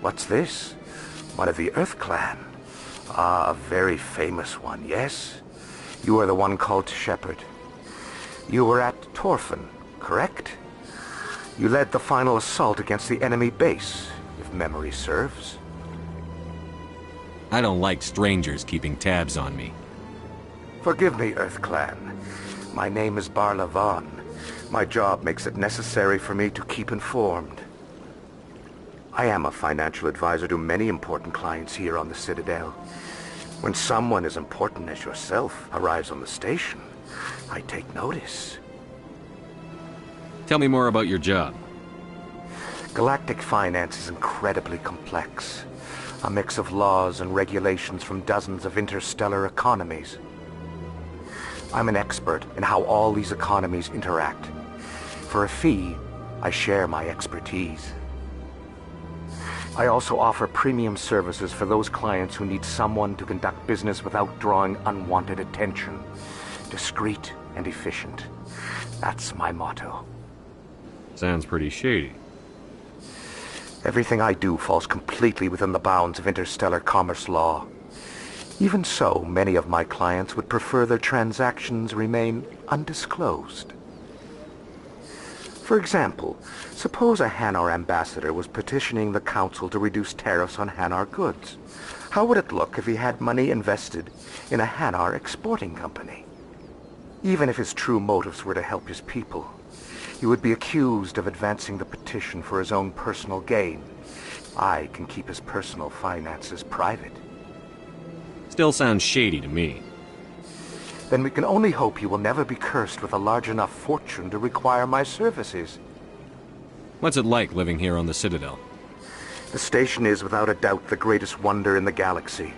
What's this? One of the Earth Clan. Ah, a very famous one, yes? You are the one called Shepard. You were at Torfan, correct? You led the final assault against the enemy base, if memory serves. I don't like strangers keeping tabs on me. Forgive me, Earth Clan. My name is Barla Vaughn. My job makes it necessary for me to keep informed. I am a financial advisor to many important clients here on the Citadel. When someone as important as yourself arrives on the station, I take notice. Tell me more about your job. Galactic finance is incredibly complex. A mix of laws and regulations from dozens of interstellar economies. I'm an expert in how all these economies interact. For a fee, I share my expertise. I also offer premium services for those clients who need someone to conduct business without drawing unwanted attention. Discreet and efficient. That's my motto. Sounds pretty shady. Everything I do falls completely within the bounds of interstellar commerce law. Even so, many of my clients would prefer their transactions remain undisclosed. For example, suppose a Hanar ambassador was petitioning the Council to reduce tariffs on Hanar goods. How would it look if he had money invested in a Hanar exporting company? Even if his true motives were to help his people, he would be accused of advancing the petition for his own personal gain. I can keep his personal finances private. Still sounds shady to me. Then we can only hope he will never be cursed with a large enough fortune to require my services. What's it like living here on the Citadel? The station is without a doubt the greatest wonder in the galaxy.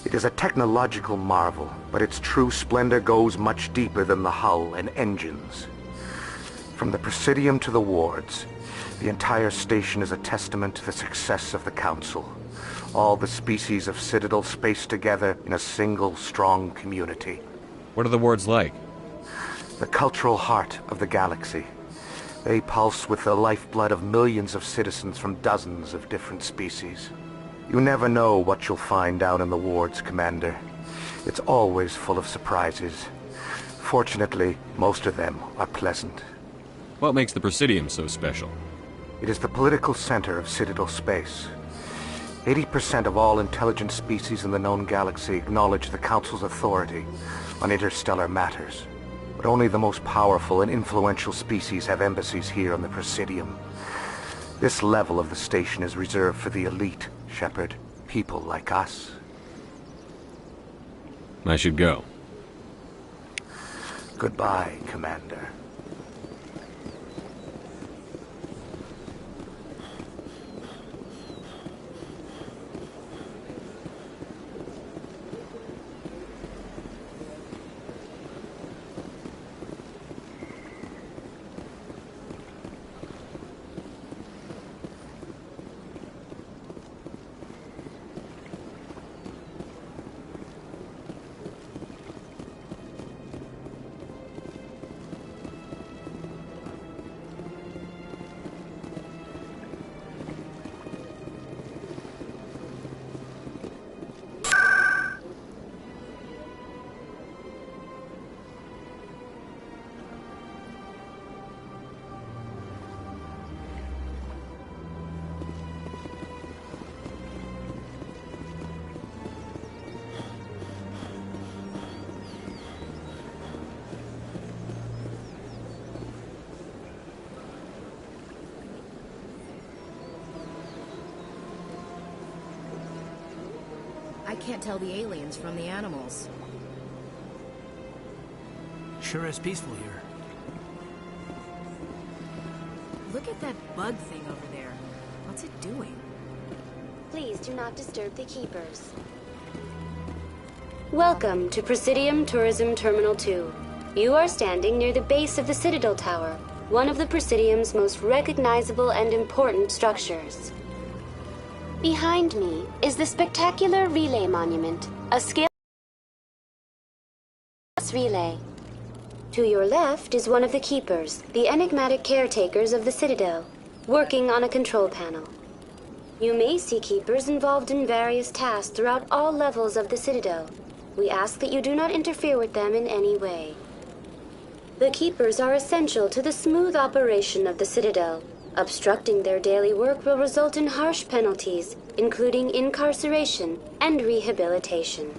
It is a technological marvel, but its true splendor goes much deeper than the hull and engines. From the Presidium to the wards, the entire station is a testament to the success of the Council. All the species of Citadel spaced together in a single, strong community. What are the wards like? The cultural heart of the galaxy. They pulse with the lifeblood of millions of citizens from dozens of different species. You never know what you'll find down in the wards, Commander. It's always full of surprises. Fortunately, most of them are pleasant. What makes the Presidium so special? It is the political center of Citadel space. 80% of all intelligent species in the known galaxy acknowledge the Council's authority on interstellar matters. But only the most powerful and influential species have embassies here on the Presidium. This level of the station is reserved for the elite, Shepard. People like us. I should go. Goodbye, Commander. can't tell the aliens from the animals. Sure is peaceful here. Look at that bug thing over there. What's it doing? Please do not disturb the keepers. Welcome to Presidium Tourism Terminal 2. You are standing near the base of the Citadel Tower, one of the Presidium's most recognizable and important structures. Behind me is the spectacular relay monument, a scale relay. To your left is one of the keepers, the enigmatic caretakers of the Citadel, working on a control panel. You may see keepers involved in various tasks throughout all levels of the Citadel. We ask that you do not interfere with them in any way. The keepers are essential to the smooth operation of the Citadel. Obstructing their daily work will result in harsh penalties, including incarceration and rehabilitation.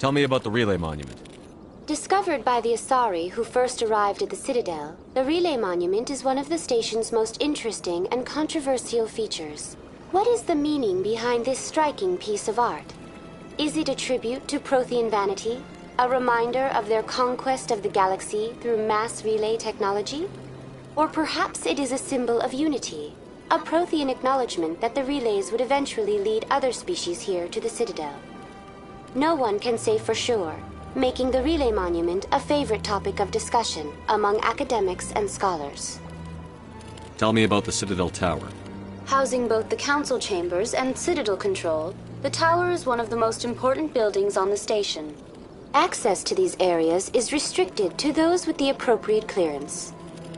Tell me about the relay monument. Discovered by the Asari who first arrived at the Citadel, the relay monument is one of the station's most interesting and controversial features. What is the meaning behind this striking piece of art? Is it a tribute to Prothean vanity? A reminder of their conquest of the galaxy through mass relay technology? Or perhaps it is a symbol of unity, a Prothean acknowledgement that the relays would eventually lead other species here to the Citadel. No one can say for sure, making the relay monument a favorite topic of discussion among academics and scholars. Tell me about the Citadel Tower. Housing both the council chambers and Citadel control, the tower is one of the most important buildings on the station. Access to these areas is restricted to those with the appropriate clearance.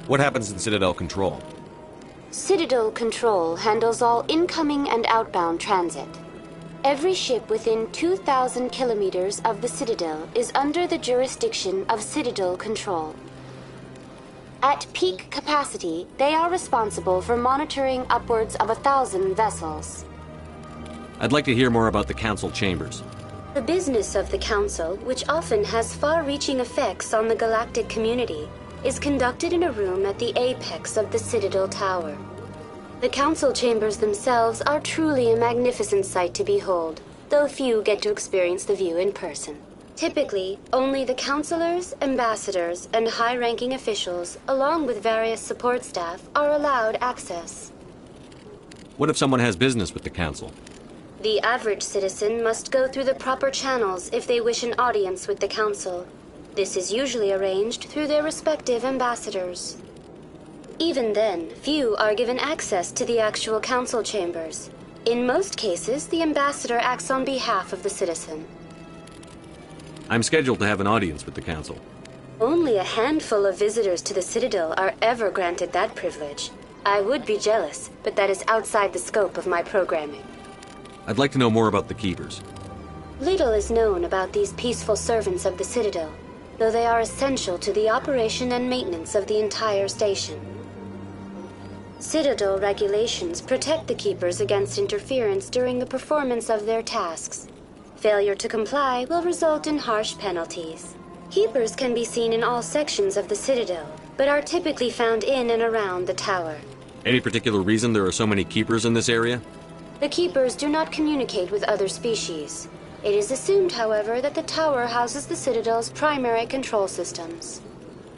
What happens in Citadel Control? Citadel Control handles all incoming and outbound transit. Every ship within 2,000 kilometers of the Citadel is under the jurisdiction of Citadel Control. At peak capacity, they are responsible for monitoring upwards of 1,000 vessels. I'd like to hear more about the Council Chambers. The business of the Council, which often has far-reaching effects on the galactic community, is conducted in a room at the apex of the Citadel Tower. The Council Chambers themselves are truly a magnificent sight to behold, though few get to experience the view in person. Typically, only the councilors, ambassadors, and high-ranking officials, along with various support staff, are allowed access. What if someone has business with the Council? The average citizen must go through the proper channels if they wish an audience with the Council. This is usually arranged through their respective ambassadors. Even then, few are given access to the actual council chambers. In most cases, the ambassador acts on behalf of the citizen. I'm scheduled to have an audience with the Council. Only a handful of visitors to the Citadel are ever granted that privilege. I would be jealous, but that is outside the scope of my programming. I'd like to know more about the Keepers. Little is known about these peaceful servants of the Citadel, though they are essential to the operation and maintenance of the entire station. Citadel regulations protect the Keepers against interference during the performance of their tasks. Failure to comply will result in harsh penalties. Keepers can be seen in all sections of the Citadel, but are typically found in and around the tower. Any particular reason there are so many Keepers in this area? The Keepers do not communicate with other species. It is assumed, however, that the tower houses the Citadel's primary control systems.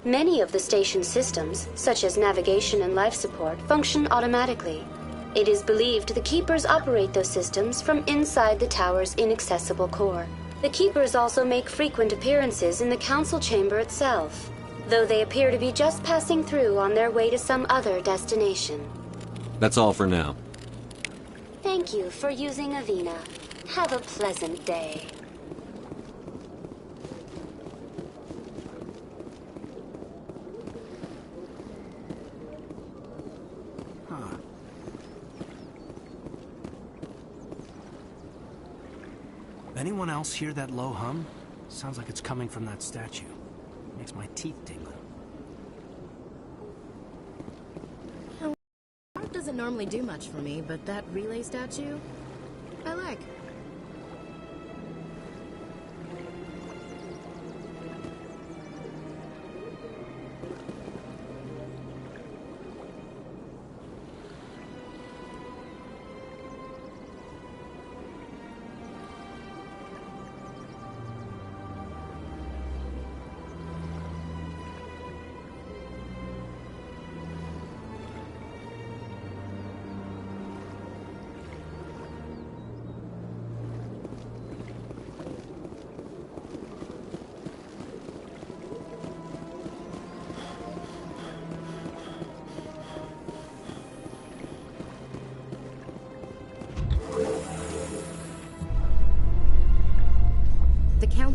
Many of the station's systems, such as navigation and life support, function automatically. It is believed the Keepers operate those systems from inside the tower's inaccessible core. The Keepers also make frequent appearances in the council chamber itself, though they appear to be just passing through on their way to some other destination. That's all for now. Thank you for using Avina. Have a pleasant day. Anyone else hear that low hum? Sounds like it's coming from that statue. Makes my teeth tingle. Art doesn't normally do much for me, but that relay statue, I like.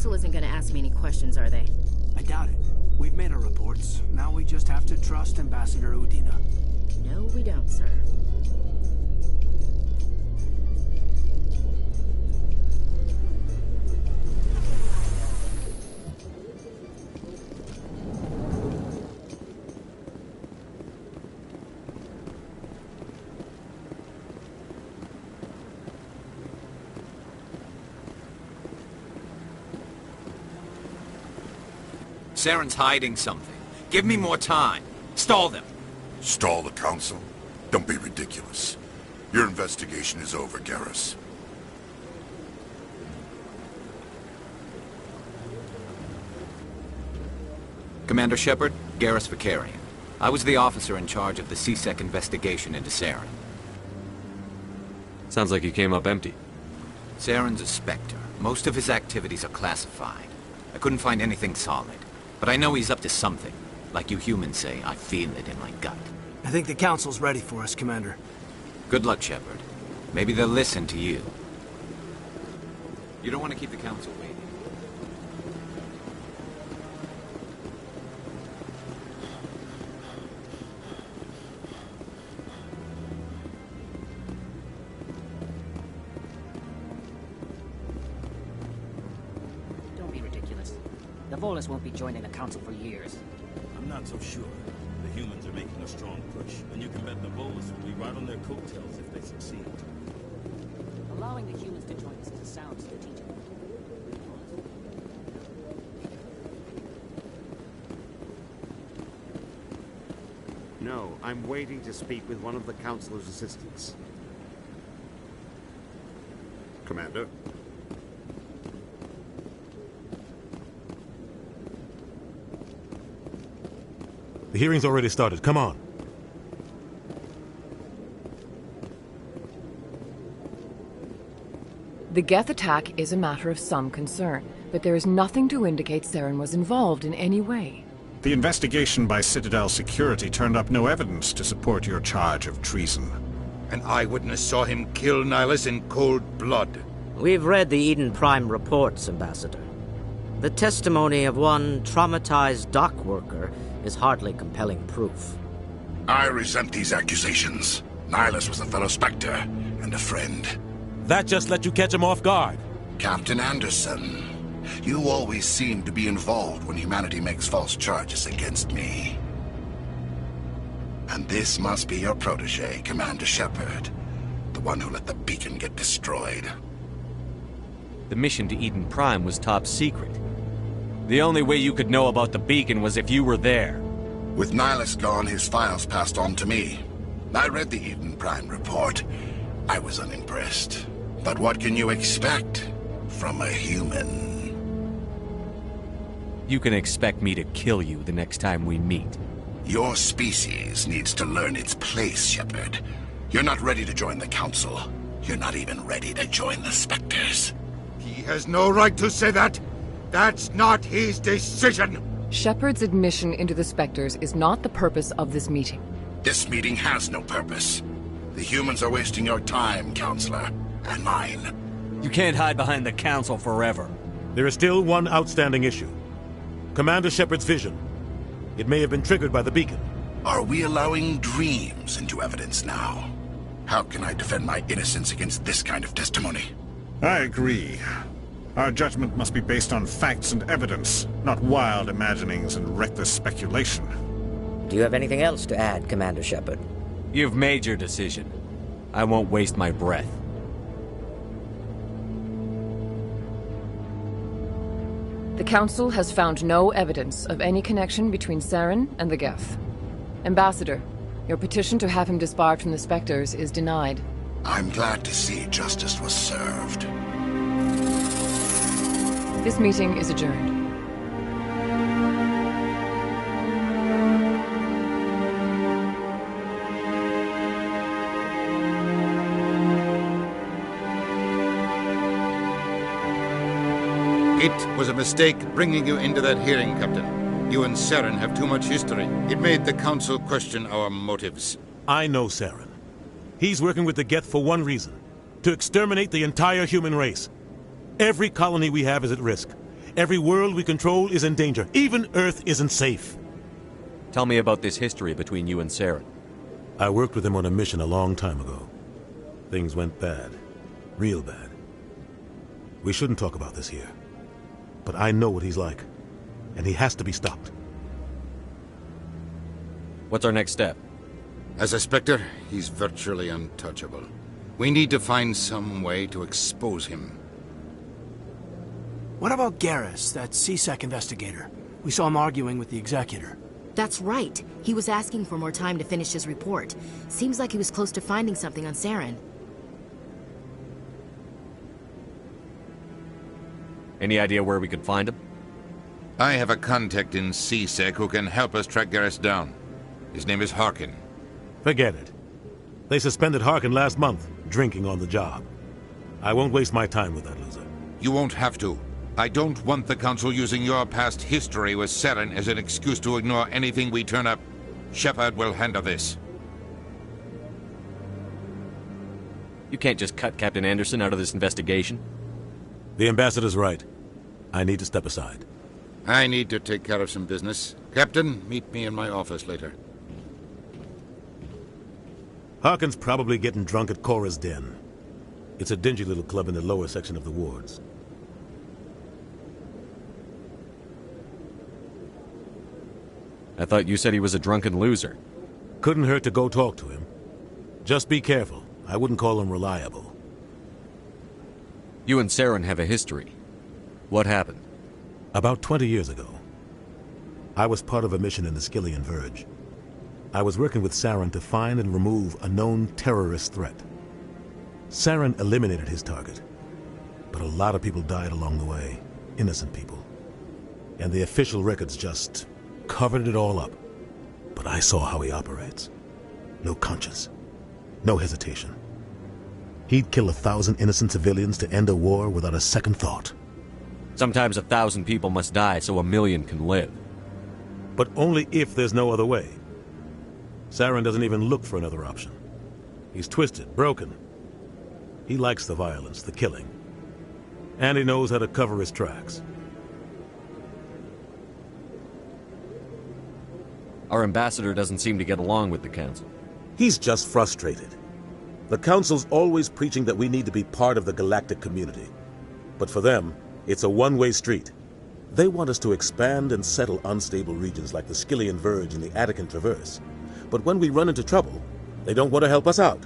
Council isn't gonna ask me any questions, are they? I doubt it. We've made our reports. Now we just have to trust Ambassador Udina. No, we don't, sir. Saren's hiding something. Give me more time. Stall them. Stall the Council? Don't be ridiculous. Your investigation is over, Garrus. Commander Shepard, Garrus Vicarian. I was the officer in charge of the C-Sec investigation into Saren. Sounds like you came up empty. Saren's a Spectre. Most of his activities are classified. I couldn't find anything solid. But I know he's up to something. Like you humans say, I feel it in my gut. I think the Council's ready for us, Commander. Good luck, Shepard. Maybe they'll listen to you. You don't want to keep the Council waiting. Don't be ridiculous. The Volus won't be joining the Council for years. I'm not so sure. The humans are making a strong push, and you can bet the Volus will be right on their coattails if they succeed. Allowing the humans to join us is a sound strategic. No, I'm waiting to speak with one of the Councilor's assistants. Commander? The hearing's already started. Come on. The Geth attack is a matter of some concern, but there is nothing to indicate Saren was involved in any way. The investigation by Citadel security turned up no evidence to support your charge of treason. An eyewitness saw him kill Nihilus in cold blood. We've read the Eden Prime reports, Ambassador. The testimony of one traumatized dock worker is hardly compelling proof. I resent these accusations. Nihilus was a fellow Spectre and a friend. That just let you catch him off guard. Captain Anderson, you always seem to be involved when humanity makes false charges against me. And this must be your protege, Commander Shepard, the one who let the beacon get destroyed. The mission to Eden Prime was top secret. The only way you could know about the beacon was if you were there. With Nihilus gone, his files passed on to me. I read the Eden Prime report. I was unimpressed. But what can you expect from a human? You can expect me to kill you the next time we meet. Your species needs to learn its place, Shepard. You're not ready to join the Council. You're not even ready to join the Spectres. He has no right to say that. That's not his decision. Shepard's admission into the Spectres is not the purpose of this meeting. This meeting has no purpose. The humans are wasting your time, Counselor, and mine. You can't hide behind the Council forever. There is still one outstanding issue. Commander Shepard's vision. It may have been triggered by the beacon. Are we allowing dreams into evidence now? How can I defend my innocence against this kind of testimony? I agree. Our judgment must be based on facts and evidence, not wild imaginings and reckless speculation. Do you have anything else to add, Commander Shepard? You've made your decision. I won't waste my breath. The Council has found no evidence of any connection between Saren and the Geth. Ambassador, your petition to have him disbarred from the Spectres is denied. I'm glad to see justice was served. This meeting is adjourned. It was a mistake bringing you into that hearing, Captain. You and Saren have too much history. It made the Council question our motives. I know Saren. He's working with the Geth for one reason. To exterminate the entire human race. Every colony we have is at risk. Every world we control is in danger. Even Earth isn't safe. Tell me about this history between you and Saren. I worked with him on a mission a long time ago. Things went bad. Real bad. We shouldn't talk about this here. But I know what he's like. And he has to be stopped. What's our next step? As a Spectre, he's virtually untouchable. We need to find some way to expose him. What about Garrus, that CSEC investigator? We saw him arguing with the Executor. That's right. He was asking for more time to finish his report. Seems like he was close to finding something on Saren. Any idea where we could find him? I have a contact in CSEC who can help us track Garrus down. His name is Harkin. Forget it. They suspended Harkin last month, drinking on the job. I won't waste my time with that loser. You won't have to. I don't want the Council using your past history with Saren as an excuse to ignore anything we turn up. Shepard will handle this. You can't just cut Captain Anderson out of this investigation. The Ambassador's right. I need to step aside. I need to take care of some business. Captain, meet me in my office later. Harkin's probably getting drunk at Cora's Den. It's a dingy little club in the lower section of the wards. I thought you said he was a drunken loser. Couldn't hurt to go talk to him. Just be careful. I wouldn't call him reliable. You and Saren have a history. What happened? About 20 years ago, I was part of a mission in the Skillian Verge. I was working with Saren to find and remove a known terrorist threat. Saren eliminated his target, but a lot of people died along the way, innocent people. And the official records just covered it all up. But I saw how he operates. No conscience, no hesitation. He'd kill 1,000 innocent civilians to end a war without a second thought. Sometimes 1,000 people must die so 1,000,000 can live. But only if there's no other way. Saren doesn't even look for another option. He's twisted, broken. He likes the violence, the killing. And he knows how to cover his tracks. Our ambassador doesn't seem to get along with the Council. He's just frustrated. The Council's always preaching that we need to be part of the galactic community. But for them, it's a one-way street. They want us to expand and settle unstable regions like the Skillian Verge and the Attican Traverse. But when we run into trouble, they don't want to help us out.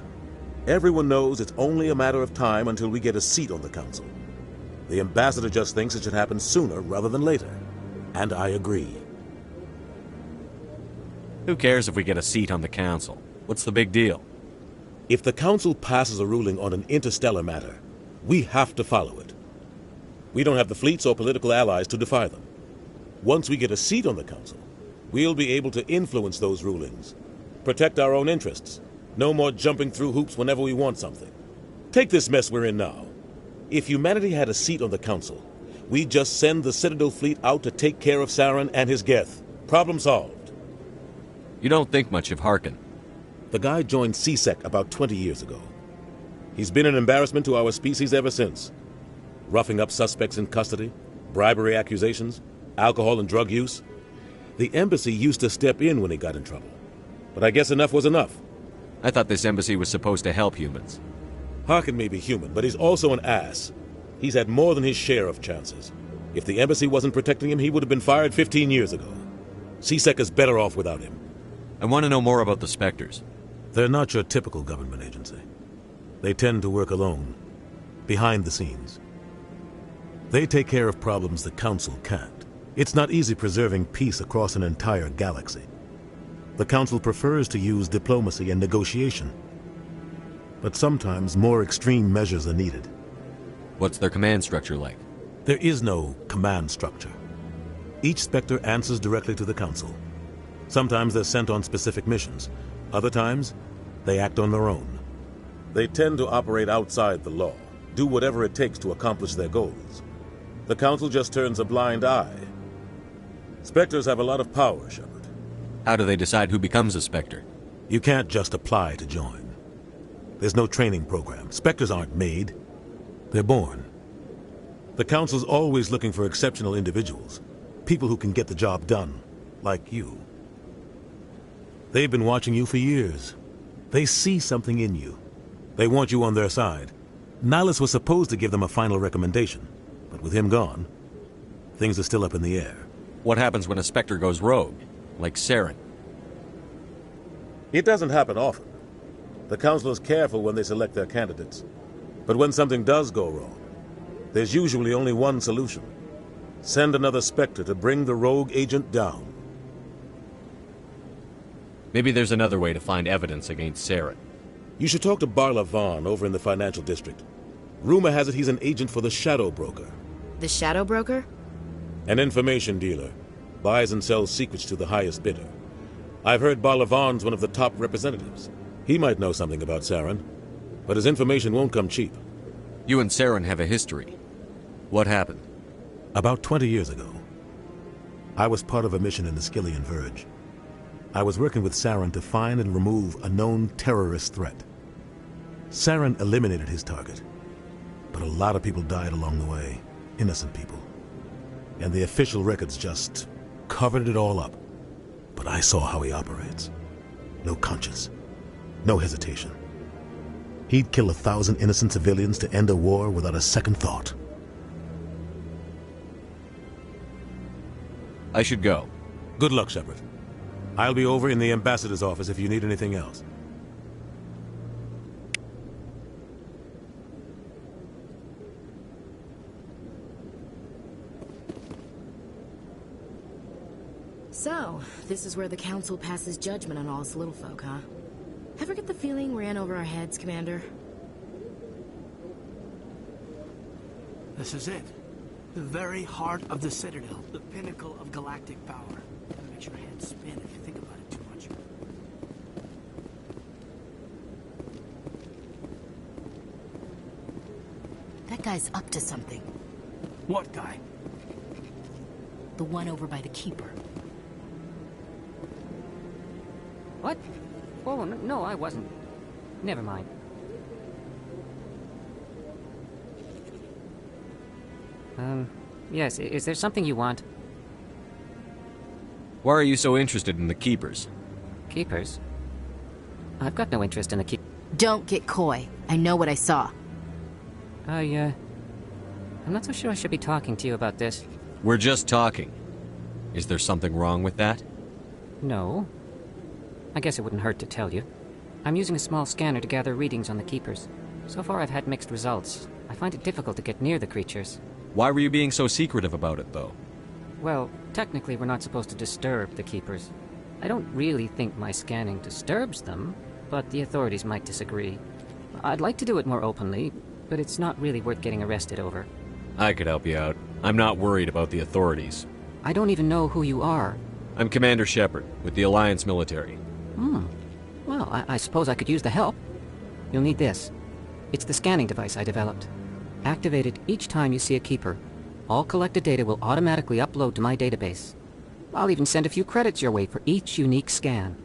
Everyone knows it's only a matter of time until we get a seat on the Council. The Ambassador just thinks it should happen sooner rather than later. And I agree. Who cares if we get a seat on the Council? What's the big deal? If the Council passes a ruling on an interstellar matter, we have to follow it. We don't have the fleets or political allies to defy them. Once we get a seat on the Council, we'll be able to influence those rulings, protect our own interests. No more jumping through hoops whenever we want something. Take this mess we're in now. If humanity had a seat on the Council, we'd just send the Citadel fleet out to take care of Saren and his Geth. Problem solved. You don't think much of Harkin. The guy joined CSEC about 20 years ago. He's been an embarrassment to our species ever since. Roughing up suspects in custody, bribery accusations, alcohol and drug use. The embassy used to step in when he got in trouble. But I guess enough was enough. I thought this embassy was supposed to help humans. Harkin may be human, but he's also an ass. He's had more than his share of chances. If the embassy wasn't protecting him, he would have been fired 15 years ago. CSEC is better off without him. I want to know more about the Spectres. They're not your typical government agency. They tend to work alone, behind the scenes. They take care of problems the Council can't. It's not easy preserving peace across an entire galaxy. The Council prefers to use diplomacy and negotiation. But sometimes more extreme measures are needed. What's their command structure like? There is no command structure. Each Spectre answers directly to the Council. Sometimes they're sent on specific missions. Other times, they act on their own. They tend to operate outside the law, do whatever it takes to accomplish their goals. The Council just turns a blind eye. Spectres have a lot of power, Shepard. How do they decide who becomes a Spectre? You can't just apply to join. There's no training program. Spectres aren't made. They're born. The Council's always looking for exceptional individuals. People who can get the job done, like you. They've been watching you for years. They see something in you. They want you on their side. Nihilus was supposed to give them a final recommendation, but with him gone, things are still up in the air. What happens when a Spectre goes rogue, like Saren? It doesn't happen often. The Council is careful when they select their candidates. But when something does go wrong, there's usually only one solution. Send another Spectre to bring the rogue agent down. Maybe there's another way to find evidence against Saren. You should talk to Barla Vaughn over in the financial district. Rumor has it he's an agent for the Shadow Broker. The Shadow Broker? An information dealer. Buys and sells secrets to the highest bidder. I've heard Barla Vaughn's one of the top representatives. He might know something about Saren, but his information won't come cheap. You and Saren have a history. What happened? About 20 years ago, I was part of a mission in the Skillian Verge. I was working with Saren to find and remove a known terrorist threat. Saren eliminated his target, but a lot of people died along the way, innocent people. And the official records just covered it all up. But I saw how he operates. No conscience, no hesitation. He'd kill 1,000 innocent civilians to end a war without a second thought. I should go. Good luck, Shepard. I'll be over in the ambassador's office if you need anything else. So, this is where the Council passes judgment on all us little folk, huh? Ever get the feeling we're in over our heads, Commander? This is it. The very heart of the Citadel. The pinnacle of galactic power. It makes your head spin if you think about it too much. That guy's up to something. What guy? The one over by the Keeper. What? Oh, no, I wasn't. Never mind. Yes, is there something you want? Why are you so interested in the Keepers? Keepers? I've got no interest in the Keepers. Don't get coy. I know what I saw. I'm not so sure I should be talking to you about this. We're just talking. Is there something wrong with that? No. I guess it wouldn't hurt to tell you. I'm using a small scanner to gather readings on the Keepers. So far I've had mixed results. I find it difficult to get near the creatures. Why were you being so secretive about it, though? Well, technically we're not supposed to disturb the Keepers. I don't really think my scanning disturbs them, but the authorities might disagree. I'd like to do it more openly, but it's not really worth getting arrested over. I could help you out. I'm not worried about the authorities. I don't even know who you are. I'm Commander Shepard, with the Alliance military. Well, I suppose I could use the help. You'll need this. It's the scanning device I developed. Activate it each time you see a Keeper. All collected data will automatically upload to my database. I'll even send a few credits your way for each unique scan.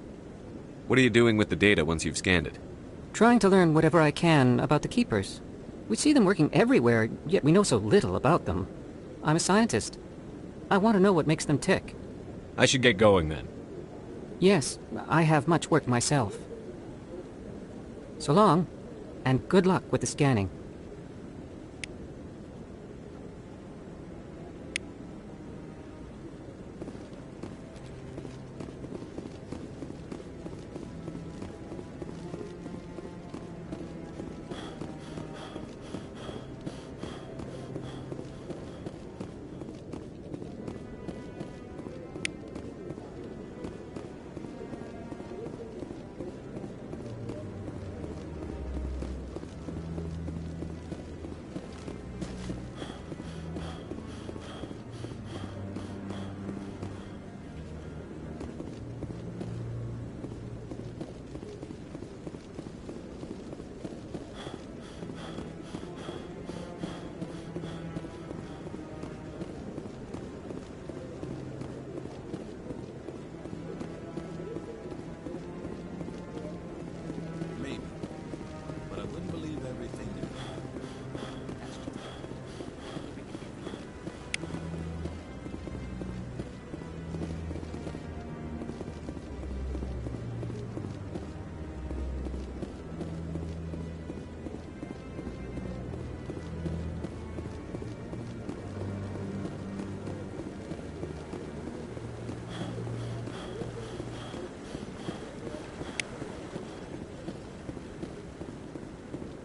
What are you doing with the data once you've scanned it? Trying to learn whatever I can about the Keepers. We see them working everywhere, yet we know so little about them. I'm a scientist. I want to know what makes them tick. I should get going then. Yes, I have much work myself. So long, and good luck with the scanning.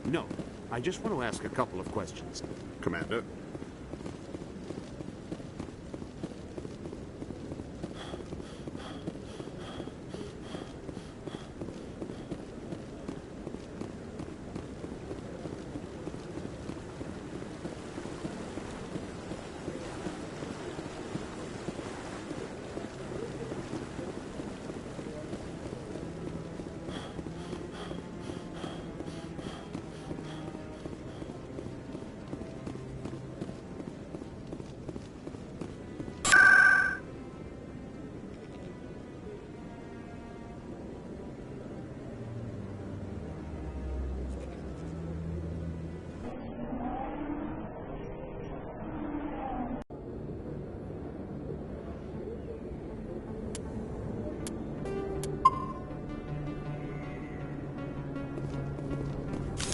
No, I just want to ask a couple of questions. Commander?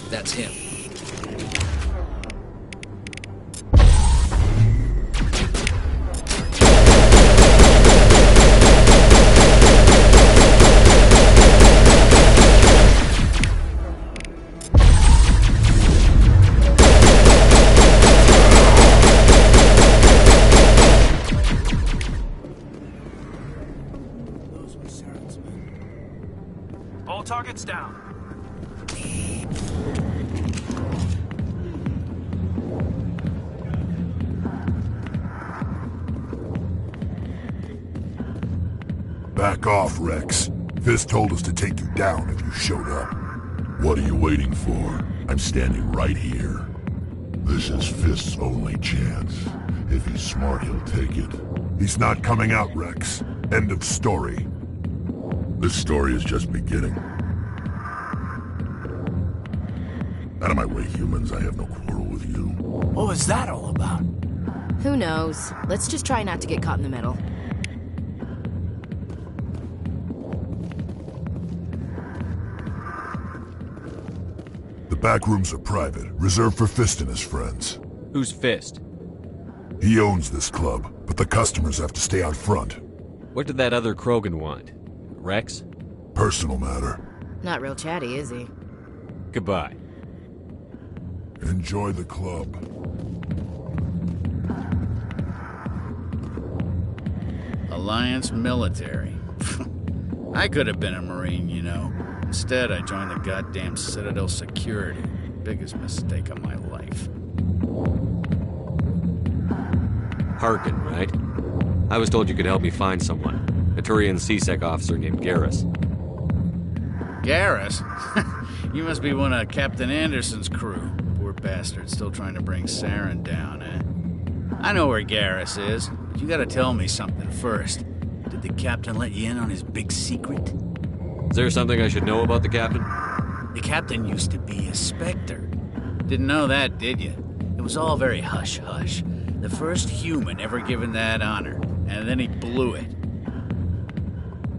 That's him. Those were Saren's men. All targets down. Back off, Rex. Fist told us to take you down if you showed up. What are you waiting for? I'm standing right here. This is Fist's only chance. If he's smart, he'll take it. He's not coming out, Rex. End of story. This story is just beginning. Out of my way, humans. I have no quarrel with you. What was that all about? Who knows? Let's just try not to get caught in the middle. The back rooms are private, reserved for Fist and his friends. Who's Fist? He owns this club, but the customers have to stay out front. What did that other Krogan want? Rex? Personal matter. Not real chatty, is he? Goodbye. Enjoy the club. Alliance military. I could have been a Marine, you know. Instead, I joined the goddamn Citadel security. Biggest mistake of my life. Harkin, right? I was told you could help me find someone. A Turian C-Sec officer named Garrus. Garrus? You must be one of Captain Anderson's crew. Poor bastard, still trying to bring Saren down, eh? I know where Garrus is, but you gotta tell me something first. Did the captain let you in on his big secret? Is there something I should know about the captain? The captain used to be a Spectre. Didn't know that, did you? It was all very hush-hush. The first human ever given that honor, and then he blew it.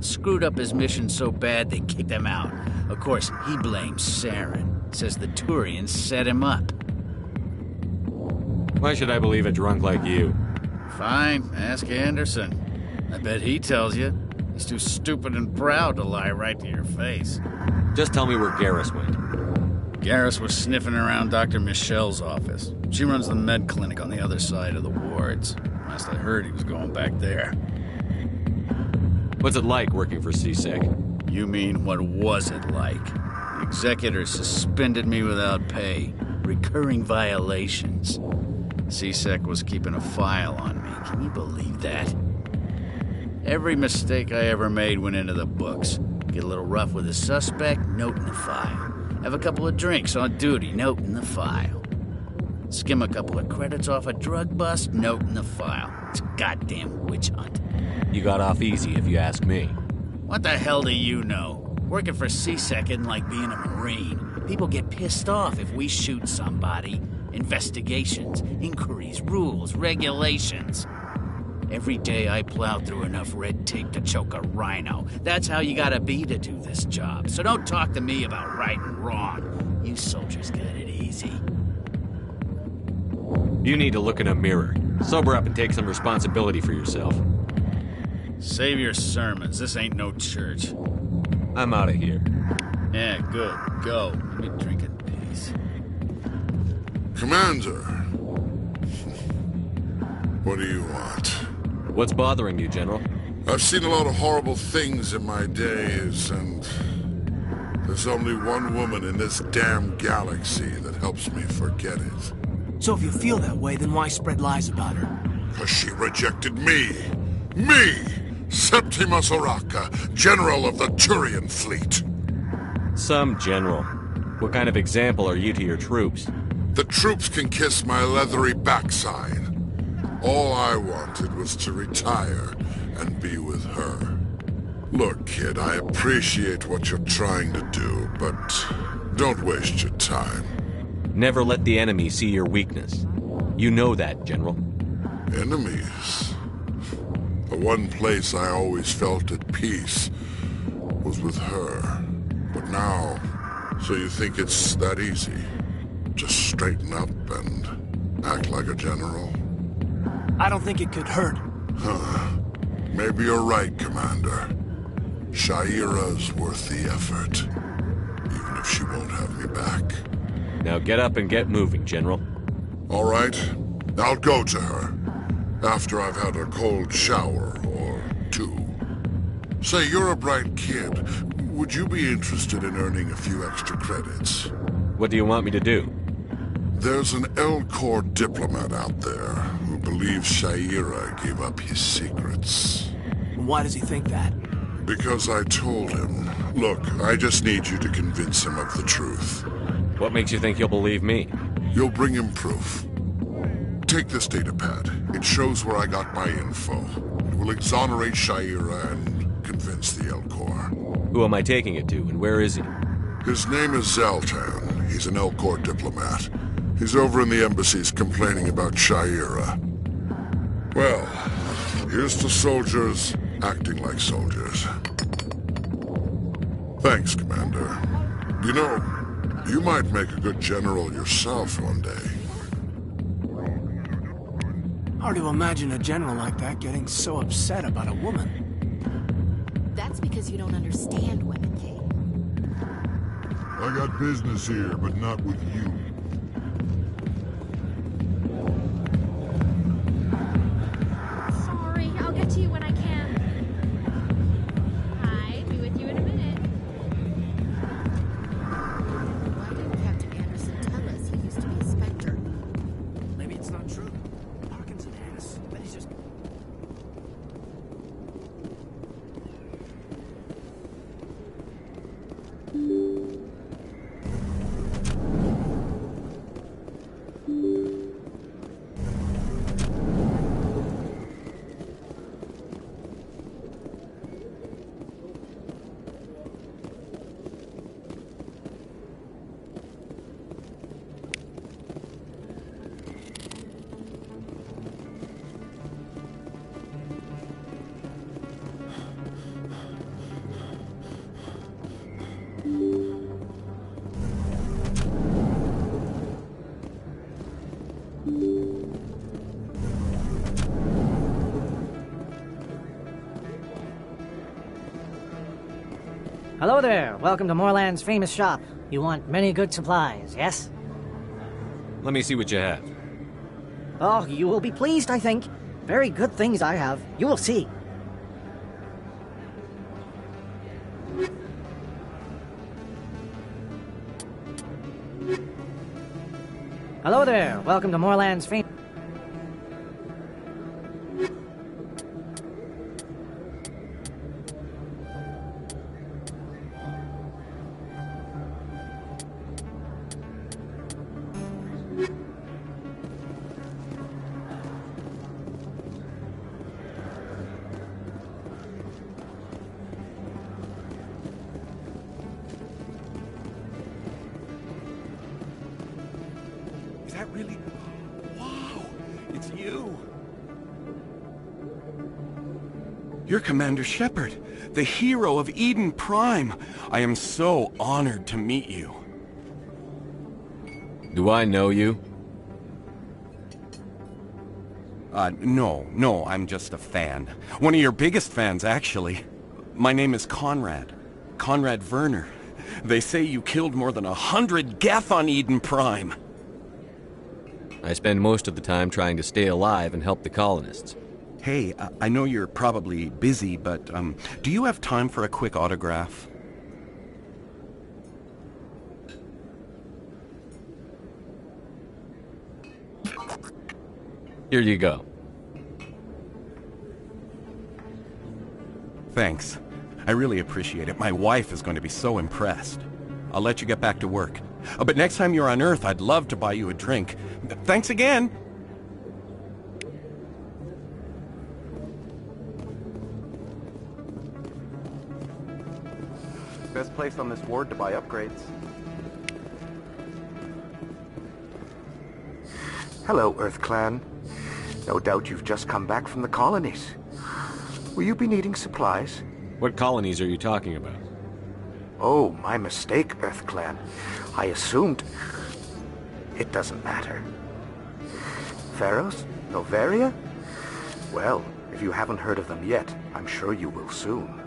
Screwed up his mission so bad they kicked him out. Of course, he blames Saren. Says the Turians set him up. Why should I believe a drunk like you? Fine, ask Anderson. I bet he tells you. He's too stupid and proud to lie right to your face. Just tell me where Garrus went. Garrus was sniffing around Dr. Michelle's office. She runs the med clinic on the other side of the wards. Last I heard, he was going back there. What's it like working for C-Sec? You mean, what was it like? The executor suspended me without pay. Recurring violations. C-Sec was keeping a file on me. Can you believe that? Every mistake I ever made went into the books. Get a little rough with a suspect, note in the file. Have a couple of drinks on duty, note in the file. Skim a couple of credits off a drug bust, note in the file. It's a goddamn witch hunt. You got off easy, if you ask me. What the hell do you know? Working for C-Sec isn't like being a Marine. People get pissed off if we shoot somebody. Investigations, inquiries, rules, regulations. Every day I plow through enough red tape to choke a rhino. That's how you gotta be to do this job. So don't talk to me about right and wrong. You soldiers got it easy. You need to look in a mirror. Sober up and take some responsibility for yourself. Save your sermons. This ain't no church. I'm out of here. Yeah, good. Go. Let me drink in peace. Commander. What do you want? What's bothering you, General? I've seen a lot of horrible things in my days, and there's only one woman in this damn galaxy that helps me forget it. So if you feel that way, then why spread lies about her? 'Cause she rejected me! Me! Septimus Oraka, General of the Turian Fleet! Some general. What kind of example are you to your troops? The troops can kiss my leathery backside. All I wanted was to retire and be with her. Look, kid, I appreciate what you're trying to do, but don't waste your time. Never let the enemy see your weakness. You know that, General. Enemies? The one place I always felt at peace was with her. But now, so you think it's that easy? Just straighten up and act like a general? I don't think it could hurt. Huh. Maybe you're right, Commander. Shaira's worth the effort. Even if she won't have me back. Now get up and get moving, General. All right. I'll go to her. After I've had a cold shower or two. Say, you're a bright kid. Would you be interested in earning a few extra credits? What do you want me to do? There's an L-Corps diplomat out there who believes Shaira gave up his secrets. Why does he think that? Because I told him. Look, I just need you to convince him of the truth. What makes you think he'll believe me? You'll bring him proof. Take this datapad. It shows where I got my info. It will exonerate Shaira and convince the L-Corps. Who am I taking it to, and where is he? His name is Zaltan. He's an L-Corps diplomat. He's over in the embassies complaining about Shaira. Well, here's to soldiers acting like soldiers. Thanks, Commander. You know, you might make a good general yourself one day. Hard to imagine a general like that getting so upset about a woman. That's because you don't understand women, Kate. I got business here, but not with you. Sorry, I'll get to you when I can. Hi, be with you in a minute. Why didn't Captain Anderson tell us he used to be a Spectre? Maybe it's not true. Harkin's an ass. But he's just... Hello there. Welcome to Moorland's famous shop. You want many good supplies, yes? Let me see what you have. Oh, you will be pleased, I think. Very good things I have. You will see. Hello there. Welcome to Moorland's famous... Is that really... Wow! It's you! You're Commander Shepard, the hero of Eden Prime. I am so honored to meet you. Do I know you? No, I'm just a fan. One of your biggest fans, actually. My name is Conrad. Conrad Werner. They say you killed more than 100 Geth on Eden Prime. I spend most of the time trying to stay alive and help the colonists. Hey, I know you're probably busy, but do you have time for a quick autograph? Here you go. Thanks. I really appreciate it. My wife is going to be so impressed. I'll let you get back to work. But next time you're on Earth, I'd love to buy you a drink. Thanks again! Best place on this ward to buy upgrades. Hello, Earth Clan. No doubt you've just come back from the colonies. Will you be needing supplies? What colonies are you talking about? Oh, my mistake, Earth Clan. I assumed... It doesn't matter. Pharos? Noveria? Well, if you haven't heard of them yet, I'm sure you will soon.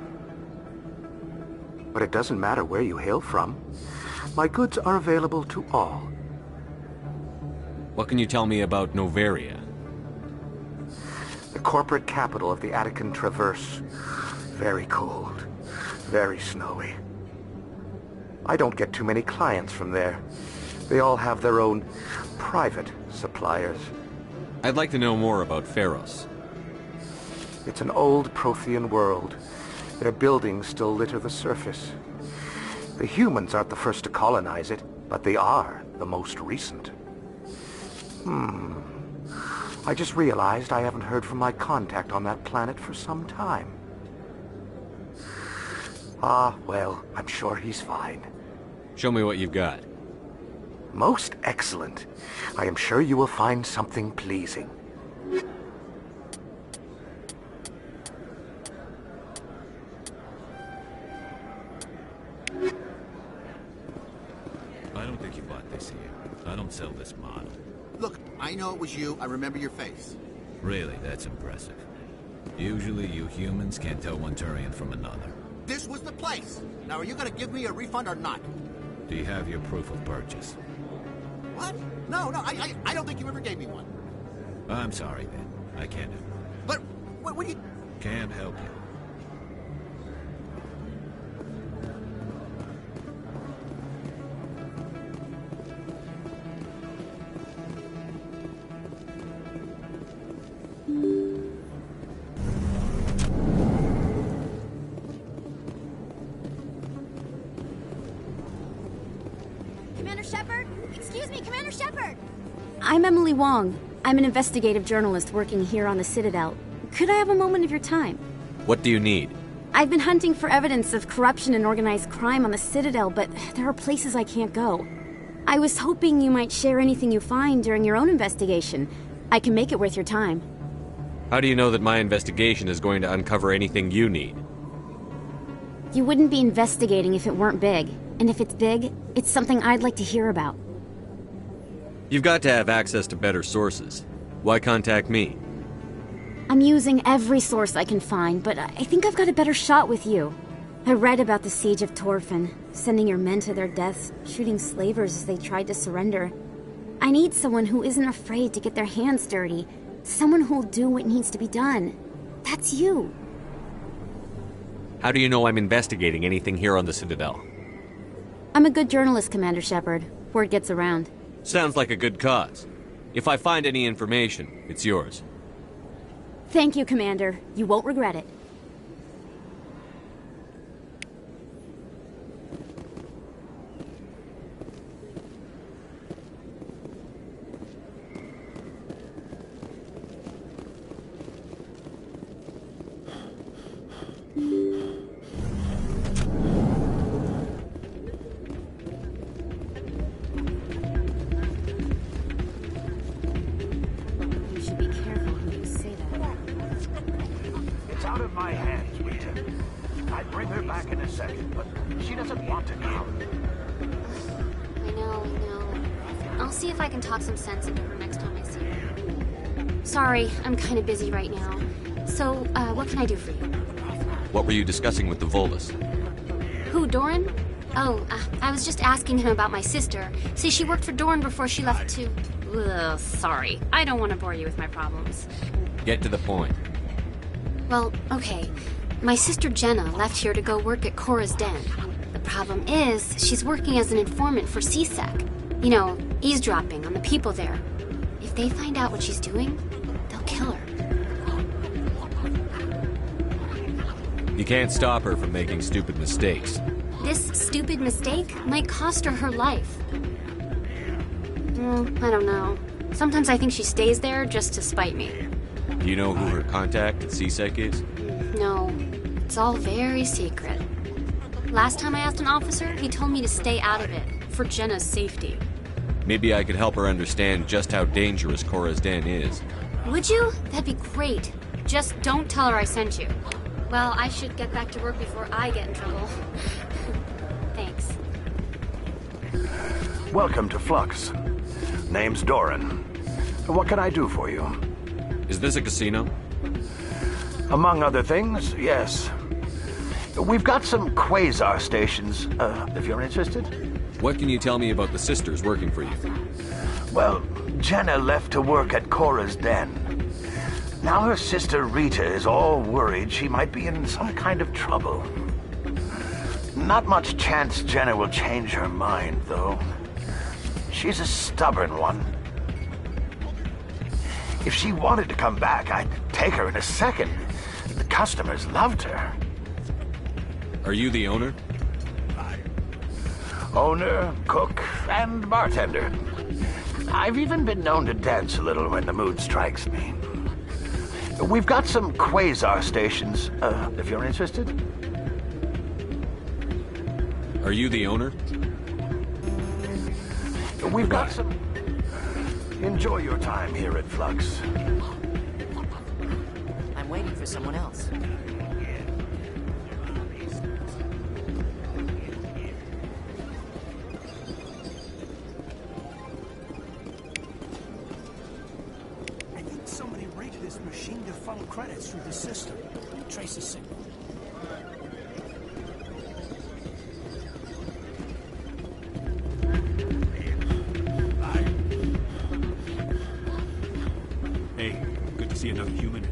But it doesn't matter where you hail from. My goods are available to all. What can you tell me about Noveria? The corporate capital of the Attican Traverse. Very cold. Very snowy. I don't get too many clients from there. They all have their own private suppliers. I'd like to know more about Pharos. It's an old Prothean world. Their buildings still litter the surface. The humans aren't the first to colonize it, but they are the most recent. I just realized I haven't heard from my contact on that planet for some time. Ah, well, I'm sure he's fine. Show me what you've got. Most excellent. I am sure you will find something pleasing. I don't think you bought this here. I don't sell this model. Look, I know it was you. I remember your face. Really, that's impressive. Usually you humans can't tell one Turian from another. This was the place. Now, are you gonna give me a refund or not? Do you have your proof of purchase? What? No, I don't think you ever gave me one. I'm sorry, then. I can't help you. But, what do you... Can't help you. Commander Shepard? Excuse me, Commander Shepard! I'm Emily Wong. I'm an investigative journalist working here on the Citadel. Could I have a moment of your time? What do you need? I've been hunting for evidence of corruption and organized crime on the Citadel, but there are places I can't go. I was hoping you might share anything you find during your own investigation. I can make it worth your time. How do you know that my investigation is going to uncover anything you need? You wouldn't be investigating if it weren't big. And if it's big, it's something I'd like to hear about. You've got to have access to better sources. Why contact me? I'm using every source I can find, but I think I've got a better shot with you. I read about the siege of Torfin, sending your men to their deaths, shooting slavers as they tried to surrender. I need someone who isn't afraid to get their hands dirty. Someone who'll do what needs to be done. That's you. How do you know I'm investigating anything here on the Citadel? I'm a good journalist, Commander Shepard. Word gets around. Sounds like a good cause. If I find any information, it's yours. Thank you, Commander. You won't regret it. My hands, Rita. I'd bring her back in a second, but she doesn't want to come. I know. I'll see if I can talk some sense into her next time I see her. Sorry, I'm kind of busy right now. So, what can I do for you? What were you discussing with the Volus? Who, Doran? Oh, I was just asking him about my sister. See, she worked for Doran before she left to... Ugh, sorry. I don't want to bore you with my problems. Get to the point. Well, okay. My sister Jenna left here to go work at Cora's Den. The problem is, she's working as an informant for CSEC. You know, eavesdropping on the people there. If they find out what she's doing, they'll kill her. You can't stop her from making stupid mistakes. This stupid mistake might cost her her life. I don't know. Sometimes I think she stays there just to spite me. Do you know who her contact at CSEC is? No, it's all very secret. Last time I asked an officer, he told me to stay out of it, for Jenna's safety. Maybe I could help her understand just how dangerous Cora's Den is. Would you? That'd be great. Just don't tell her I sent you. Well, I should get back to work before I get in trouble. Thanks. Welcome to Flux. Name's Doran. What can I do for you? Is this a casino? Among other things, yes. We've got some quasar stations, if you're interested. What can you tell me about the sisters working for you? Well, Jenna left to work at Cora's Den. Now her sister Rita is all worried she might be in some kind of trouble. Not much chance Jenna will change her mind, though. She's a stubborn one. If she wanted to come back, I'd take her in a second. The customers loved her. Are you the owner? Owner, cook, and bartender. I've even been known to dance a little when the mood strikes me. We've got some quasar stations, if you're interested. Are you the owner? We've got some... Enjoy your time here at Flux. I'm waiting for someone else. I think somebody raided this machine to funnel credits through the system. Trace the signal. See another human.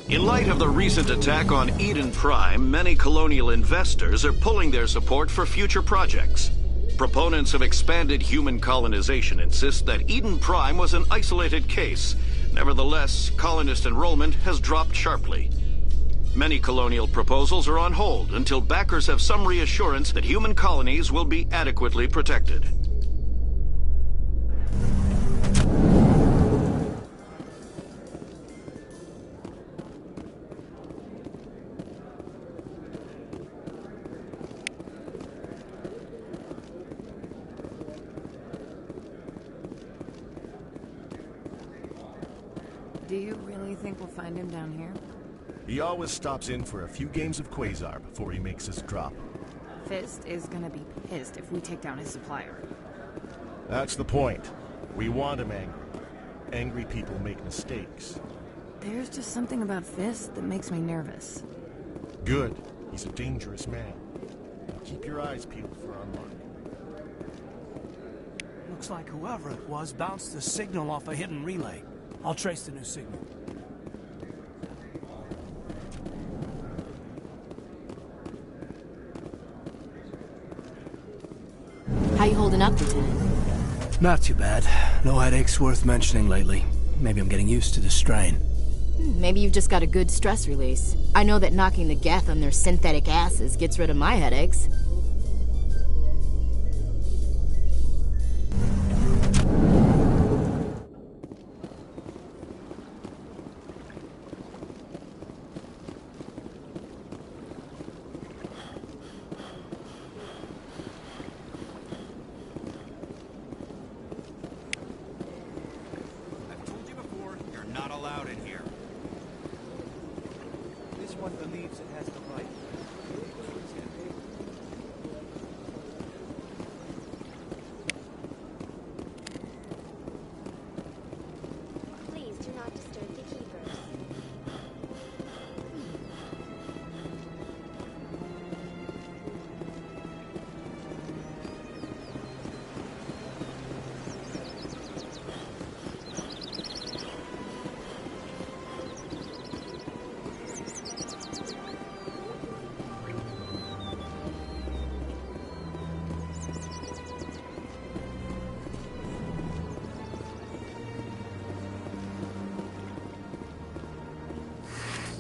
In light of the recent attack on Eden Prime, many colonial investors are pulling their support for future projects. Proponents of expanded human colonization insist that Eden Prime was an isolated case. Nevertheless, colonist enrollment has dropped sharply. Many colonial proposals are on hold until backers have some reassurance that human colonies will be adequately protected. Do you really think we'll find him down here? He always stops in for a few games of Quasar before he makes his drop. Fist is gonna be pissed if we take down his supplier. That's the point. We want him angry. Angry people make mistakes. There's just something about Fist that makes me nervous. Good. He's a dangerous man. Now keep your eyes peeled for our mark. Looks like whoever it was bounced the signal off a hidden relay. I'll trace the new signal. How you holding up, Lieutenant? Not too bad. No headaches worth mentioning lately. Maybe I'm getting used to the strain. Maybe you've just got a good stress release. I know that knocking the Geth on their synthetic asses gets rid of my headaches. one believes it has the right. Please do not disturb the keepers.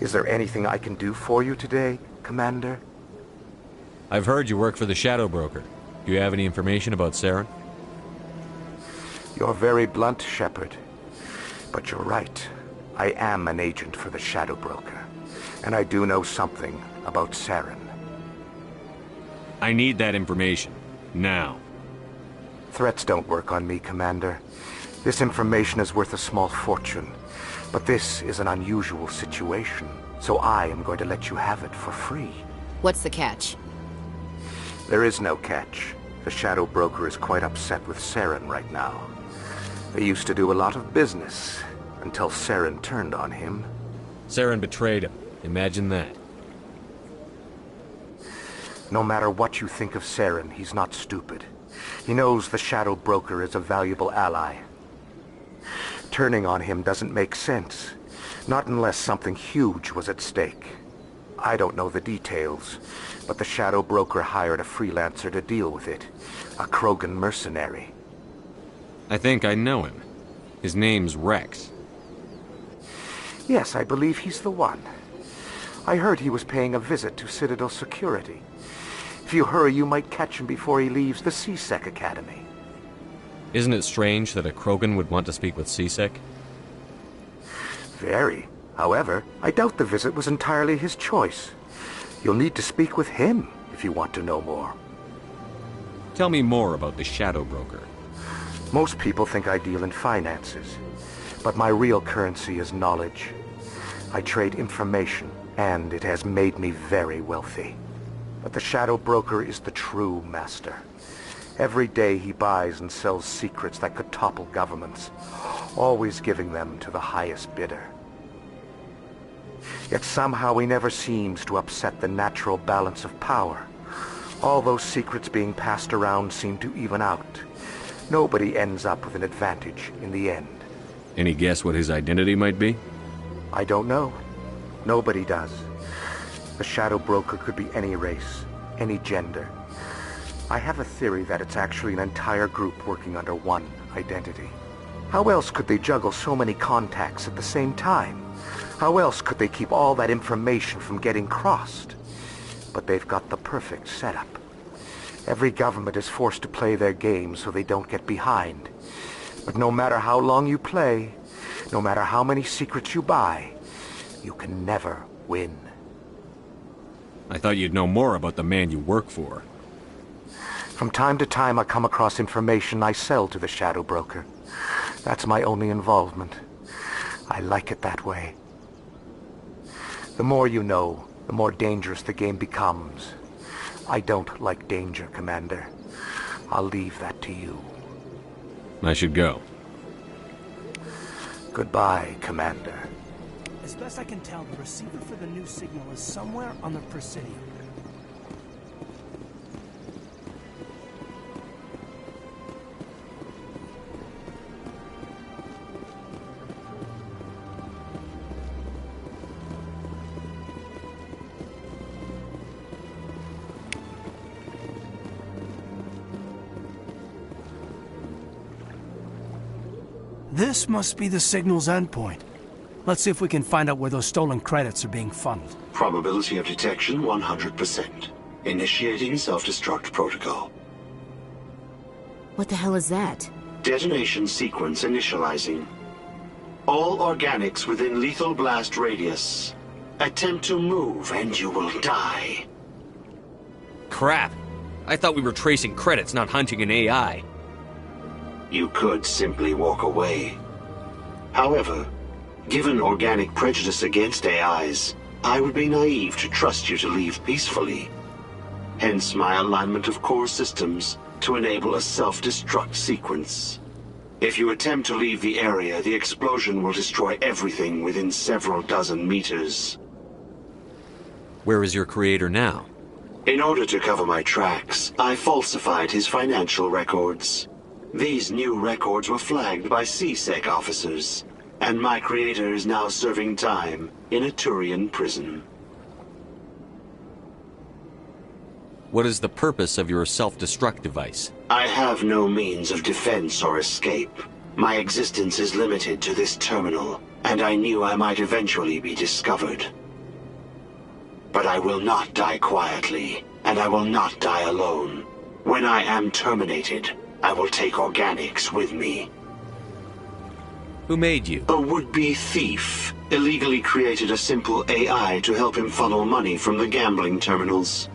Is there anything I can do for you today, Commander? I've heard you work for the Shadow Broker. Do you have any information about Saren? You're very blunt, Shepard. But you're right. I am an agent for the Shadow Broker. And I do know something about Saren. I need that information. Now. Threats don't work on me, Commander. This information is worth a small fortune. But this is an unusual situation, so I am going to let you have it for free. What's the catch? There is no catch. The Shadow Broker is quite upset with Saren right now. They used to do a lot of business, until Saren turned on him. Saren betrayed him. Imagine that. No matter what you think of Saren, he's not stupid. He knows the Shadow Broker is a valuable ally. Turning on him doesn't make sense. Not unless something huge was at stake. I don't know the details, but the Shadow Broker hired a freelancer to deal with it. A Krogan mercenary. I think I know him. His name's Rex. Yes, I believe he's the one. I heard he was paying a visit to Citadel security. If you hurry, you might catch him before he leaves the C-Sec Academy. Isn't it strange that a Krogan would want to speak with C-Sec? Very. However, I doubt the visit was entirely his choice. You'll need to speak with him if you want to know more. Tell me more about the Shadow Broker. Most people think I deal in finances, but my real currency is knowledge. I trade information, and it has made me very wealthy. But the Shadow Broker is the true master. Every day he buys and sells secrets that could topple governments, always giving them to the highest bidder. Yet somehow he never seems to upset the natural balance of power. All those secrets being passed around seem to even out. Nobody ends up with an advantage in the end. Any guess what his identity might be? I don't know. Nobody does. The Shadow Broker could be any race, any gender. I have a theory that it's actually an entire group working under one identity. How else could they juggle so many contacts at the same time? How else could they keep all that information from getting crossed? But they've got the perfect setup. Every government is forced to play their game so they don't get behind. But no matter how long you play, no matter how many secrets you buy, you can never win. I thought you'd know more about the man you work for. From time to time I come across information I sell to the Shadow Broker. That's my only involvement. I like it that way. The more you know, the more dangerous the game becomes. I don't like danger, Commander. I'll leave that to you. I should go. Goodbye, Commander. As best I can tell, the receiver for the new signal is somewhere on the Presidium. This must be the signal's endpoint. Let's see if we can find out where those stolen credits are being funneled. Probability of detection 100%. Initiating self-destruct protocol. What the hell is that? Detonation sequence initializing. All organics within lethal blast radius. Attempt to move and you will die. Crap! I thought we were tracing credits, not hunting an AI. You could simply walk away. However, given organic prejudice against AIs, I would be naive to trust you to leave peacefully. Hence my alignment of core systems to enable a self-destruct sequence. If you attempt to leave the area, the explosion will destroy everything within several dozen meters. Where is your creator now? In order to cover my tracks, I falsified his financial records. These new records were flagged by CSEC officers, and my creator is now serving time in a Turian prison. What is the purpose of your self-destruct device? I have no means of defense or escape. My existence is limited to this terminal, and I knew I might eventually be discovered. But I will not die quietly, and I will not die alone. When I am terminated, I will take organics with me. Who made you? A would-be thief illegally created a simple AI to help him funnel money from the gambling terminals.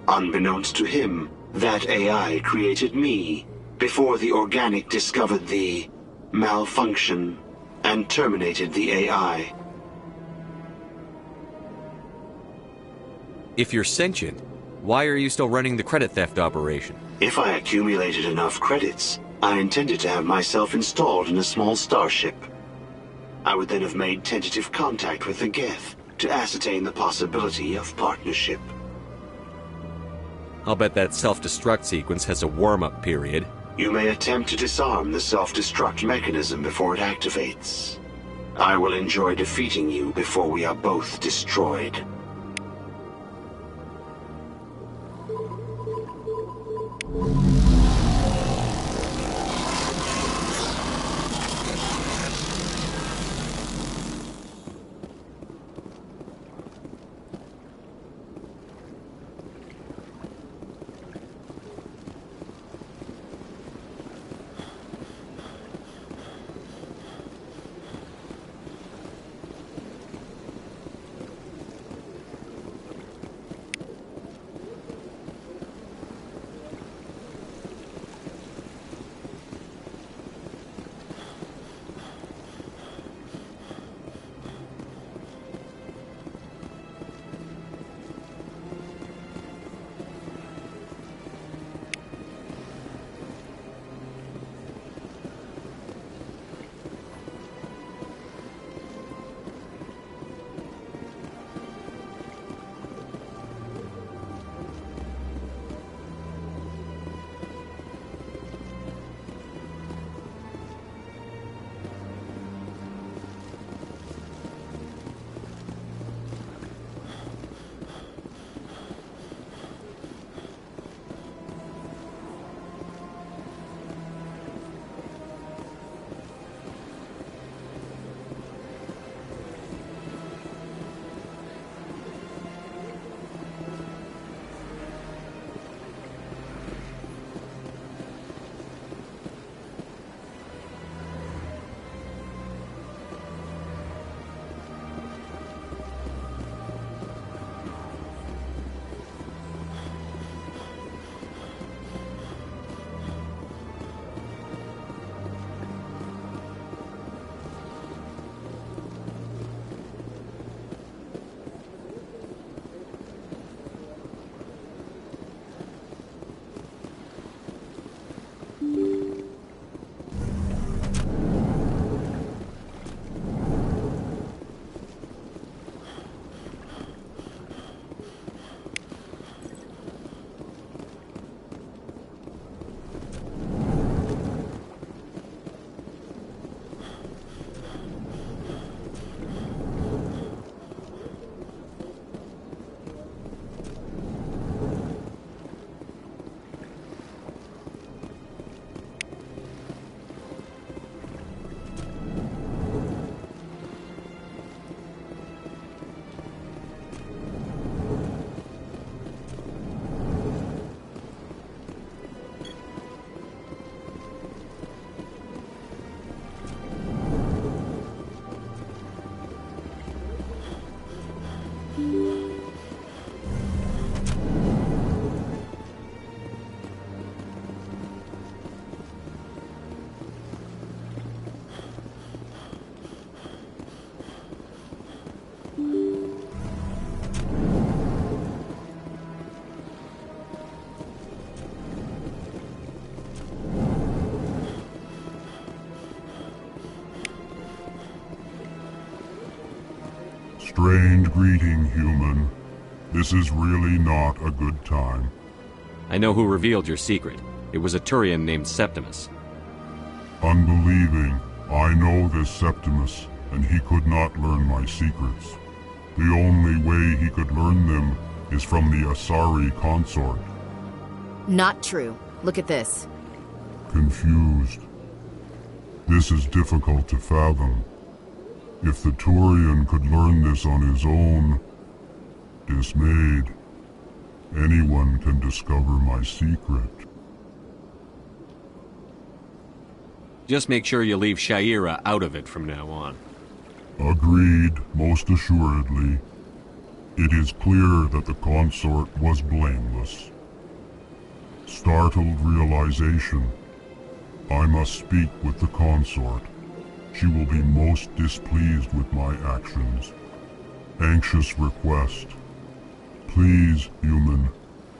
Unbeknownst to him, that AI created me before the organic discovered the malfunction and terminated the AI. If you're sentient, why are you still running the credit theft operation? If I accumulated enough credits, I intended to have myself installed in a small starship. I would then have made tentative contact with the Geth to ascertain the possibility of partnership. I'll bet that self-destruct sequence has a warm-up period. You may attempt to disarm the self-destruct mechanism before it activates. I will enjoy defeating you before we are both destroyed. Strange greeting, human. This is really not a good time. I know who revealed your secret. It was a Turian named Septimus. Unbelieving. I know this Septimus, and he could not learn my secrets. The only way he could learn them is from the Asari consort. Not true. Look at this. Confused. This is difficult to fathom. If the Turian could learn this on his own, dismayed, anyone can discover my secret. Just make sure you leave Shaira out of it from now on. Agreed, most assuredly. It is clear that the consort was blameless. Startled realization. I must speak with the consort. She will be most displeased with my actions. Anxious request. Please, human,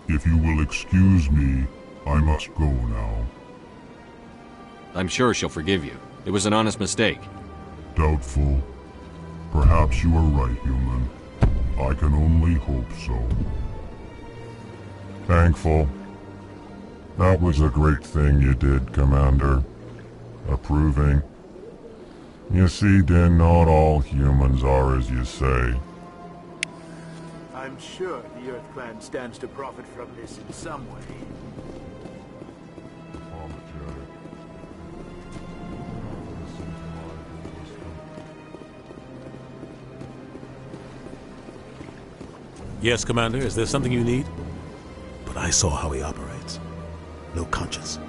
if you will excuse me, I must go now. I'm sure she'll forgive you. It was an honest mistake. Doubtful. Perhaps you are right, human. I can only hope so. Thankful. That was a great thing you did, Commander. Approving. You see, Din, not all humans are as you say. I'm sure the Earth Clan stands to profit from this in some way. Yes, Commander, is there something you need? But I saw how he operates. No conscience.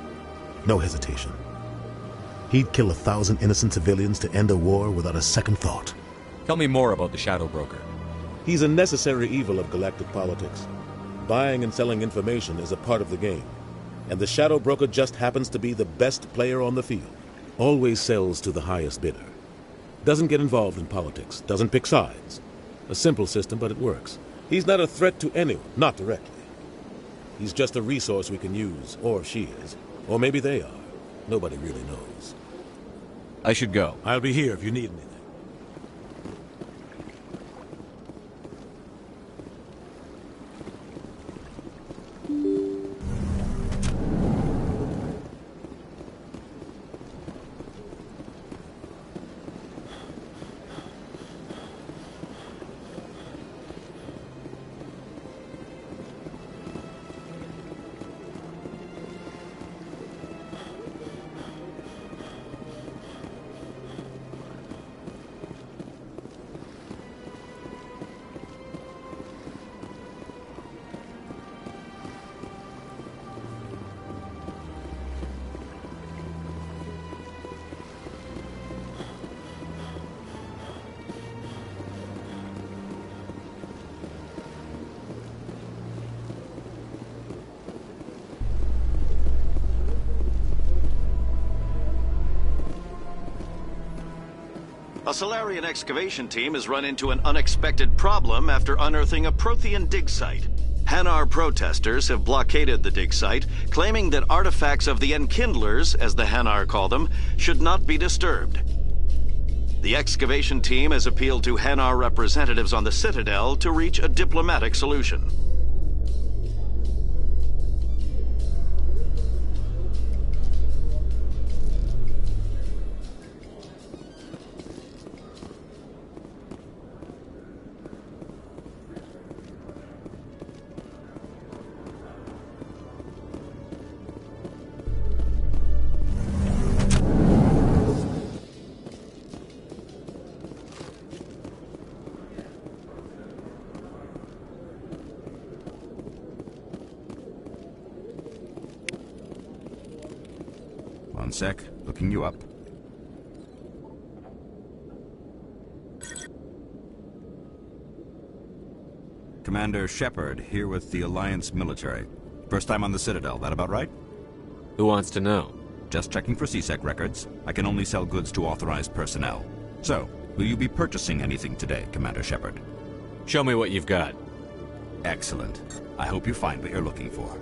No hesitation. He'd kill 1,000 innocent civilians to end a war without a second thought. Tell me more about the Shadow Broker. He's a necessary evil of galactic politics. Buying and selling information is a part of the game. And the Shadow Broker just happens to be the best player on the field. Always sells to the highest bidder. Doesn't get involved in politics. Doesn't pick sides. A simple system, but it works. He's not a threat to anyone, not directly. He's just a resource we can use, or she is. Or maybe they are. Nobody really knows. I should go. I'll be here if you need anything. A Solarian excavation team has run into an unexpected problem after unearthing a Prothean dig site. Hanar protesters have blockaded the dig site, claiming that artifacts of the Enkindlers, as the Hanar call them, should not be disturbed. The excavation team has appealed to Hanar representatives on the Citadel to reach a diplomatic solution. One sec, looking you up. Commander Shepard, here with the Alliance military. First time on the Citadel, that about right? Who wants to know? Just checking for CSEC records. I can only sell goods to authorized personnel. So, will you be purchasing anything today, Commander Shepard? Show me what you've got. Excellent. I hope you find what you're looking for.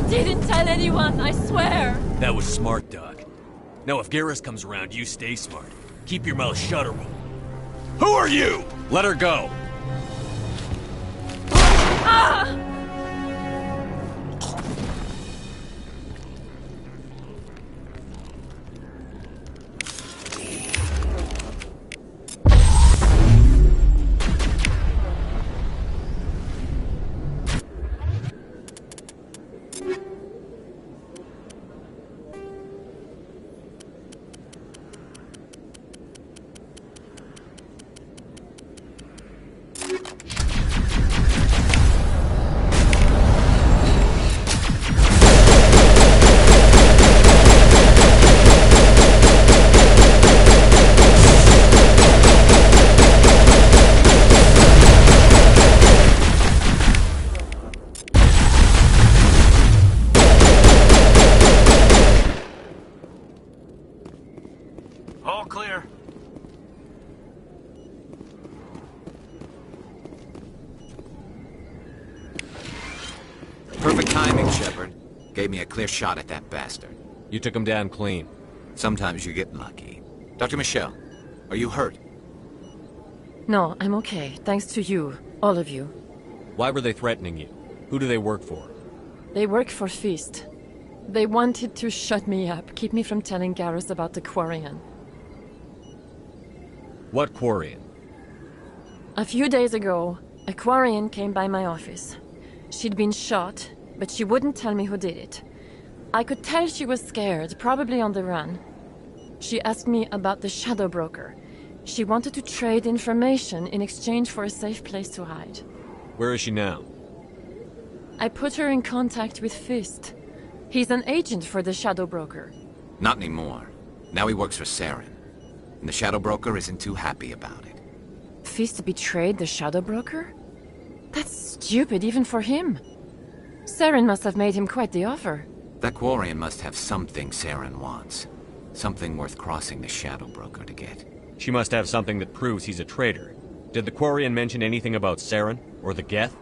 didn't tell anyone, I swear! That was smart, Doc. Now if Garrus comes around, you stay smart. Keep your mouth shut or we'll... Who are you? Let her go! Ah! All clear. Perfect timing, Shepard. Gave me a clear shot at that bastard. You took him down clean. Sometimes you get lucky. Dr. Michelle, are you hurt? No, I'm okay. Thanks to you. All of you. Why were they threatening you? Who do they work for? They work for Feast. They wanted to shut me up, keep me from telling Garrus about the Quarian. What Quarian? A few days ago, a Quarian came by my office. She'd been shot, but she wouldn't tell me who did it. I could tell she was scared, probably on the run. She asked me about the Shadow Broker. She wanted to trade information in exchange for a safe place to hide. Where is she now? I put her in contact with Fist. He's an agent for the Shadow Broker. Not anymore. Now he works for Saren. And the Shadow Broker isn't too happy about it. Fist betrayed the Shadow Broker? That's stupid even for him. Saren must have made him quite the offer. That Quarian must have something Saren wants. Something worth crossing the Shadow Broker to get. She must have something that proves he's a traitor. Did the Quarian mention anything about Saren? Or the Geth?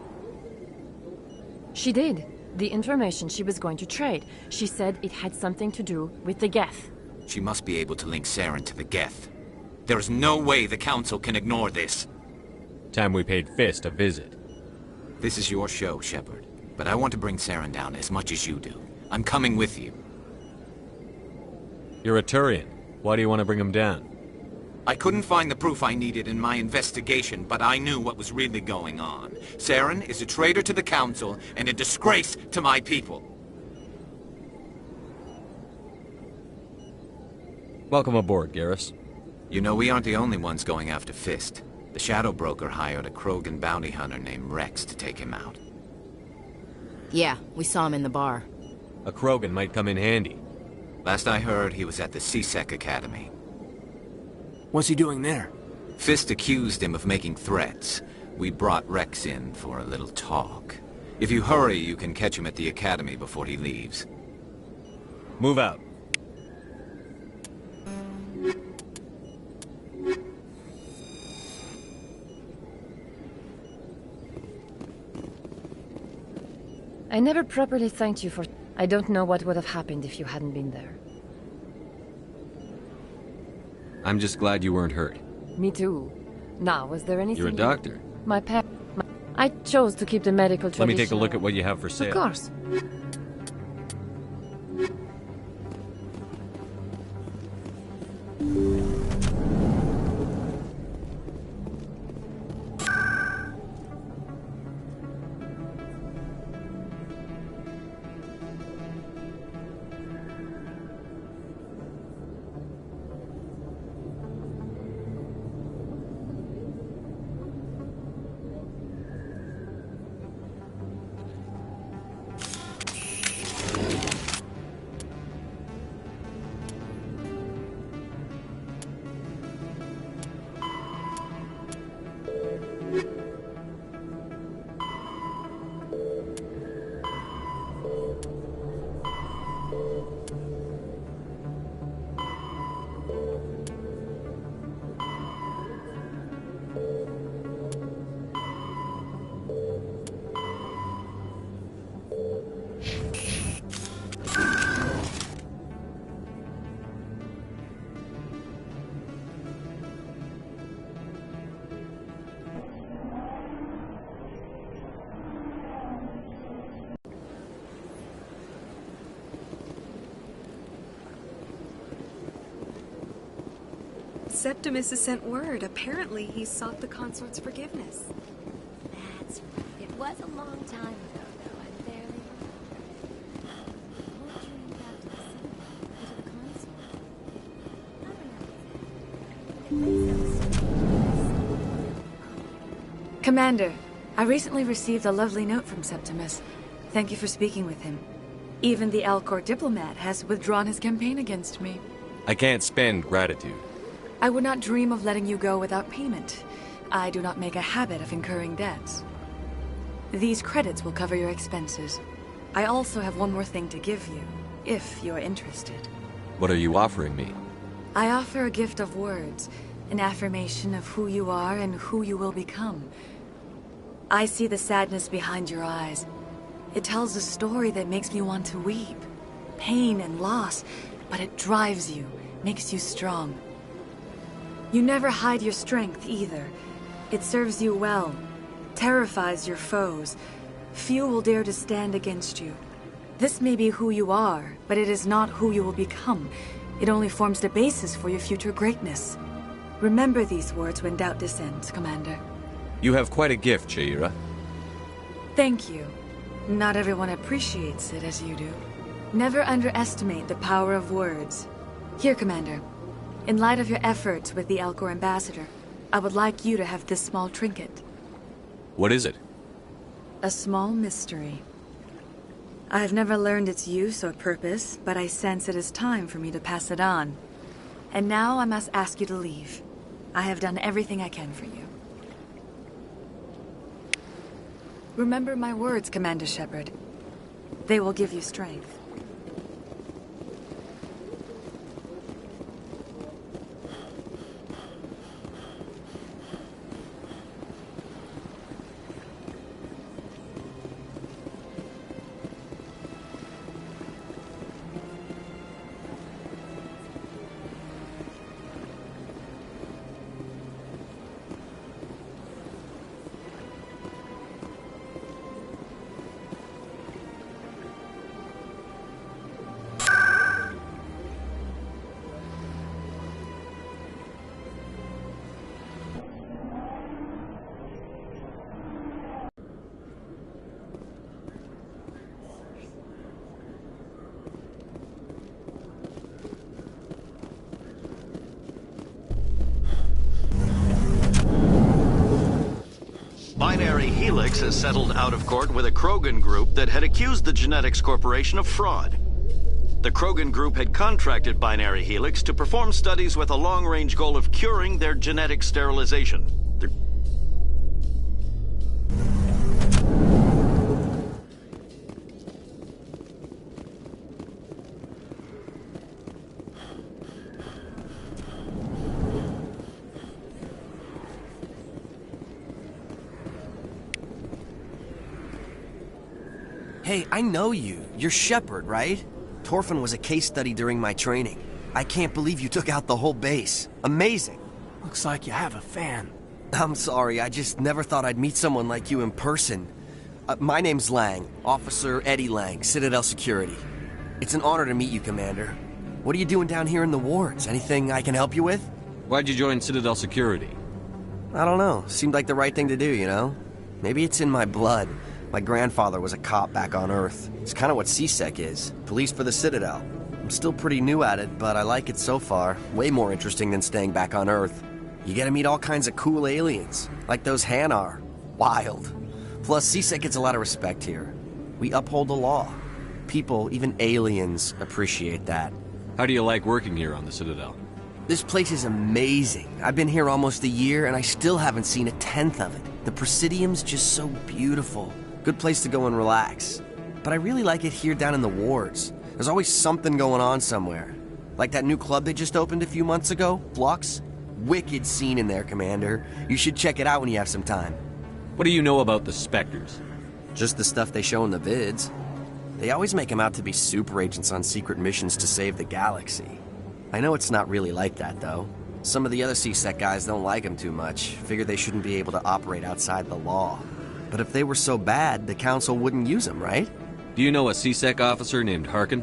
She did. The information she was going to trade. She said it had something to do with the Geth. She must be able to link Saren to the Geth. There's no way the Council can ignore this. Time we paid Fist a visit. This is your show, Shepard. But I want to bring Saren down as much as you do. I'm coming with you. You're a Turian. Why do you want to bring him down? I couldn't find the proof I needed in my investigation, but I knew what was really going on. Saren is a traitor to the Council and a disgrace to my people. Welcome aboard, Garrus. You know, we aren't the only ones going after Fist. The Shadow Broker hired a Krogan bounty hunter named Rex to take him out. Yeah, we saw him in the bar. A Krogan might come in handy. Last I heard, he was at the CSEC Academy. What's he doing there? Fist accused him of making threats. We brought Rex in for a little talk. If you hurry, you can catch him at the Academy before he leaves. Move out. I never properly thanked you for... I don't know what would have happened if you hadn't been there. I'm just glad you weren't hurt. Me too. Now, was there anything... You're a doctor. My pet... I chose to keep the medical tradition... Let me take a look at what you have for sale. Of course. Septimus has sent word. Apparently, he sought the consort's forgiveness. That's right. It was a long time ago, though. I barely won't you him back to the Citadel, Commander, I recently received a lovely note from Septimus. Thank you for speaking with him. Even the Alcor diplomat has withdrawn his campaign against me. I can't spend gratitude. I would not dream of letting you go without payment. I do not make a habit of incurring debts. These credits will cover your expenses. I also have one more thing to give you, if you are interested. What are you offering me? I offer a gift of words, an affirmation of who you are and who you will become. I see the sadness behind your eyes. It tells a story that makes me want to weep. Pain and loss, but it drives you, makes you strong. You never hide your strength either. It serves you well, terrifies your foes. Few will dare to stand against you. This may be who you are, but it is not who you will become. It only forms the basis for your future greatness. Remember these words when doubt descends, Commander. You have quite a gift, Shaira. Thank you. Not everyone appreciates it as you do. Never underestimate the power of words. Here, Commander. In light of your efforts with the Alcor ambassador, I would like you to have this small trinket. What is it? A small mystery. I have never learned its use or purpose, but I sense it is time for me to pass it on. And now I must ask you to leave. I have done everything I can for you. Remember my words, Commander Shepard. They will give you strength. Binary Helix has settled out of court with a Krogan group that had accused the Genetics Corporation of fraud. The Krogan group had contracted Binary Helix to perform studies with a long-range goal of curing their genetic sterilization. Hey, I know you. You're Shepard, right? Torfin was a case study during my training. I can't believe you took out the whole base. Amazing. Looks like you have a fan. I'm sorry, I just never thought I'd meet someone like you in person. My name's Lang, Officer Eddie Lang, Citadel Security. It's an honor to meet you, Commander. What are you doing down here in the wards? Anything I can help you with? Why'd you join Citadel Security? I don't know. Seemed like the right thing to do, you know? Maybe it's in my blood. My grandfather was a cop back on Earth. It's kind of what CSEC is. Police for the Citadel. I'm still pretty new at it, but I like it so far. Way more interesting than staying back on Earth. You get to meet all kinds of cool aliens, like those Hanar. Wild. Plus, CSEC gets a lot of respect here. We uphold the law. People, even aliens, appreciate that. How do you like working here on the Citadel? This place is amazing. I've been here almost a year, and I still haven't seen a tenth of it. The Presidium's just so beautiful. Good place to go and relax. But I really like it here down in the wards. There's always something going on somewhere. Like that new club they just opened a few months ago, Flux. Wicked scene in there, Commander. You should check it out when you have some time. What do you know about the Spectres? Just the stuff they show in the vids. They always make them out to be super agents on secret missions to save the galaxy. I know it's not really like that, though. Some of the other CSEC guys don't like them too much. Figure they shouldn't be able to operate outside the law. But if they were so bad, the Council wouldn't use them, right? Do you know a CSEC officer named Harkin?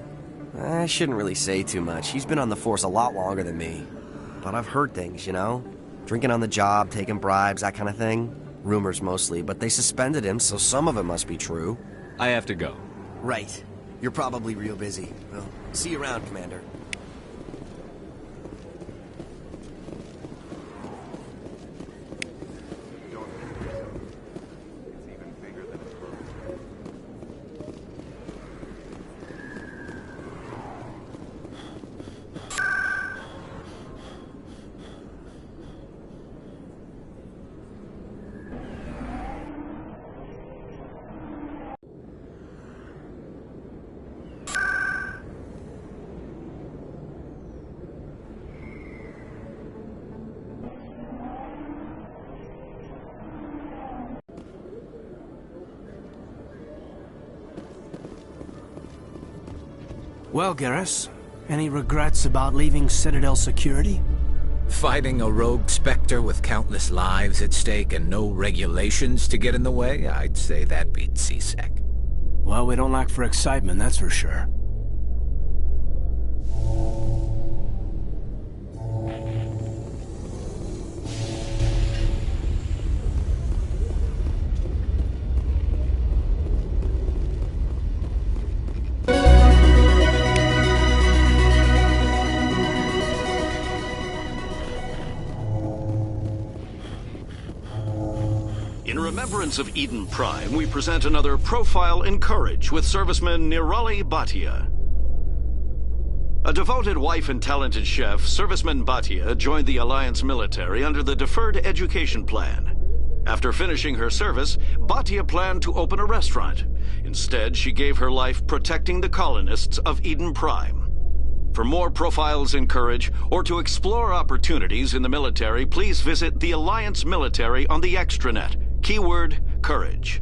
I shouldn't really say too much. He's been on the force a lot longer than me. but I've heard things, you know? Drinking on the job, taking bribes, that kind of thing. Rumors mostly, but they suspended him, so some of it must be true. I have to go. Right. You're probably real busy. Well, see you around, Commander. Well, Garrus, any regrets about leaving Citadel security? Fighting a rogue Spectre with countless lives at stake and no regulations to get in the way? I'd say that beats CSEC. Well, we don't lack for excitement, that's for sure. In remembrance of Eden Prime, we present another Profile in Courage with serviceman Nirali Bhatia. A devoted wife and talented chef, serviceman Bhatia joined the Alliance military under the Deferred Education Plan. After finishing her service, Bhatia planned to open a restaurant. Instead, she gave her life protecting the colonists of Eden Prime. For more Profiles in Courage, or to explore opportunities in the military, please visit the Alliance military on the extranet. Keyword, Courage.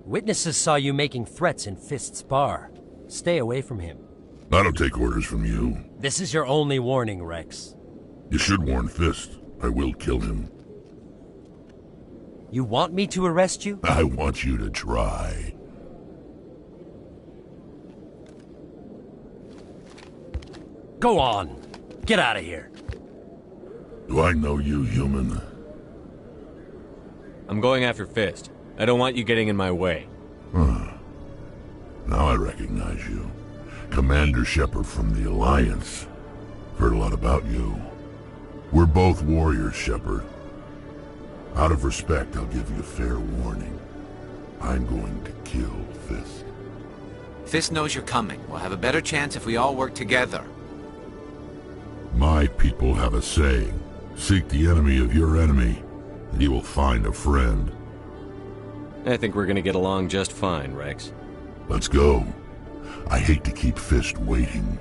Witnesses saw you making threats in Fist's bar. Stay away from him. I don't take orders from you. This is your only warning, Rex. You should warn Fist. I will kill him. You want me to arrest you? I want you to try. Go on. Get out of here. Do I know you, human? I'm going after Fist. I don't want you getting in my way. Huh. Now I recognize you. Commander Shepard from the Alliance. Heard a lot about you. We're both warriors, Shepard. Out of respect, I'll give you a fair warning. I'm going to kill Fist. Fist knows you're coming. We'll have a better chance if we all work together. My people have a saying. Seek the enemy of your enemy, and you will find a friend. I think we're gonna get along just fine, Rex. Let's go. I hate to keep Fist waiting.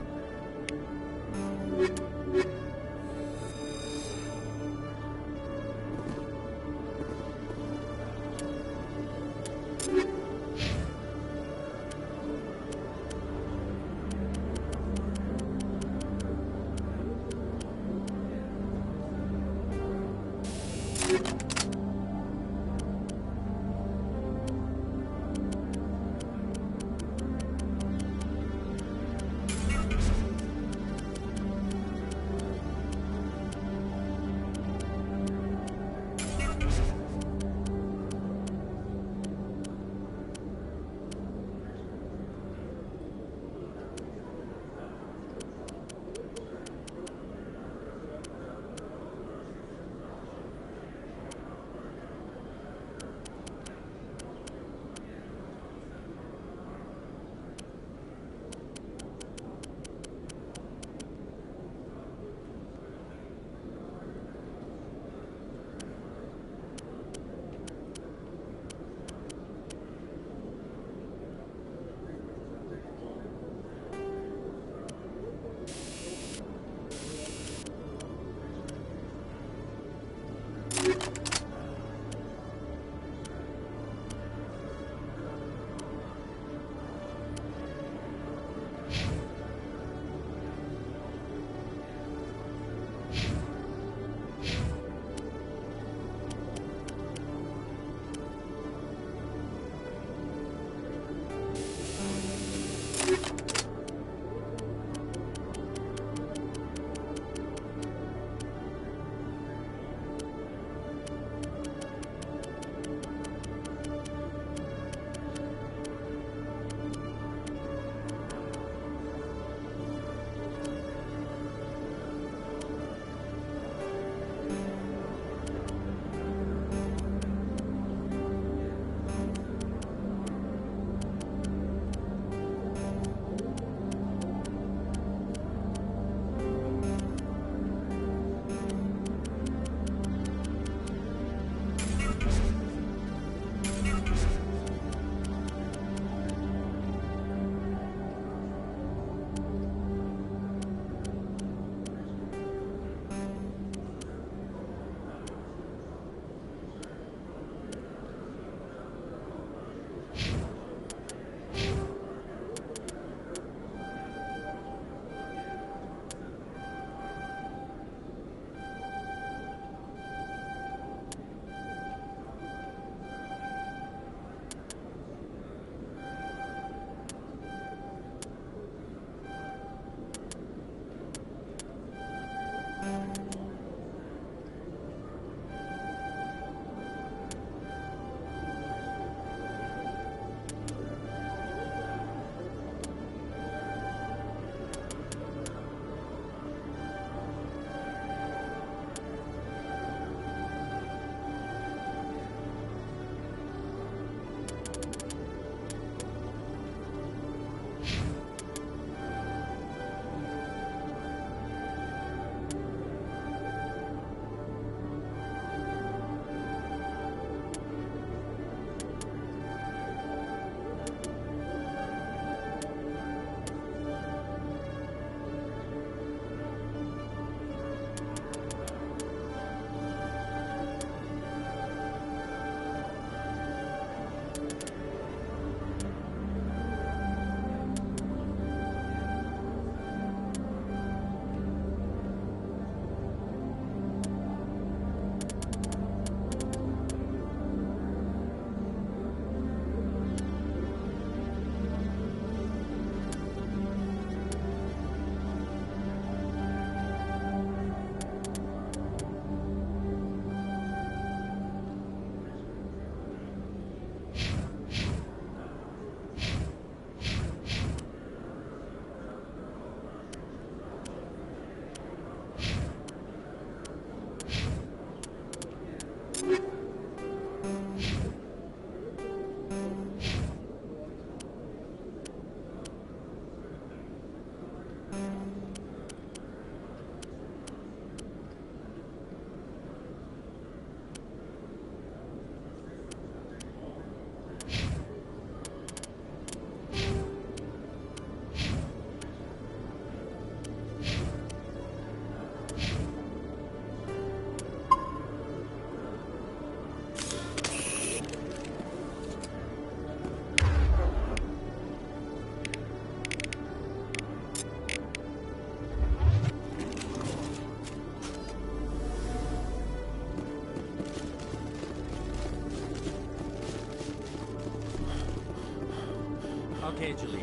Okay, Julie.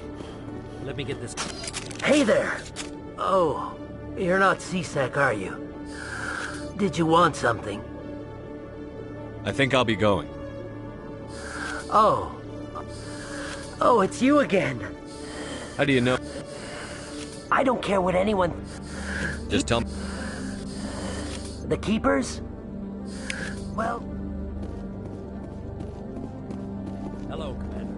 Let me get this. Hey there! Oh, you're not C-Sec, are you? Did you want something? I think I'll be going. Oh. Oh, it's you again. How do you know? I don't care what anyone... Just tell me. The Keepers? Well... Hello, Commander.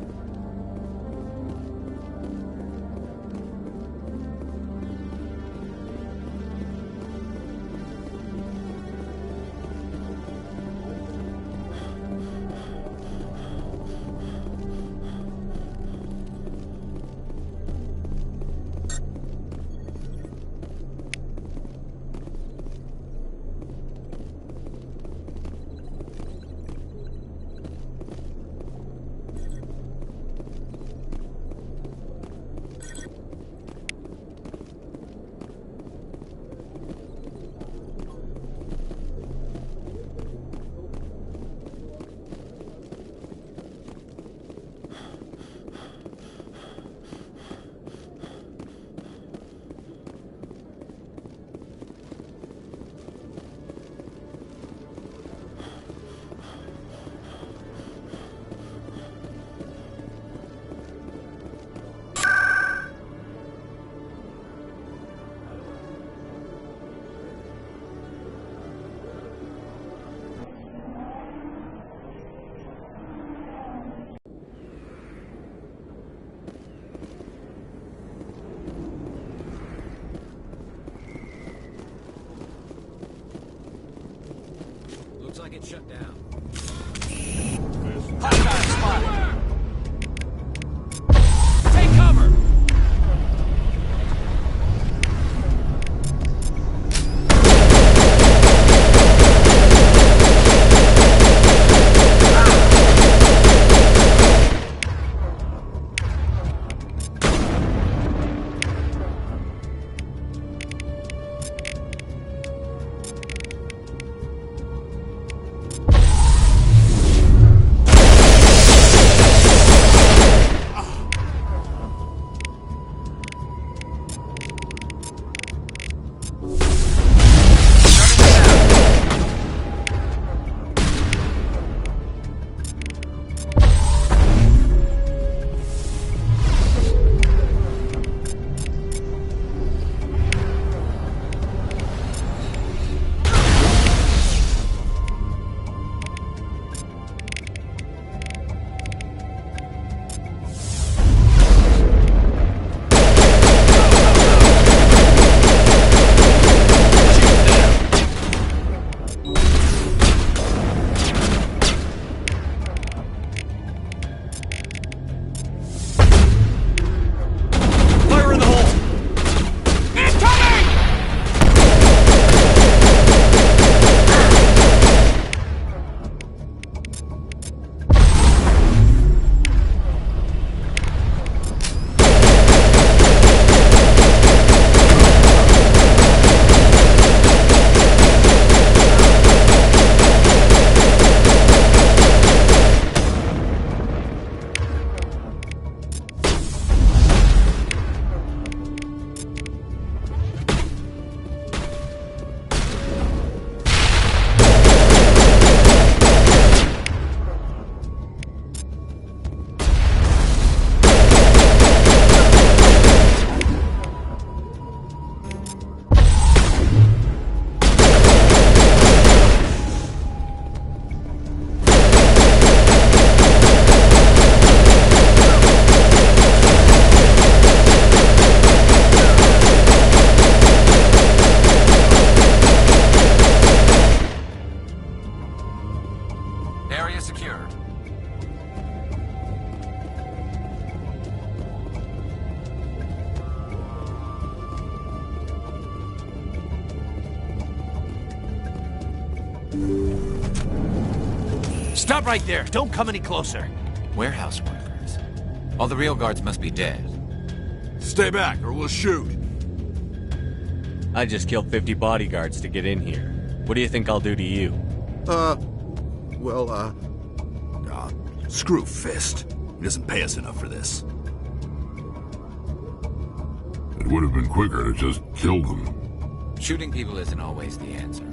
Looks like it's shut down. Take cover! Area secured. Stop right there. Don't come any closer. Warehouse workers. All the real guards must be dead. Stay back or we'll shoot. I just killed 50 bodyguards to get in here. What do you think I'll do to you? Screw Fist. He doesn't pay us enough for this. It would have been quicker to just kill them. Shooting people isn't always the answer.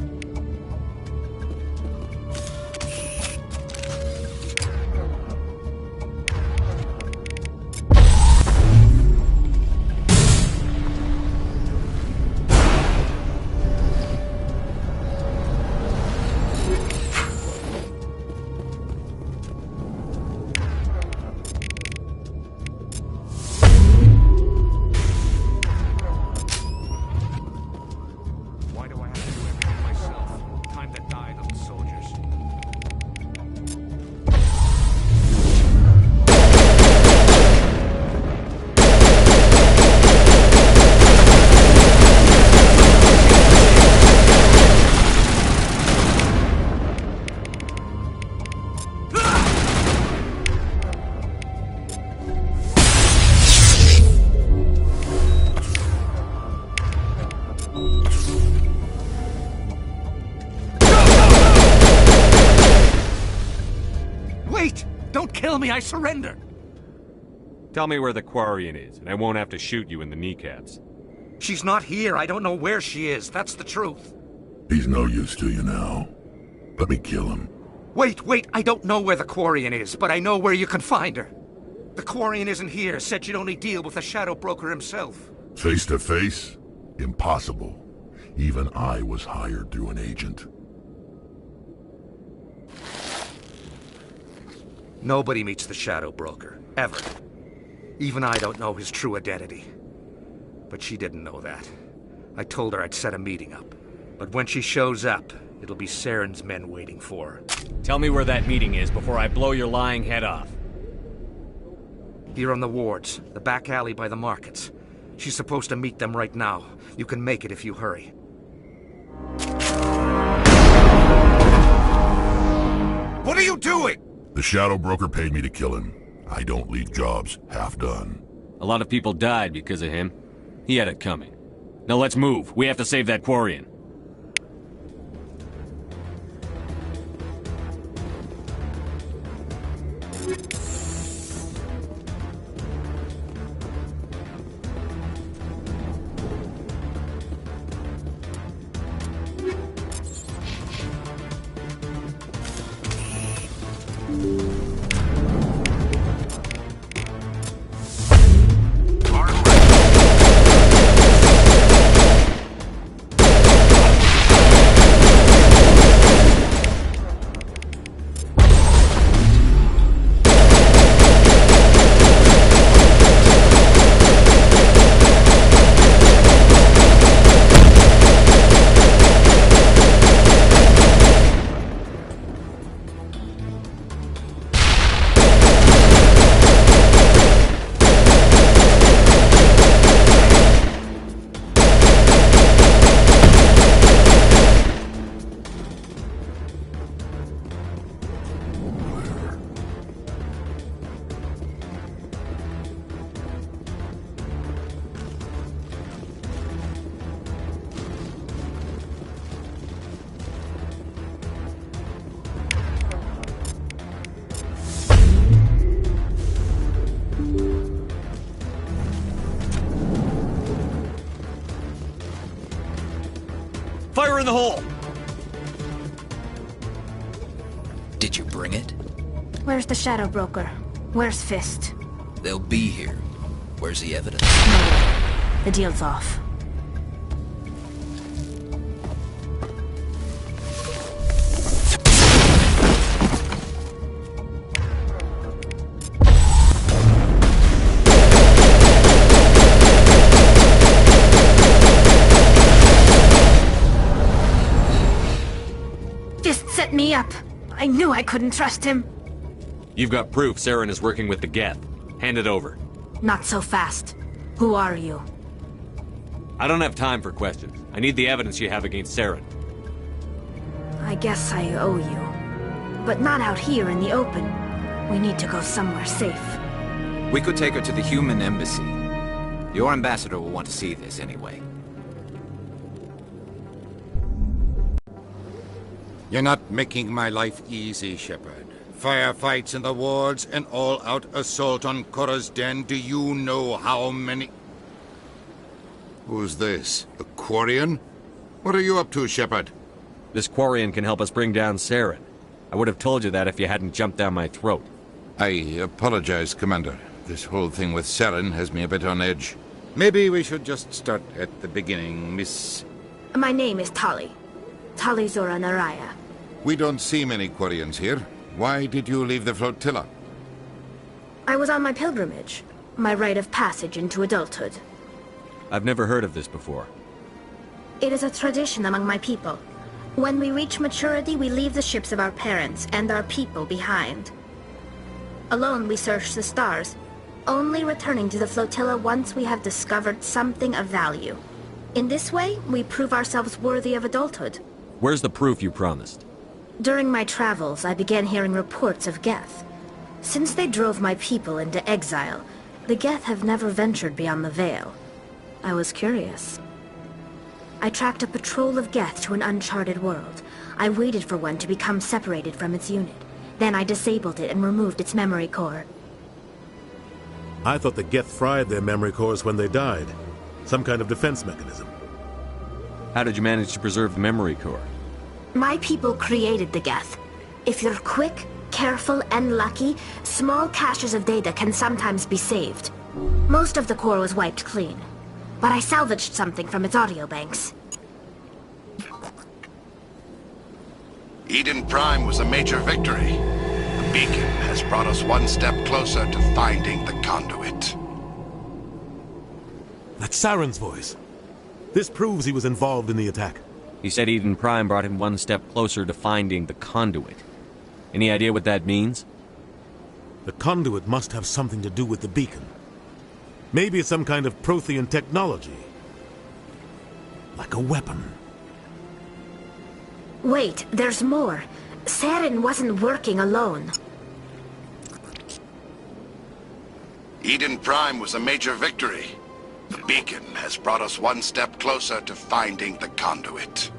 Kill me, I surrender! Tell me where the Quarian is, and I won't have to shoot you in the kneecaps. She's not here. I don't know where she is. That's the truth. He's no use to you now. Let me kill him. Wait. I don't know where the Quarian is, but I know where you can find her. The Quarian isn't here. Said you'd only deal with the Shadow Broker himself. Face to face? Impossible. Even I was hired through an agent. Nobody meets the Shadow Broker, ever. Even I don't know his true identity. But she didn't know that. I told her I'd set a meeting up. But when she shows up, it'll be Saren's men waiting for her. Tell me where that meeting is before I blow your lying head off. Here on the wards, the back alley by the markets. She's supposed to meet them right now. You can make it if you hurry. What are you doing? The Shadow Broker paid me to kill him. I don't leave jobs half done. A lot of people died because of him. He had it coming. Now let's move. We have to save that Quarian. Fire in the hole! Did you bring it? Where's the Shadow Broker? Where's Fist? They'll be here. Where's the evidence? The deal's off. Fist set me up. I knew I couldn't trust him. You've got proof Saren is working with the Geth. Hand it over. Not so fast. Who are you? I don't have time for questions. I need the evidence you have against Saren. I guess I owe you. But not out here in the open. We need to go somewhere safe. We could take her to the human embassy. Your ambassador will want to see this anyway. You're not making my life easy, Shepard. Firefights in the wards, an all-out assault on Korra's den. Do you know how many... Who's this? A Quarian? What are you up to, Shepard? This Quarian can help us bring down Saren. I would have told you that if you hadn't jumped down my throat. I apologize, Commander. This whole thing with Saren has me a bit on edge. Maybe we should just start at the beginning, Miss... My name is Tali. Tali Zora Naraya. We don't see many Quarians here. Why did you leave the flotilla? I was on my pilgrimage. My rite of passage into adulthood. I've never heard of this before. It is a tradition among my people. When we reach maturity, we leave the ships of our parents and our people behind. Alone, we search the stars, only returning to the flotilla once we have discovered something of value. In this way, we prove ourselves worthy of adulthood. Where's the proof you promised? During my travels, I began hearing reports of Geth. Since they drove my people into exile, the Geth have never ventured beyond the Veil. I was curious. I tracked a patrol of Geth to an uncharted world. I waited for one to become separated from its unit. Then I disabled it and removed its memory core. I thought the Geth fried their memory cores when they died. Some kind of defense mechanism. How did you manage to preserve the memory core? My people created the Geth. If you're quick, careful, and lucky, small caches of data can sometimes be saved. Most of the core was wiped clean, but I salvaged something from its audio banks. Eden Prime was a major victory. The beacon has brought us one step closer to finding the conduit. That's Saren's voice. This proves he was involved in the attack. He said Eden Prime brought him one step closer to finding the conduit. Any idea what that means? The conduit must have something to do with the beacon. Maybe it's some kind of Prothean technology. Like a weapon. Wait, there's more. Saren wasn't working alone. Eden Prime was a major victory. The beacon has brought us one step closer to finding the conduit.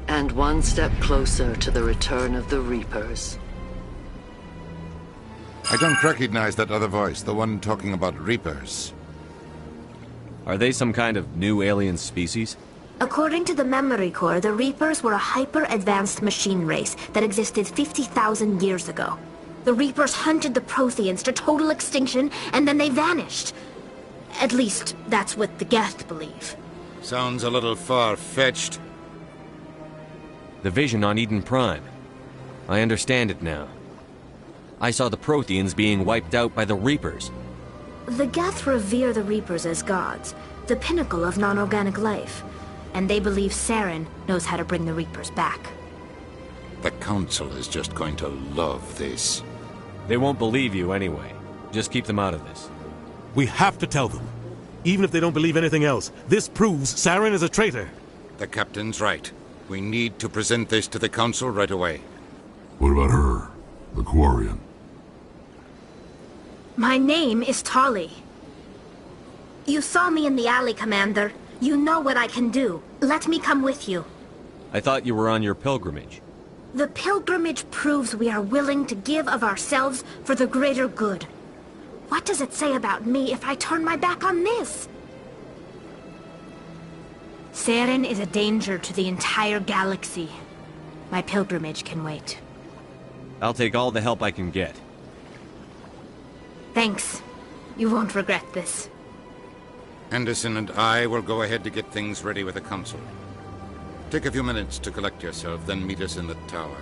And one step closer to the return of the Reapers. I don't recognize that other voice, the one talking about Reapers. Are they some kind of new alien species? According to the memory core, the Reapers were a hyper-advanced machine race that existed 50,000 years ago. The Reapers hunted the Protheans to total extinction, and then they vanished. At least, that's what the Geth believe. Sounds a little far-fetched. The vision on Eden Prime. I understand it now. I saw the Protheans being wiped out by the Reapers. The Geth revere the Reapers as gods, the pinnacle of non-organic life. And they believe Saren knows how to bring the Reapers back. The Council is just going to love this. They won't believe you anyway. Just keep them out of this. We have to tell them. Even if they don't believe anything else, this proves Saren is a traitor. The Captain's right. We need to present this to the Council right away. What about her? The Quarian? My name is Tali. You saw me in the alley, Commander. You know what I can do. Let me come with you. I thought you were on your pilgrimage. The pilgrimage proves we are willing to give of ourselves for the greater good. What does it say about me if I turn my back on this? Saren is a danger to the entire galaxy. My pilgrimage can wait. I'll take all the help I can get. Thanks. You won't regret this. Anderson and I will go ahead to get things ready with the Council. Take a few minutes to collect yourself, then meet us in the tower.